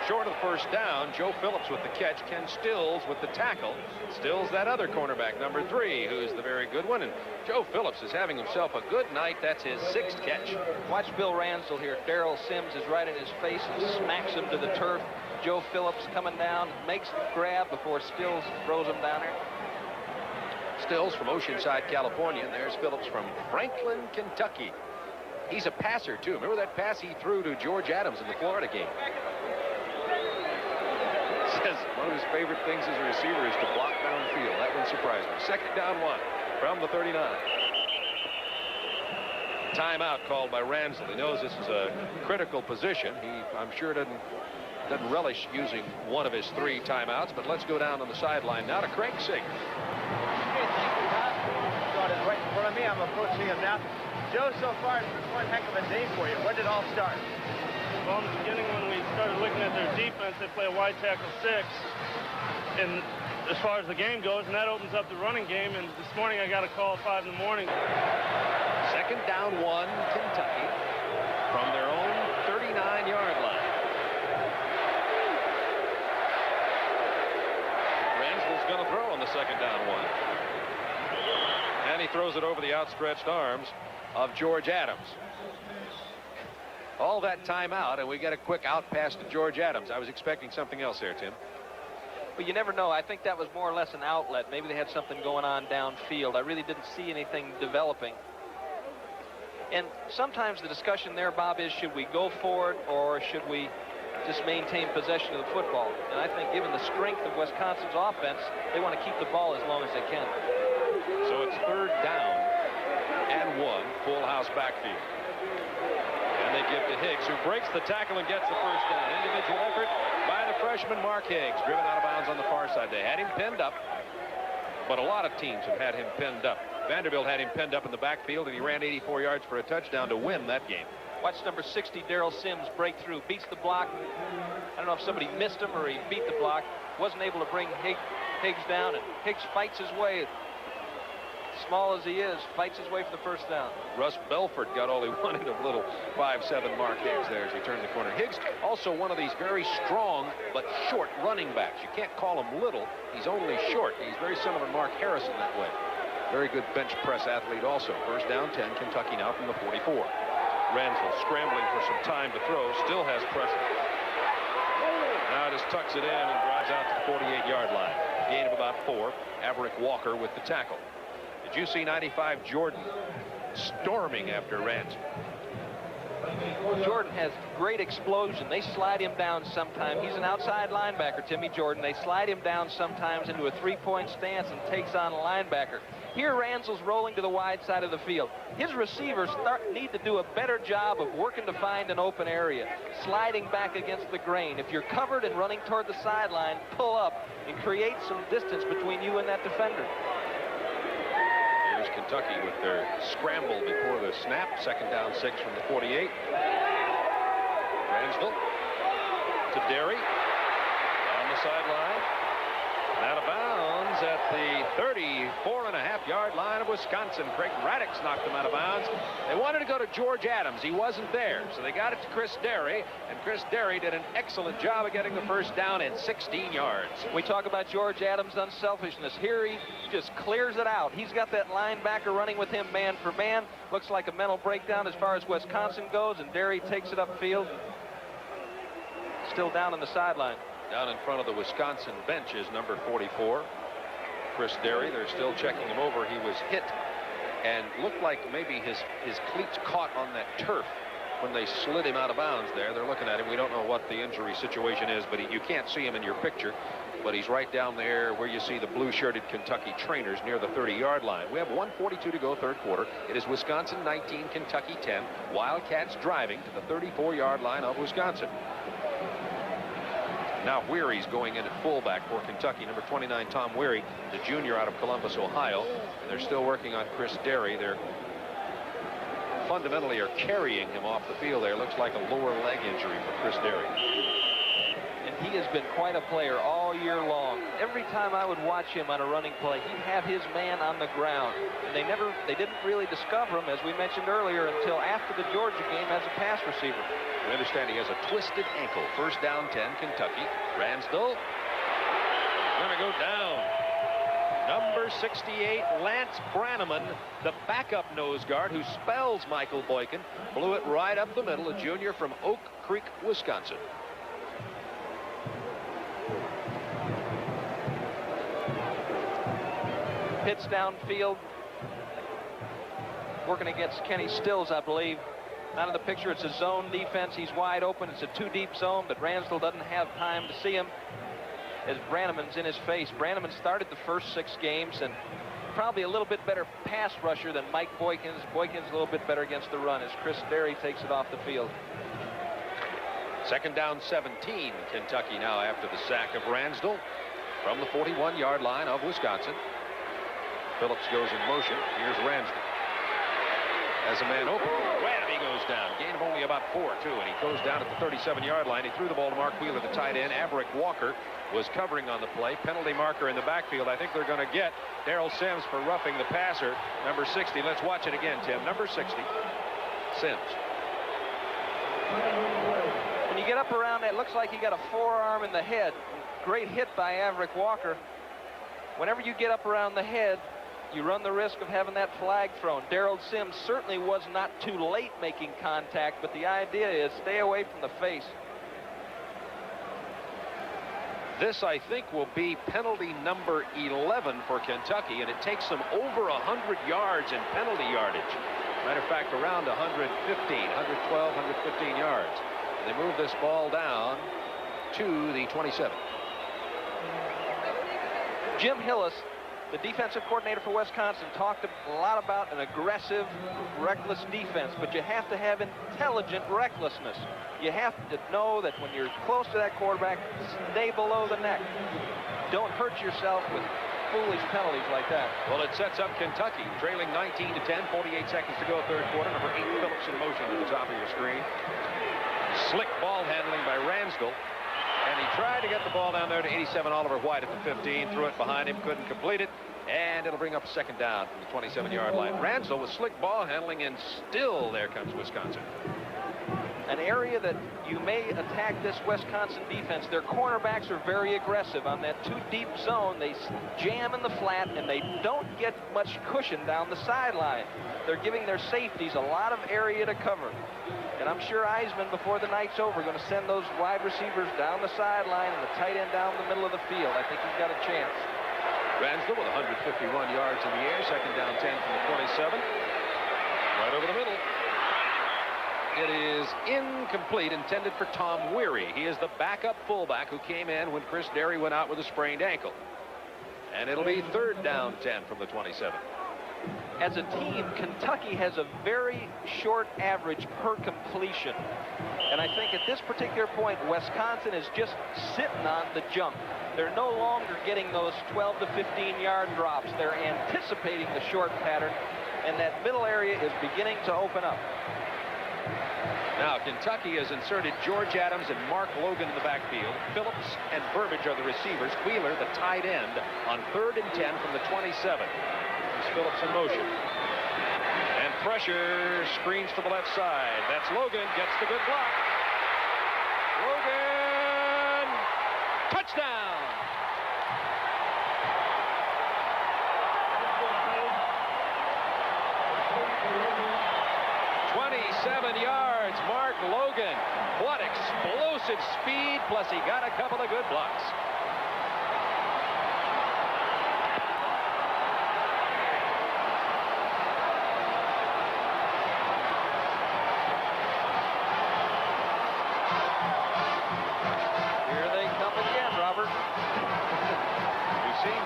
Short of the first down, Joe Phillips with the catch, Ken Stills with the tackle. Stills, that other cornerback, number 3, who's the very good one. And Joe Phillips is having himself a good night. That's his 6th catch. Watch Bill Ransdell here. Darrell Sims is right in his face and smacks him to the turf. Joe Phillips coming down, makes the grab before Stills throws him down there. Stills from Oceanside, California. And there's Phillips from Franklin, Kentucky. He's a passer, too. Remember that pass he threw to George Adams in the Florida game? Says one of his favorite things as a receiver is to block downfield. That one surprised me. 2nd down 1 from the 39. Timeout called by Ransdell. He knows this is a critical position. He, I'm sure, doesn't relish using one of his 3 timeouts. But let's go down on the sideline now to Craig Sager. Started right in front of me. I'm approaching him now. Joe, so far it's been one heck of a day for you. When did it all start? Well, in the beginning, when we started looking at their defense, they play a wide tackle 6. And as far as the game goes, and that opens up the running game. And this morning, I got a call at 5 in the morning. 2nd down 1, Kentucky, from their own 39-yard line. Ransdell's going to throw on the 2nd down 1. And he throws it over the outstretched arms of George Adams. all that time out, and we get a quick out pass to George Adams. I was expecting something else there, Tim. But you never know. I think that was more or less an outlet. Maybe they had something going on downfield. I really didn't see anything developing. And sometimes the discussion there, Bob, is should we go for it or should we just maintain possession of the football? And I think given the strength of Wisconsin's offense, they want to keep the ball as long as they can. So it's 3rd down and 1, full house backfield. And they give to Higgs, who breaks the tackle and gets the first down. Individual effort by the freshman Mark Higgs, driven out of bounds on the far side. They had him pinned up, but a lot of teams have had him pinned up. Vanderbilt had him pinned up in the backfield, and he ran 84 yards for a touchdown to win that game. Watch number 60, Darrell Sims, break through, beats the block. I don't know if somebody missed him or he beat the block. Wasn't able to bring Higgs down, and Higgs fights his way. Small as he is, fights his way for the first down. Russ Belford got all he wanted of little 5'7" Mark Higgs there as he turned the corner. Higgs also one of these very strong but short running backs. You can't call him little. He's only short. He's very similar to Mark Harrison that way. Very good bench press athlete also. First down 10, Kentucky now from the 44. Ransdell scrambling for some time to throw, still has pressure. Now just tucks it in and drives out to the 48-yard line. Gain of about 4. Averick Walker with the tackle. Did you see 95 Jordan storming after Ransdell? Jordan has great explosion. They slide him down sometime. He's an outside linebacker, Timmy Jordan. They slide him down sometimes into a 3-point stance and takes on a linebacker. Here, Ransdell's rolling to the wide side of the field. His receivers need to do a better job of working to find an open area, sliding back against the grain. If you're covered and running toward the sideline, pull up and create some distance between you and that defender. Here's Kentucky with their scramble before the snap. 2nd down 6 from the 48. Ransdell to Derry on the sideline. Out of bounds at the 34.5-yard line of Wisconsin. Craig Radix knocked him out of bounds. They wanted to go to George Adams. He wasn't there, so they got it to Chris Derry, and Chris Derry did an excellent job of getting the first down in 16 yards. We talk about George Adams' unselfishness. Here he just clears it out. He's got that linebacker running with him man for man. Looks like a mental breakdown as far as Wisconsin goes, and Derry takes it upfield. Still down on the sideline. Down in front of the Wisconsin bench is number 44, Chris Derry. They're still checking him over. He was hit and looked like maybe his cleats caught on that turf when they slid him out of bounds there. They're looking at him. We don't know what the injury situation is, but you can't see him in your picture. But he's right down there where you see the blue-shirted Kentucky trainers near the 30-yard line. We have 1:42 to go, 3rd quarter. It is Wisconsin 19, Kentucky 10. Wildcats driving to the 34-yard line of Wisconsin. Now Weary's going in at fullback for Kentucky. Number 29, Tom Weary, the junior out of Columbus, Ohio. And they're still working on Chris Derry. They're fundamentally are carrying him off the field there. Looks like a lower leg injury for Chris Derry. And he has been quite a player all year long. Every time I would watch him on a running play, he'd have his man on the ground. And they didn't really discover him, as we mentioned earlier, until after the Georgia game as a pass receiver. We understand he has a twisted ankle. First down 10, Kentucky. Ransdell going to go down. Number 68, Lance Brannaman, the backup nose guard who spells Michael Boykin, blew it right up the middle, a junior from Oak Creek, Wisconsin. Pitts downfield, working against Kenny Stills, I believe. Out of the picture, it's a zone defense. He's wide open. It's a 2-deep zone, but Ransdell doesn't have time to see him as Brannaman's in his face. Brannaman started the first 6 games and probably a little bit better pass rusher than Mike Boykins. Boykins a little bit better against the run as Chris Derry takes it off the field. 2nd down 17, Kentucky now after the sack of Ransdell from the 41-yard line of Wisconsin. Phillips goes in motion. Here's Ransdell. As a man open, wham, he goes down. Gain of only about 4, too, and he goes down at the 37-yard line. He threw the ball to Mark Wheeler, the tight end. Averick Walker was covering on the play. Penalty marker in the backfield. I think they're going to get Darrell Sims for roughing the passer. Number 60. Let's watch it again, Tim. Number 60, Sims. When you get up around that, it looks like he got a forearm in the head. Great hit by Averick Walker. Whenever you get up around the head, you run the risk of having that flag thrown. Darrell Sims certainly was not too late making contact, but the idea is stay away from the face. This, I think, will be penalty number 11 for Kentucky, and it takes them over 100 yards in penalty yardage. Matter of fact, around 115, 112, 115 yards. They move this ball down to the 27. Jim Hillis, the defensive coordinator for Wisconsin, talked a lot about an aggressive, reckless defense, but you have to have intelligent recklessness. You have to know that when you're close to that quarterback, stay below the neck. Don't hurt yourself with foolish penalties like that. Well, it sets up Kentucky, trailing 19-10, 48 seconds to go, third quarter. Number 8, Phillips in motion at the top of your screen. Slick ball handling by Ransdell. And he tried to get the ball down there to 87, Oliver White at the 15, threw it behind him, couldn't complete it, and it'll bring up a second down from the 27-yard line. Ransdell with slick ball handling, and still there comes Wisconsin. An area that you may attack this Wisconsin defense. Their cornerbacks are very aggressive on that too deep zone. They jam in the flat, and they don't get much cushion down the sideline. They're giving their safeties a lot of area to cover. And I'm sure Eisman, before the night's over, going to send those wide receivers down the sideline and the tight end down the middle of the field. I think he's got a chance. Ransdell with 151 yards in the air, second down 10 from the 27. Right over the middle. It is incomplete, intended for Tom Weary. He is the backup fullback who came in when Chris Derry went out with a sprained ankle. And it'll be third down 10 from the 27. As a team, Kentucky has a very short average per completion. And I think at this particular point, Wisconsin is just sitting on the jump. They're no longer getting those 12 to 15-yard drops. They're anticipating the short pattern, and that middle area is beginning to open up. Now, Kentucky has inserted George Adams and Mark Logan in the backfield. Phillips and Burbage are the receivers. Wheeler, the tight end, on 3rd and 10 from the 27. Phillips in motion. And pressure, screens to the left side. That's Logan, gets the good block. Logan, touchdown! "27 yards, Mark Logan. What explosive speed, plus he got a couple of good blocks.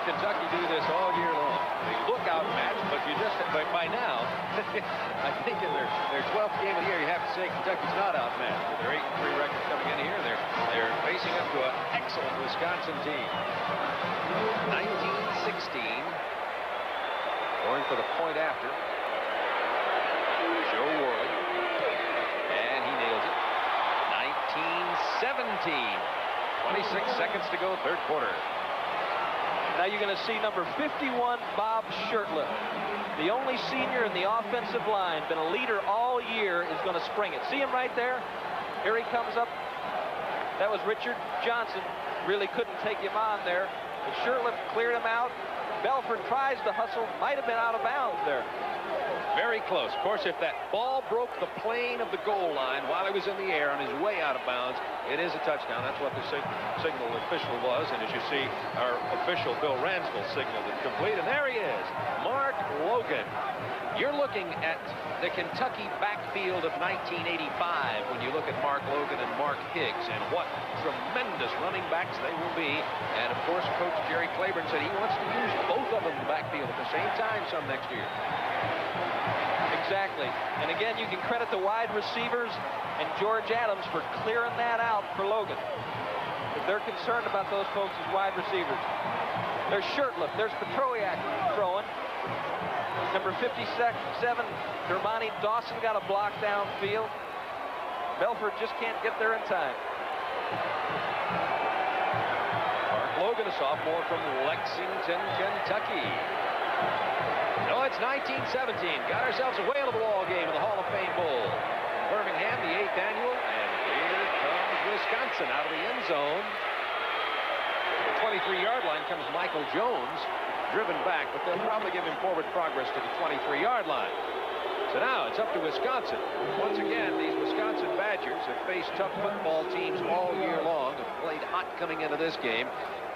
Kentucky do this all year long. They look outmatched, but by now, I think in their 12th game of the year, you have to say Kentucky's not outmatched. With their 8-3 record coming in here, they're facing up to an excellent Wisconsin team. 1916, going for the point after. Joe Worley, and he nails it. 1917, 26 seconds to go, third quarter. Now you're going to see number 51, Bob Shurtleff. The only senior in the offensive line, been a leader all year, is going to spring it. See him right there? Here he comes up. That was Richard Johnson. Really couldn't take him on there. But Shurtleff cleared him out. Belford tries to hustle. Might have been out of bounds there. Very close. Of course, if that ball broke the plane of the goal line while he was in the air on his way out of bounds, it is a touchdown. That's what the signal official was. And as you see, our official, Bill Ransdell, signaled it complete. And there he is, Mark Logan. You're looking at the Kentucky backfield of 1985 when you look at Mark Logan and Mark Higgs, and what tremendous running backs they will be. And of course, Coach Jerry Claiborne said he wants to use both of them in the backfield at the same time some next year. Exactly. And again, you can credit the wide receivers and George Adams for clearing that out for Logan. If they're concerned about those folks as wide receivers. There's Shurtleff. There's Petrowiak throwing. Number 57, Dermani Dawson got a block downfield. Belford just can't get there in time. Mark Logan, a sophomore from Lexington, Kentucky. No, it's 1917. Got ourselves a whale of a ball game in the Hall of Fame Bowl. Birmingham, the 8th annual, and here comes Wisconsin out of the end zone. The 23-yard line comes Michael Jones. driven back, but they'll probably give him forward progress to the 23-yard line. So now it's up to Wisconsin. Once again, these Wisconsin Badgers have faced tough football teams all year long, have played hot coming into this game,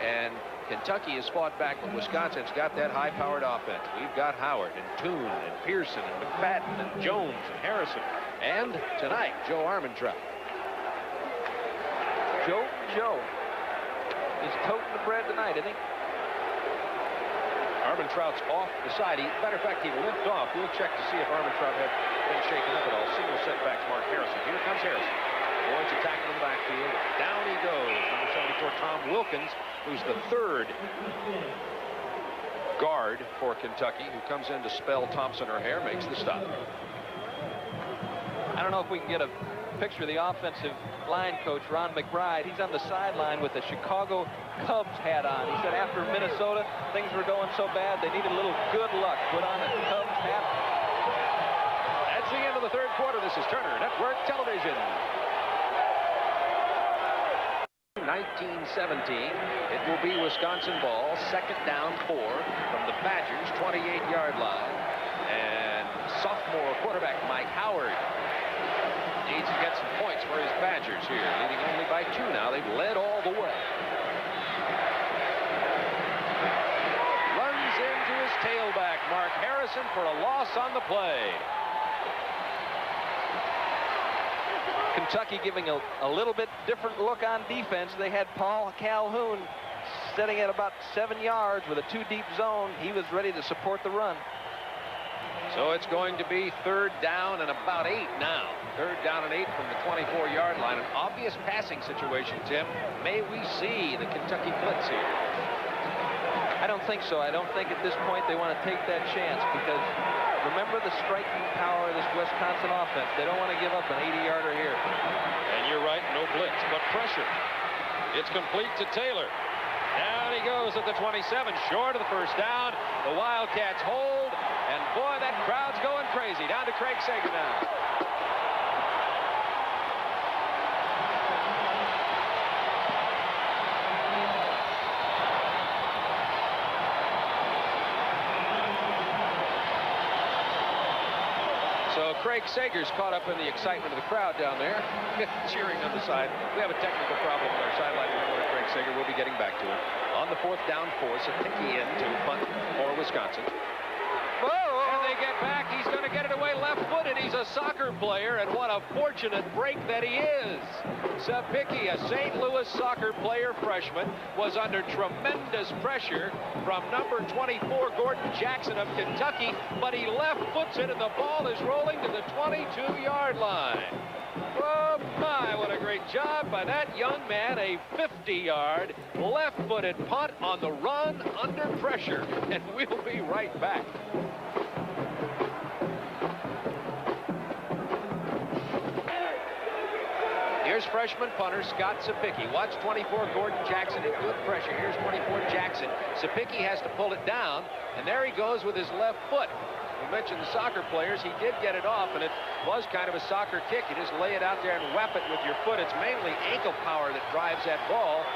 and Kentucky has fought back, but Wisconsin's got that high-powered offense. We've got Howard and Toon and Pearson and McFadden and Jones and Harrison, and tonight, Joe Armentrout. Joe is toting the bread tonight, isn't he? Armentrout's off the side. Matter of fact, he limped off. We'll check to see if Armentrout had been shaken up at all. Single setbacks, Mark Harrison. Here comes Harrison. Boyd's attacking in the backfield. Down he goes. Number 74, Tom Wilkins, who's the third guard for Kentucky, who comes in to spell Thompson or Hare, makes the stop. I don't know if we can get a picture of the offensive line coach, Ron McBride. He's on the sideline with a Chicago Cubs hat on. He said after Minnesota, things were going so bad, they needed a little good luck. Put on a Cubs hat. That's the end of the third quarter. This is Turner Network Television. 19-17. It will be Wisconsin ball. Second down 4 from the Badgers' 28-yard line. And sophomore quarterback Mike Howard needs to get some points for his Badgers here, leading only by 2 now. They've led all the way. Runs into his tailback, Mark Harrison, for a loss on the play. Kentucky giving a little bit different look on defense. They had Paul Calhoun sitting at about 7 yards with a 2-deep zone. He was ready to support the run. So it's going to be third down and about 8 now. Third down and 8 from the 24-yard line. An obvious passing situation, Tim. May we see the Kentucky blitz here? I don't think so. I don't think at this point they want to take that chance, because remember the striking power of this Wisconsin offense. They don't want to give up an 80-yarder here. And you're right, no blitz, but pressure. It's complete to Taylor. Down he goes at the 27, short of the first down. The Wildcats hold, and boy, that crowd's going crazy. Down to Craig Sager now. So Craig Sager's caught up in the excitement of the crowd down there, cheering on the side. We have a technical problem with our sideline reporter, Craig Sager. We'll be getting back to it. On the fourth down 4, Sapicki in to punt for Wisconsin. And they get back. He's going to get it away left-footed. He's a soccer player, and what a fortunate break that he is. Sapicki, a St. Louis soccer player, freshman, was under tremendous pressure from number 24, Gordon Jackson of Kentucky, but he left-foots it, and the ball is rolling to the 22-yard line. Oh, my, what a great job by that young man. A 50-yard left-footed punt on the run under pressure, and we'll be right back. Here's freshman punter Scott Sapicki. Watch 24 Gordon Jackson in good pressure. Here's 24 Jackson. Sapicki has to pull it down, and there he goes with his left foot. We mentioned the soccer players. He did get it off, and it was kind of a soccer kick. You just lay it out there and whap it with your foot. It's mainly ankle power that drives that ball.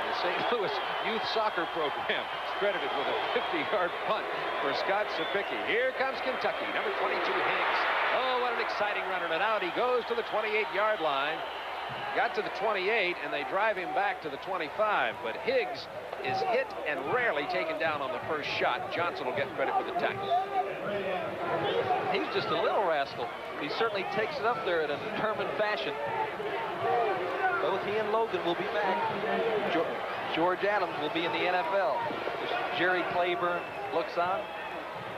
The St. Louis Youth Soccer Program is credited with a 50-yard punt for Scott Sapicki. Here comes Kentucky, number 22 Higgs. Oh, what an exciting runner. And out he goes to the 28-yard line. Got to the 28, and they drive him back to the 25. But Higgs is hit and rarely taken down on the first shot. Johnson will get credit for the tackle. He's just a little rascal. He certainly takes it up there in a determined fashion. Both he and Logan will be back. George Adams will be in the NFL. Jerry Claiborne looks on,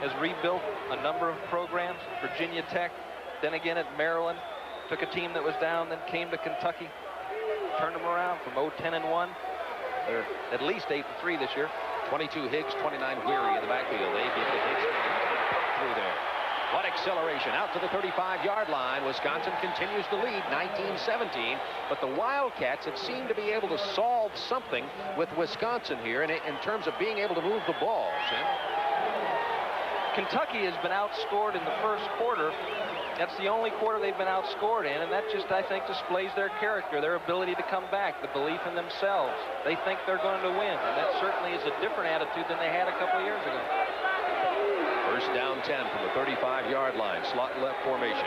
has rebuilt a number of programs. Virginia Tech, then again at Maryland. Took a team that was down, then came to Kentucky. Turned them around from 0-10-1. They're at least 8-3 this year. 22 Higgs, 29 Weary in the backfield. They get the Higgs through there. What acceleration out to the 35-yard line. Wisconsin continues to lead 19-17, but the Wildcats have seemed to be able to solve something with Wisconsin here in terms of being able to move the ball. Sam? Kentucky has been outscored in the first quarter. That's the only quarter they've been outscored in, and that just, I think, displays their character, their ability to come back, the belief in themselves. They think they're going to win, and that certainly is a different attitude than they had a couple of years ago. First down 10 from the 35-yard line. Slot left formation.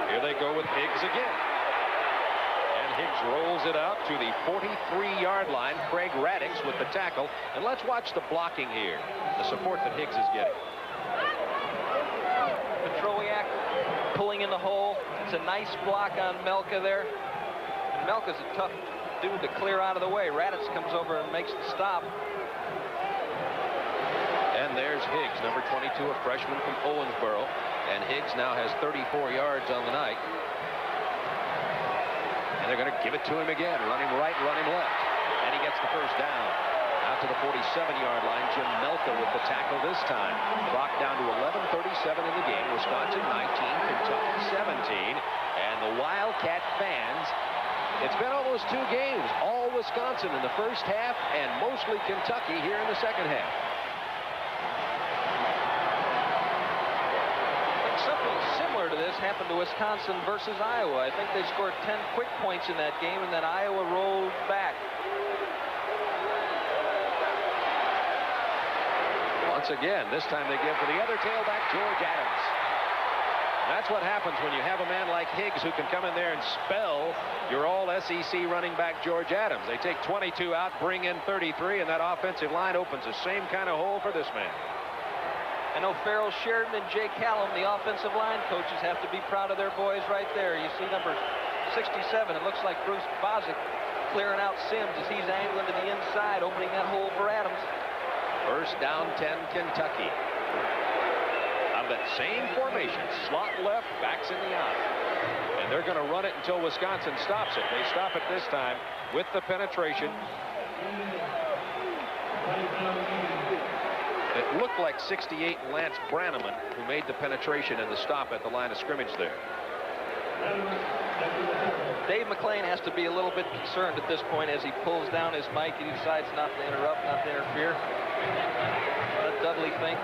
Here they go with Higgs again. And Higgs rolls it out to the 43-yard line. Craig Radix with the tackle. And let's watch the blocking here. The support that Higgs is getting. Petroliak pulling in the hole. It's a nice block on Melka there. And Melka's a tough dude to clear out of the way. Radix comes over and makes the stop. And there's Higgs, number 22, a freshman from Owensboro. And Higgs now has 34 yards on the night. And they're going to give it to him again. Run him right, run him left. And he gets the first down. Out to the 47-yard line. Jim Melka with the tackle this time. Clock down to 11:37 in the game. Wisconsin 19, Kentucky 17. And the Wildcat fans, it's been almost 2 games. All Wisconsin in the first half and mostly Kentucky here in the second half. Something similar to this happened to Wisconsin versus Iowa. I think they scored 10 quick points in that game, and then Iowa rolled back. Once again, this time they give to the other tailback, George Adams. That's what happens when you have a man like Higgs who can come in there and spell your all-SEC running back, George Adams. They take 22 out, bring in 33, and that offensive line opens the same kind of hole for this man. I know Farrell Sheridan and Jay Callum, the offensive line coaches, have to be proud of their boys right there. You see number 67. It looks like Bruce Bozak clearing out Sims as he's angling to the inside, opening that hole for Adams. First down 10, Kentucky. On that same formation, slot left, backs in the eye. And they're going to run it until Wisconsin stops it. They stop it this time with the penetration. It looked like 68 Lance Brannaman who made the penetration and the stop at the line of scrimmage there. Dave McClain has to be a little bit concerned at this point as he pulls down his mic and he decides not to interrupt, not to interfere. Let Dudley think.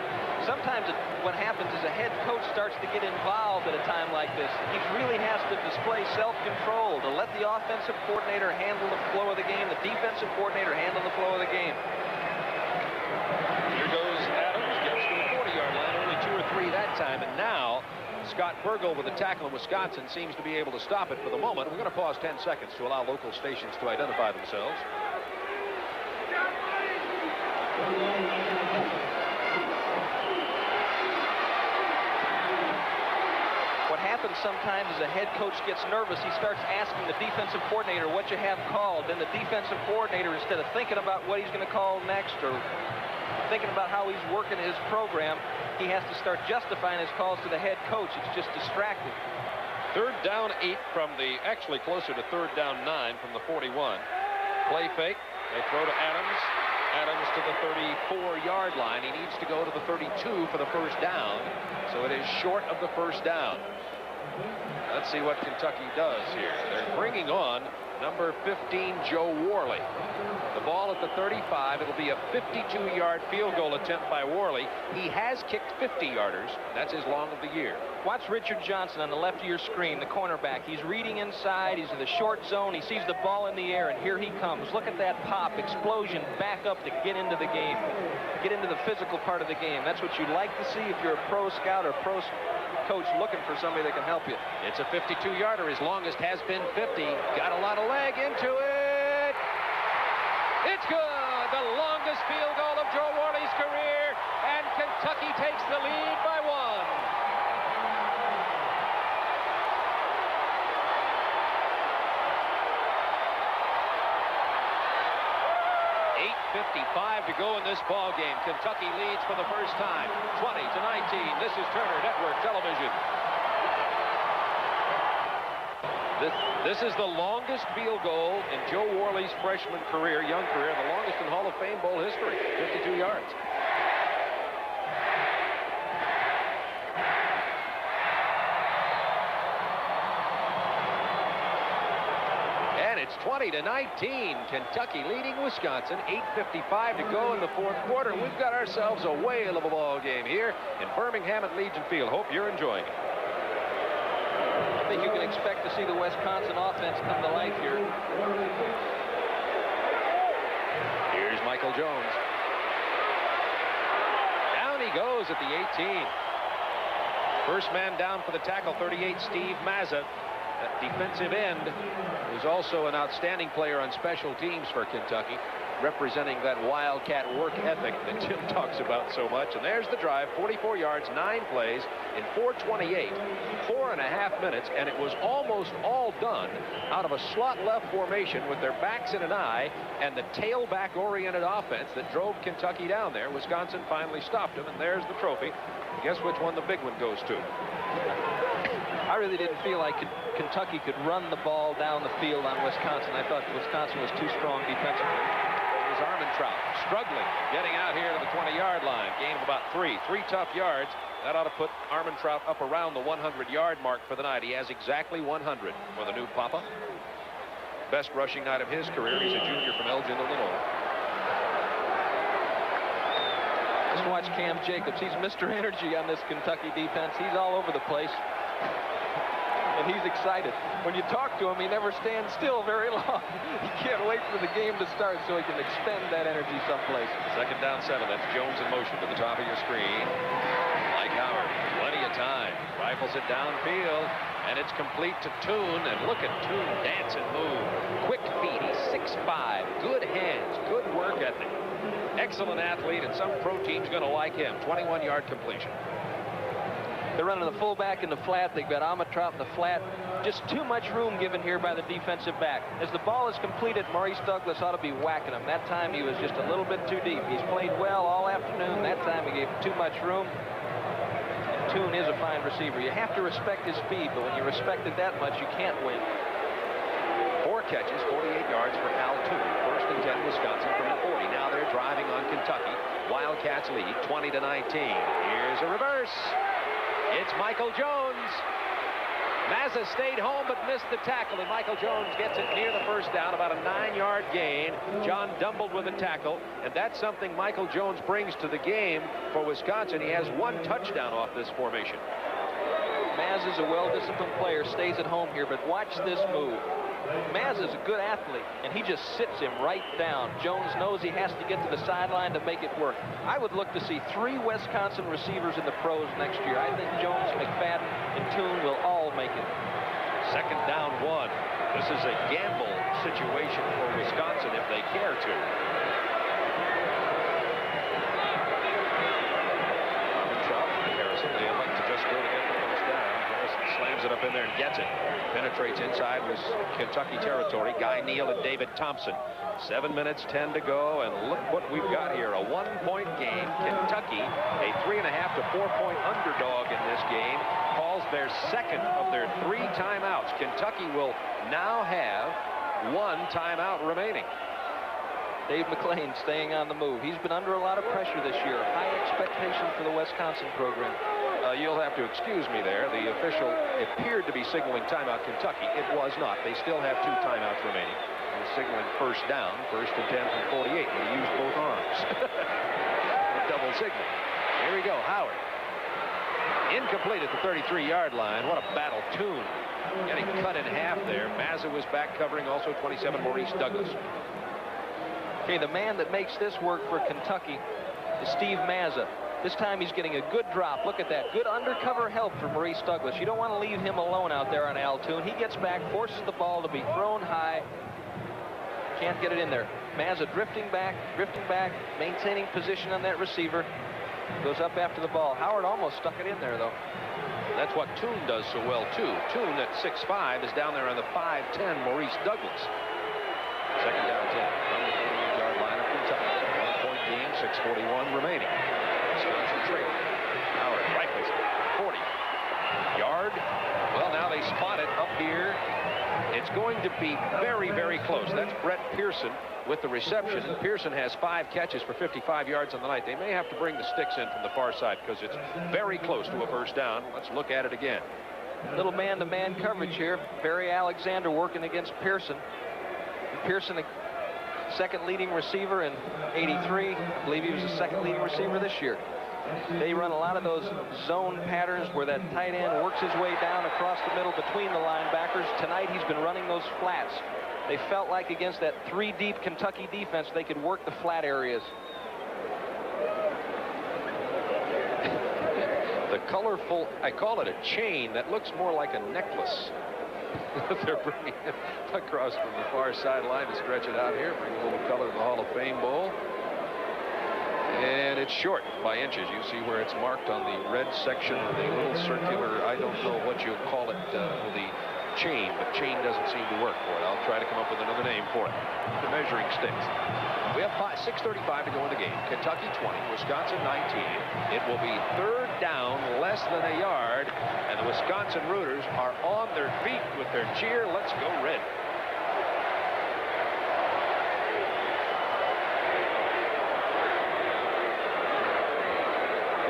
Sometimes what happens is a head coach starts to get involved at a time like this. He really has to display self-control to let the offensive coordinator handle the flow of the game, the defensive coordinator handle the flow of the game. Here goes Adams, gets to the 40-yard line, only 2 or 3 that time, and now Scott Burgle with the tackle in Wisconsin seems to be able to stop it for the moment. We're going to pause 10 seconds to allow local stations to identify themselves. What happens sometimes is a head coach gets nervous. He starts asking the defensive coordinator what you have called. Then the defensive coordinator, instead of thinking about what he's going to call next or thinking about how he's working his program, he has to start justifying his calls to the head coach. It's just distracting. Third down 8 from the, actually closer to third down 9 from the 41. Play fake. They throw to Adams. Adams to the 34-yard line. He needs to go to the 32 for the first down. So it is short of the first down. Let's see what Kentucky does here. They're bringing on number 15, Joe Worley. The ball at the 35. It'll be a 52-yard field goal attempt by Worley. He has kicked 50-yarders. That's his long of the year. Watch Richard Johnson on the left of your screen, the cornerback. He's reading inside. He's in the short zone. He sees the ball in the air, and here he comes. Look at that pop, explosion, back up to get into the game, get into the physical part of the game. That's what you like to see if you're a pro scout or pro coach looking for somebody that can help you. It's a 52-yarder. His longest has been 50. Got a lot of leg into it. It's good. The longest field goal of Joe Worley's career, and Kentucky takes the lead by 1. 8:55 to go in this ball game. Kentucky leads for the first time, 20-19. This is Turner Network Television. This is the longest field goal in Joe Worley's freshman career, young career, the longest in Hall of Fame Bowl history, 52 yards. And it's 20-19. Kentucky leading Wisconsin. 8:55 to go in the fourth quarter. We've got ourselves a whale of a ball game here in Birmingham at Legion Field. Hope you're enjoying it. I think you can expect to see the Wisconsin offense come to life here. Here's Michael Jones. Down he goes at the 18. First man down for the tackle, 38, Steve Mazza. That defensive end, who's also an outstanding player on special teams for Kentucky, representing that wildcat work ethic that Jim talks about so much. And there's the drive, 44 yards, 9 plays in 4:28, 4.5 minutes, and it was almost all done out of a slot left formation with their backs in an eye and the tailback oriented offense that drove Kentucky down there. Wisconsin finally stopped them, and there's the trophy. Guess which one the big one goes to? I really didn't feel like Kentucky could run the ball down the field on Wisconsin. I thought Wisconsin was too strong defensively. There's Armentrout struggling, getting out here to the 20-yard line. Gain of about 3 tough yards. That ought to put Armentrout up around the 100-yard mark for the night. He has exactly 100 for the new Papa. Best rushing night of his career. He's a junior from Elgin, Illinois. Just watch Cam Jacobs. He's Mr. Energy on this Kentucky defense. He's all over the place. And he's excited. When you talk to him, he never stands still very long. He can't wait for the game to start so he can expend that energy someplace. Second down 7. That's Jones in motion to the top of your screen. Mike Howard, plenty of time. Rifles it downfield, and it's complete to Toon. And look at Toon dance and move. Quick feet. He's 6'5". Good hands. Good work ethic. Excellent athlete, and some pro team's going to like him. 21-yard completion. They're running the fullback in the flat. They've got Armentrout in the flat. Just too much room given here by the defensive back. As the ball is completed, Maurice Douglas ought to be whacking him. That time he was just a little bit too deep. He's played well all afternoon. That time he gave him too much room. And Toon is a fine receiver. You have to respect his speed, but when you respect it that much, you can't win. 4 catches, 48 yards for Al Toon. First and 10, Wisconsin from the 40. Now they're driving on Kentucky. Wildcats lead 20-19. Here's a reverse. It's Michael Jones. Mazza stayed home but missed the tackle, and Michael Jones gets it near the first down, about a 9-yard gain. John Dumbled with a tackle, and that's something Michael Jones brings to the game for Wisconsin. He has 1 touchdown off this formation. Mazza's a well-disciplined player, stays at home here, but watch this move. Mazza's a good athlete, and he just sits him right down. Jones knows he has to get to the sideline to make it work. I would look to see 3 Wisconsin receivers in the pros next year. I think Jones, McFadden, and Toon will all make it. Second down 1. This is a gamble situation for Wisconsin if they care to. Armentrout and Harrison, they elect to just go to get the first down. Harrison slams it up in there and gets it. Penetrates inside was Kentucky territory. Guy Neal and David Thompson. 7 minutes, 10 to go, and look what we've got here. A 1-point game. Kentucky, a 3.5 to 4-point underdog in this game, calls their second of their 3 timeouts. Kentucky will now have 1 timeout remaining. Dave McClain staying on the move. He's been under a lot of pressure this year. High expectations for the Wisconsin program. You'll have to excuse me there. The official appeared to be signaling timeout Kentucky. It was not. They still have 2 timeouts remaining. He's signaling first down, first and 10 from 48, but he used both arms. A double signal. Here we go, Howard. Incomplete at the 33-yard line. What a battle. Toon getting cut in half there. Mazza was back covering, also 27, Maurice Douglas. Okay, the man that makes this work for Kentucky is Steve Mazza. This time he's getting a good drop. Look at that. Good undercover help from Maurice Douglas. You don't want to leave him alone out there on Al Toon. He gets back, forces the ball to be thrown high. Can't get it in there. Mazza drifting back, maintaining position on that receiver. Goes up after the ball. Howard almost stuck it in there, though. That's what Toon does so well, too. Toon at 6'5" is down there on the 5'10", Maurice Douglas. Second down 10 from the 48-yard line of Kentucky. 1-point game, 6:41 remaining. Wisconsin trailing. Howard rifles it. 40. Yard. Well, now they spot it up here. It's going to be very, very close. That's Brett Pearson with the reception. And Pearson has 5 catches for 55 yards on the night. They may have to bring the sticks in from the far side because it's very close to a first down. Let's look at it again. Little man-to-man coverage here. Barry Alexander working against Pearson. Pearson, the second leading receiver in '83. I believe he was the second leading receiver this year. They run a lot of those zone patterns where that tight end works his way down across the middle between the linebackers. Tonight he's been running those flats. They felt like against that 3-deep Kentucky defense, they could work the flat areas. The colorful, I call it a chain that looks more like a necklace. They're bringing it across from the far sideline to stretch it out here, bring a little color to the Hall of Fame bowl. And it's short by inches. You see where it's marked on the red section, the little circular, I don't know what you call it, the chain, but chain doesn't seem to work for it. I'll try to come up with another name for it. The measuring sticks. We have 6:35 to go in the game. Kentucky 20, Wisconsin 19. It will be third down, less than a yard, and the Wisconsin Rooters are on their feet with their cheer. Let's go Red.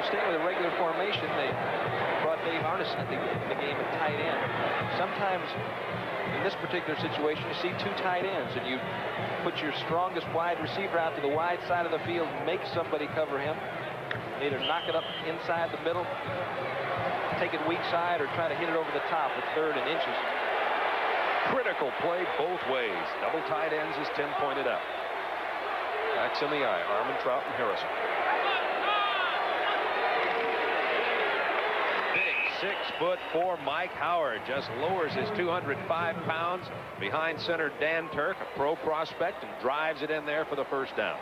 Staying with a regular formation, they brought Dave Arneson in the game at tight end. Sometimes in this particular situation, you see 2 tight ends, and you put your strongest wide receiver out to the wide side of the field, make somebody cover him, either knock it up inside the middle, take it weak side, or try to hit it over the top with 3rd and inches. Critical play both ways. Double tight ends, as Tim pointed out. Backs in the eye, Armentrout and Harrison. 6'4" Mike Howard just lowers his 205 pounds behind center Dan Turk, a pro prospect, and drives it in there for the first down.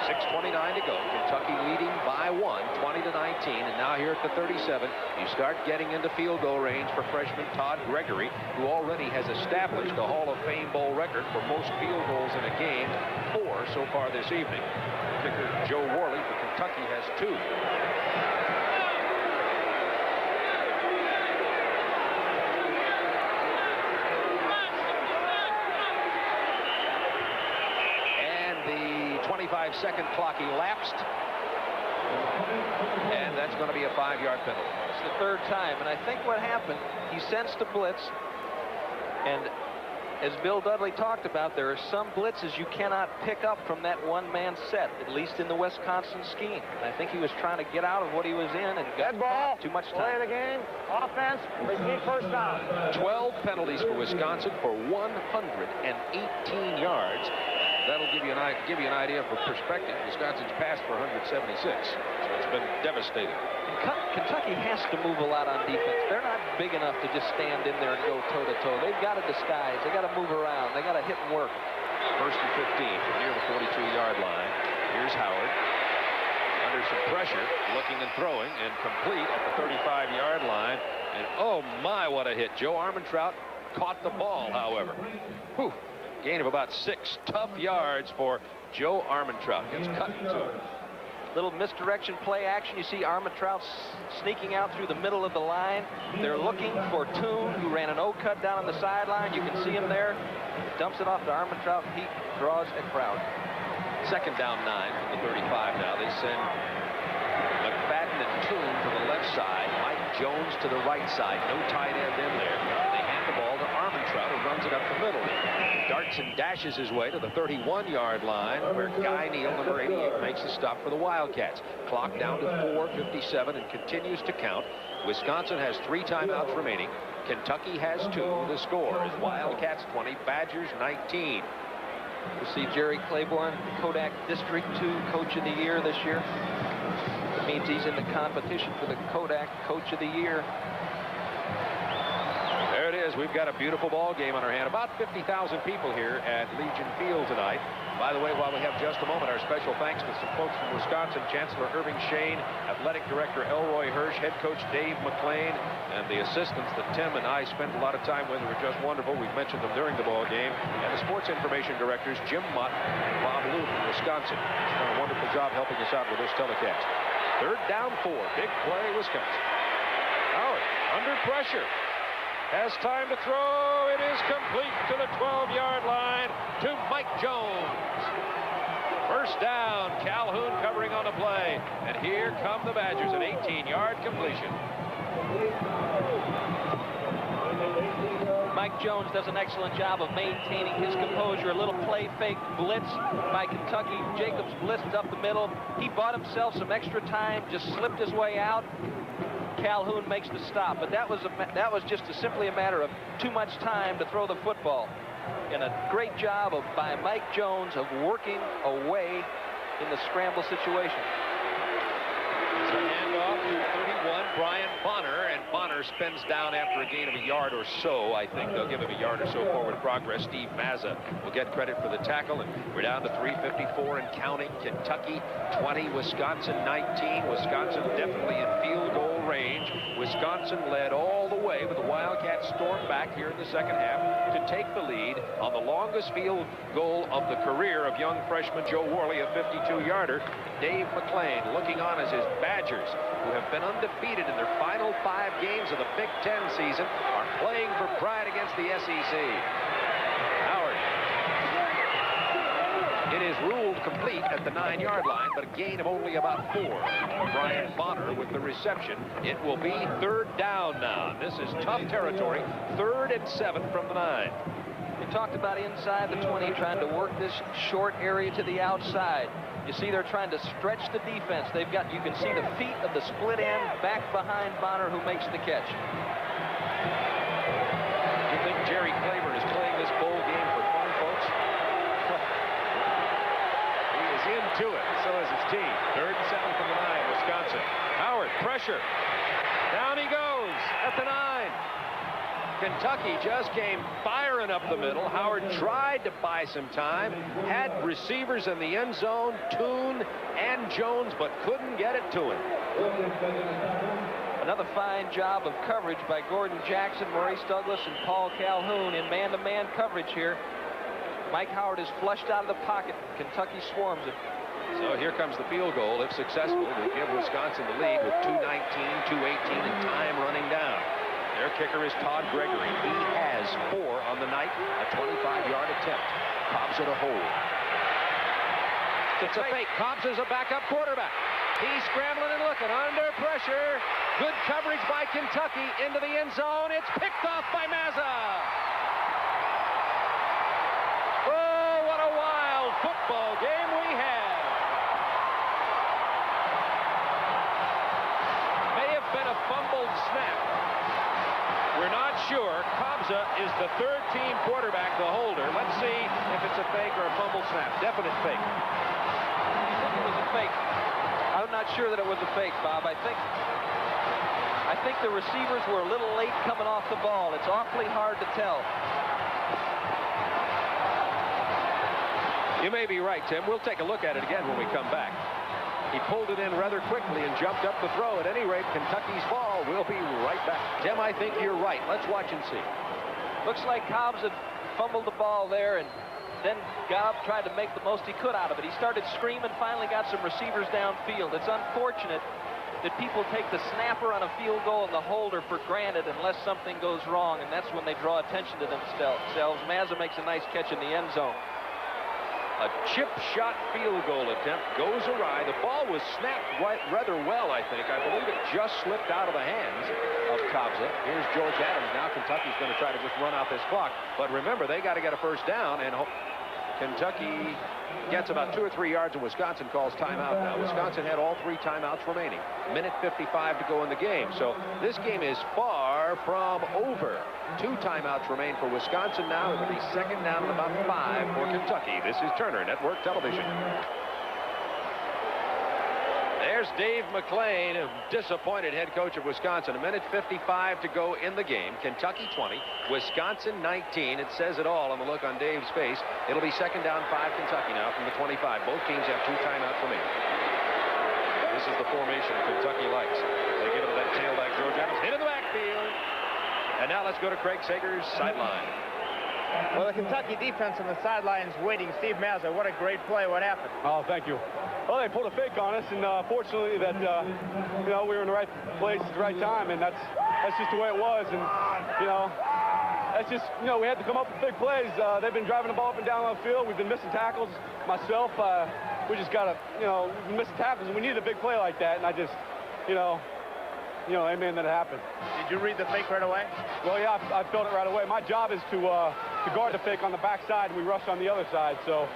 6:29 to go. Kentucky leading by 1, 20-19, and now here at the 37, you start getting into field goal range for freshman Todd Gregory, who already has established a Hall of Fame bowl record for most field goals in a game, 4 so far this evening. Kicker Joe Worley for Kentucky has 2. And the 25-second clock elapsed, and that's going to be a 5-yard penalty. It's the 3rd time, and I think what happened, he sensed a blitz, and as Bill Dudley talked about, there are some blitzes you cannot pick up from that one-man set, at least in the Wisconsin scheme. And I think he was trying to get out of what he was in and got too much time. Play of the game, offense, repeat first down. 12 penalties for Wisconsin for 118 yards. That'll give you an idea for perspective. Wisconsin's passed for 176, so it's been devastating. Kentucky has to move a lot on defense. They're not big enough to just stand in there and go toe-to-toe. They've got to disguise. They've got to move around. They've got to hit and work. 1st and 15 from near the 42-yard line. Here's Howard under some pressure, looking and throwing, and complete at the 35-yard line. And oh my, what a hit. Joe Armentrout caught the ball, however. Whew. Gain of about 6 tough yards for Joe Armentrout. Gets cut in 2. Little misdirection play action. You see Armentrout sneaking out through the middle of the line. They're looking for Toon, who ran an O-cut down on the sideline. You can see him there. Dumps it off to Armentrout. He draws a crowd. 2nd down 9 from the 35 now. They send McFadden and Toon to the left side. Mike Jones to the right side. No tight end in there. They hand the ball to Armentrout, who runs it up the middle. Darts and dashes his way to the 31-yard line, where Guy Neal, number 88, makes the stop for the Wildcats. Clock down to 4:57 and continues to count. Wisconsin has 3 timeouts remaining. Kentucky has 2. The score is Wildcats 20, Badgers 19. We'll see Jerry Claiborne, Kodak District 2 Coach of the Year this year. That means he's in the competition for the Kodak Coach of the Year. There it is. We've got a beautiful ball game on our hand. About 50,000 people here at Legion Field tonight. By the way, while we have just a moment, our special thanks to some folks from Wisconsin, Chancellor Irving Shane, Athletic Director Elroy Hirsch, Head Coach Dave McLean, and the assistants that Tim and I spent a lot of time with were just wonderful. We've mentioned them during the ball game. And the sports information directors, Jim Mott and Bob Lou from Wisconsin. He's done a wonderful job helping us out with this telecast. 3rd down 4. Big play, Wisconsin. Howard under pressure. Has time to throw. It is complete to the 12-yard line to Mike Jones. 1st down. Calhoun covering on the play. And here come the Badgers, an 18-yard completion. Mike Jones does an excellent job of maintaining his composure. A little play fake blitz by Kentucky. Jacobs blitzed up the middle. He bought himself some extra time, just slipped his way out. Calhoun makes the stop, but that was just simply a matter of too much time to throw the football. And a great job by Mike Jones of working away in the scramble situation. It's a handoff to 31, Brian Bonner, and Bonner spins down after a gain of a yard or so. I think they'll give him a yard or so forward progress. Steve Mazza will get credit for the tackle, and we're down to 3:54 and counting. Kentucky 20, Wisconsin 19. Wisconsin definitely in field goal range. Wisconsin led all the way, but the Wildcats stormed back here in the second half to take the lead on the longest field goal of the career of young freshman Joe Worley, a 52-yarder. Dave McClain looking on as his Badgers, who have been undefeated in their final 5 games of the Big Ten season, are playing for pride against the SEC. Howard. It is ruled complete at the 9-yard line, but a gain of only about 4. Brian Bonner with the reception. It will be 3rd down now. This is tough territory. 3rd and 7 from the 9. We talked about inside the 20, trying to work this short area to the outside. You see they're trying to stretch the defense. They've got, you can see the feet of the split end back behind Bonner, who makes the catch. You think Jerry Claiborne is playing this bowl game for fun, folks? He is into it. So is his team. 3rd and 7 from the 9, Wisconsin. Howard, pressure. Down he goes at the 9. Kentucky just came firing up the middle. Howard tried to buy some time, had receivers in the end zone, Toon and Jones, but couldn't get it to him. Another fine job of coverage by Gordon Jackson, Maurice Douglas, and Paul Calhoun in man-to-man coverage here. Mike Howard is flushed out of the pocket. Kentucky swarms it. So here comes the field goal. If successful, will give Wisconsin the lead with 2:19, 2:18, and time running down. Their kicker is Todd Gregory. He has 4 on the night, a 25-yard attempt. Cobbs at a hold. It's a fake. Cobbs is a backup quarterback. He's scrambling and looking under pressure. Good coverage by Kentucky into the end zone. It's picked off by Mazza. Oh, what a wild football game we have. May have been a fumbled snap. We're not sure. Kobza is the 3rd-team quarterback, the holder. Let's see if it's a fake or a fumble snap. Definite fake. I think it was a fake. I'm not sure that it was a fake, Bob. I think the receivers were a little late coming off the ball. It's awfully hard to tell. You may be right, Tim. We'll take a look at it again when we come back. He pulled it in rather quickly and jumped up the throw. At any rate, Kentucky's ball. We'll be right back. Tim, I think you're right. Let's watch and see. Looks like Cobbs had fumbled the ball there and then got up, tried to make the most he could out of it. He started screaming, finally got some receivers downfield. It's unfortunate that people take the snapper on a field goal and the holder for granted unless something goes wrong, and that's when they draw attention to themselves. Mazza makes a nice catch in the end zone. A chip shot field goal attempt goes awry. The ball was snapped rather well, I think. I believe it just slipped out of the hands of Kobza. Here's George Adams. Now Kentucky's going to try to just run out this clock. But remember, they got to get a 1st down, and Kentucky gets about 2 or 3 yards, and Wisconsin calls timeout now. Wisconsin had all 3 timeouts remaining. Minute 55 to go in the game. So this game is far from over. 2 timeouts remain for Wisconsin now. It will be 2nd down and about 5 for Kentucky. This is Turner Network Television. There's Dave McClain, disappointed head coach of Wisconsin. A minute 55 to go in the game. Kentucky 20, Wisconsin 19. It says it all on the look on Dave's face. It'll be 2nd down 5 Kentucky now from the 25. Both teams have 2 timeouts remaining. This is the formation Kentucky likes. They give it to that tailback George Adams. Hit in the backfield. And now let's go to Craig Sager's sideline. Well, the Kentucky defense on the sidelines waiting. Steve Mazza, what a great play. What happened? Oh, thank you. Well, they pulled a fake on us, and fortunately that, we were in the right place at the right time, and that's just the way it was. And, that's just, we had to come up with big plays. They've been driving the ball up and down the field. We've been missing tackles. Myself, we just got to, we've been missing tackles, and we needed a big play like that, and I just, amen that it happened. Did you read the fake right away? Well, yeah, I felt it right away. My job is to guard the fake on the backside, and we rush on the other side. So,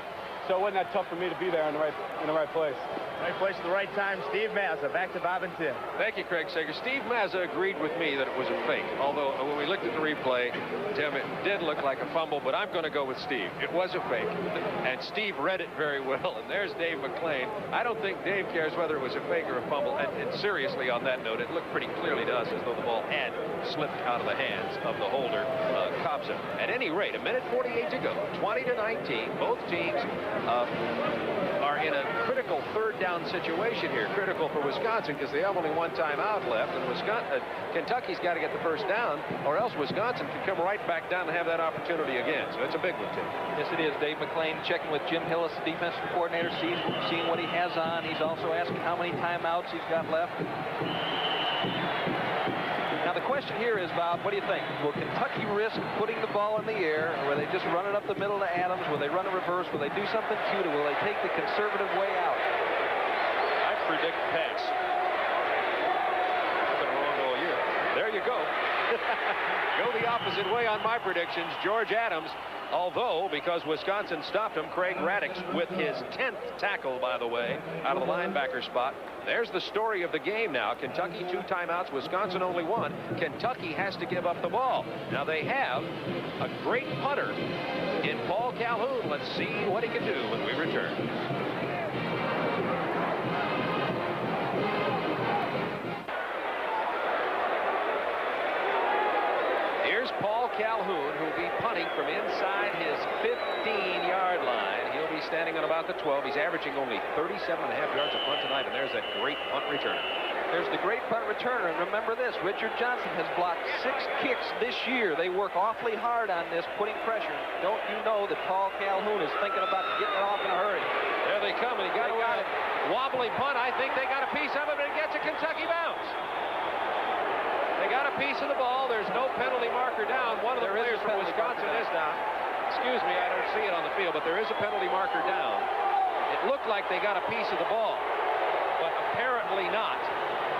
so it wasn't that tough for me to be there in the right place. Right place at the right time. Steve Mazza. Back to Bob and Tim. Thank you, Craig Sager. Steve Mazza agreed with me that it was a fake. Although when we looked at the replay, Tim, it did look like a fumble, but I'm going to go with Steve. It was a fake. And Steve read it very well. And there's Dave McClain. I don't think Dave cares whether it was a fake or a fumble. And seriously, on that note, it looked pretty clearly to us as though the ball had slipped out of the hands of the holder, Kobza. At any rate, 1:48 to go. 20-19. Both teams are in a critical third down situation here. Critical for Wisconsin because they have only one timeout left, and Kentucky's got to get the first down, or else Wisconsin can come right back down and have that opportunity again. So it's a big one, Tim. Yes, it is. Dave McClain checking with Jim Hillis, the defensive coordinator, seeing what he has on. He's also asking how many timeouts he's got left. Now, the question here is, Bob, what do you think? Will Kentucky risk putting the ball in the air, or will they just run it up the middle to Adams? Will they run a reverse? Will they do something cute, or will they take the conservative way out? I predict pass. I've been wrong all year. There you go. Go the opposite way on my predictions. George Adams, although, because Wisconsin stopped him, Craig Radix with his 10th tackle, by the way, out of the linebacker spot. There's the story of the game now. Kentucky 2 timeouts, Wisconsin only 1. Kentucky has to give up the ball. Now they have a great punter in Paul Calhoun. Let's see what he can do when we return. Here's Paul Calhoun, who will be punting from inside his 15-yard line. He'll be standing on about the 12. He's averaging only 37.5 yards a punt tonight, and there's that great punt returner. There's the great punt returner, and remember this, Richard Johnson has blocked 6 kicks this year. They work awfully hard on this, putting pressure. Don't you know that Paul Calhoun is thinking about getting it off in a hurry? There they come, and he got a wobbly punt. I think they got a piece of it, but it gets a Kentucky bounce. They got a piece of the ball. There's no penalty marker down. One of the players from Wisconsin is down. Excuse me, I don't see it on the field, but there is a penalty marker down. It looked like they got a piece of the ball, but apparently not.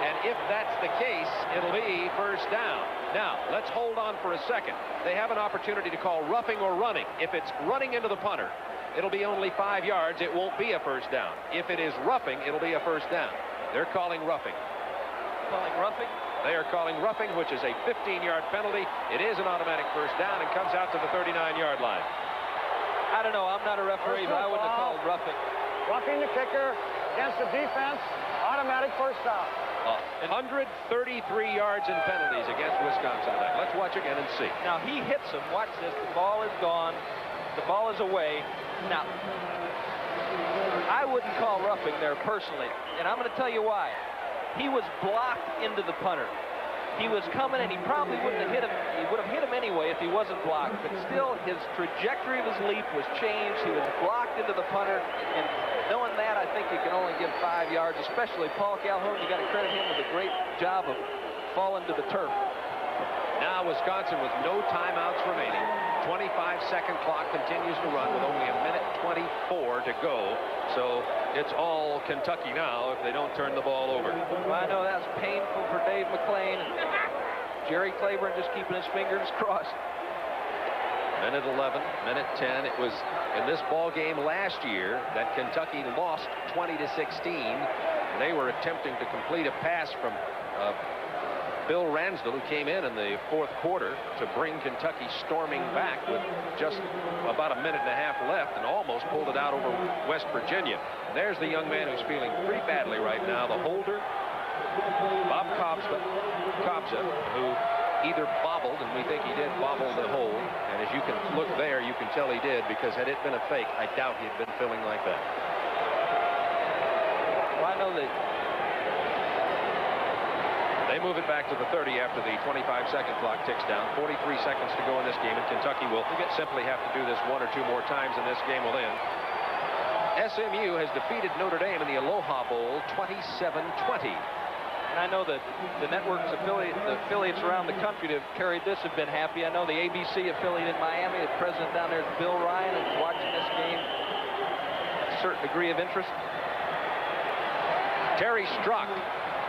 And if that's the case, it'll be first down. Now, let's hold on for a second. They have an opportunity to call roughing or running. If it's running into the punter, it'll be only 5 yards. It won't be a first down. If it is roughing, it'll be a first down. They're calling roughing. Calling roughing? They are calling roughing, which is a 15-yard penalty. It is an automatic first down and comes out to the 39-yard line. I don't know. I'm not a referee, but I wouldn't have called roughing. Roughing the kicker against the defense, automatic first down. 133 yards in penalties against Wisconsin tonight. Let's watch again and see. Now, he hits him. Watch this. The ball is gone. The ball is away. Now, I wouldn't call roughing there personally, and I'm going to tell you why. He was blocked into the punter. He was coming, and he probably wouldn't have hit him. He would have hit him anyway if he wasn't blocked. But still, his trajectory of his leap was changed. He was blocked into the punter. And knowing that, I think you can only give 5 yards, especially Paul Calhoun. You got to credit him with a great job of falling to the turf. Now Wisconsin with no timeouts remaining. 25-second clock continues to run with only 1:24 to go. So it's all Kentucky now if they don't turn the ball over. Well, I know that's painful for Dave McClain. Jerry Claiborne just keeping his fingers crossed. Minute 11, minute 10. It was in this ball game last year that Kentucky lost 20-16. They were attempting to complete a pass from Bill Ransdell, who came in the 4th quarter to bring Kentucky storming back with just about a minute and a half left and almost pulled it out over West Virginia. And there's the young man who's feeling pretty badly right now, the holder, Bob Kobza, who either bobbled, and we think he did bobble the hold, and as you can look there, you can tell he did, because had it been a fake, I doubt he'd been feeling like that. Well, I know that they move it back to the 30 after the 25-second clock ticks down. 43 seconds to go in this game, and Kentucky will simply have to do this 1 or 2 more times, and this game will end. SMU has defeated Notre Dame in the Aloha Bowl 27-20. And I know that the network's affiliates around the country that have carried this have been happy. I know the ABC affiliate in Miami, the president down there, Bill Ryan, is watching this game with a certain degree of interest. Terry Strzok,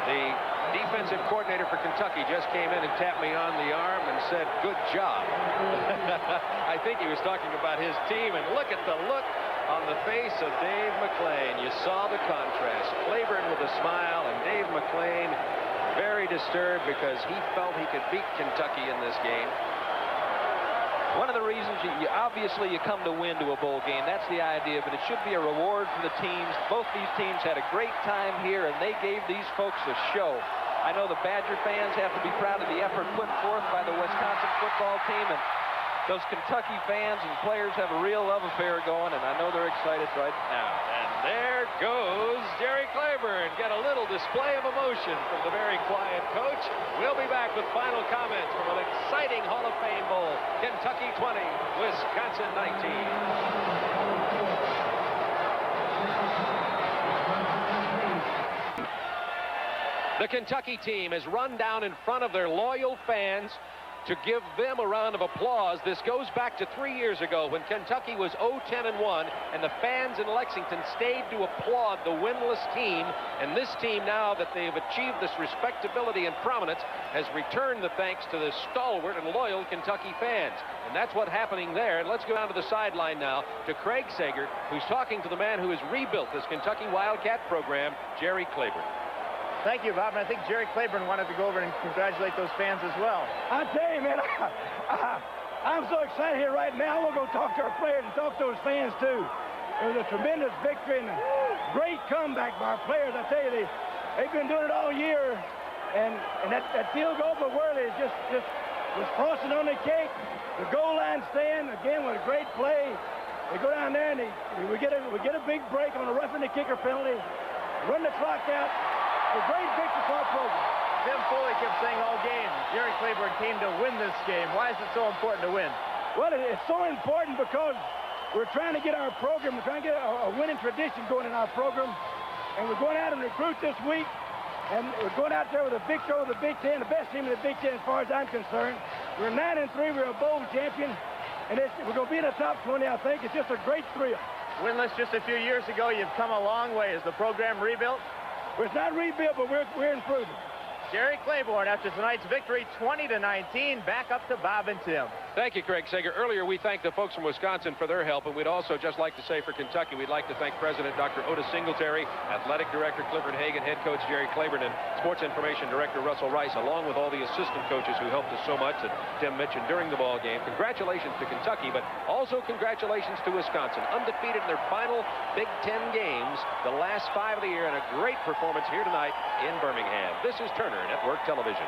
the defensive coordinator for Kentucky, just came in and tapped me on the arm and said, "Good job." I think he was talking about his team, and look at the look. on the face of Dave McClain. You saw the contrast. Claiborne with a smile, and Dave McClain very disturbed because he felt he could beat Kentucky in this game. One of the reasons obviously you come to win to a bowl game. That's the idea, but it should be a reward for the teams. Both these teams had a great time here, and they gave these folks a show. I know the Badger fans have to be proud of the effort put forth by the Wisconsin football team, and those Kentucky fans and players have a real love affair going, and I know they're excited right now. And there goes Jerry Claiborne. Get a little display of emotion from the very quiet coach. We'll be back with final comments from an exciting Hall of Fame Bowl. Kentucky 20, Wisconsin 19. The Kentucky team is run down in front of their loyal fans to give them a round of applause. This goes back to 3 years ago when Kentucky was 0-10-1, and the fans in Lexington stayed to applaud the winless team. And this team, now that they've achieved this respectability and prominence, has returned the thanks to the stalwart and loyal Kentucky fans. And that's what's happening there. And let's go down to the sideline now to Craig Sager, who's talking to the man who has rebuilt this Kentucky Wildcat program, Jerry Claiborne. Thank you, Bob. And I think Jerry Claiborne wanted to go over and congratulate those fans as well. I tell you, man, I'm so excited here right now. I'm going to go talk to our players and talk to those fans, too. It was a tremendous victory and a great comeback by our players. I tell you, they've been doing it all year. And that field goal for Worley is just was frosting on the cake. The goal line stand, again, with a great play. They go down there and we get a big break on a roughing the kicker penalty, run the clock out. A great victory for our program. Tim Foley kept saying all game, Jerry Claiborne came to win this game. Why is it so important to win? Well, it's so important because we're trying to get our program, we're trying to get a winning tradition going in our program. And we're going out and recruit this week. And we're going out there with a victory over the Big Ten, the best team in the Big Ten as far as I'm concerned. We're 9-3, we're a bowl champion. And we're going to be in the top 20, I think. It's just a great thrill. Winless just a few years ago, you've come a long way. Is the program rebuilt? Well, it's not rebuilt, but we're improving. Jerry Claiborne, after tonight's victory, 20-19, back up to Bob and Tim. Thank you, Craig Sager. Earlier, we thanked the folks from Wisconsin for their help, and we'd also just like to say for Kentucky, we'd like to thank President Dr. Otis Singletary, Athletic Director Clifford Hagan, Head Coach Jerry Claiborne, and Sports Information Director Russell Rice, along with all the assistant coaches who helped us so much that Tim mentioned during the ball game. Congratulations to Kentucky, but also congratulations to Wisconsin. Undefeated in their final Big Ten games, the last 5 of the year, and a great performance here tonight in Birmingham. This is Turner Network Television.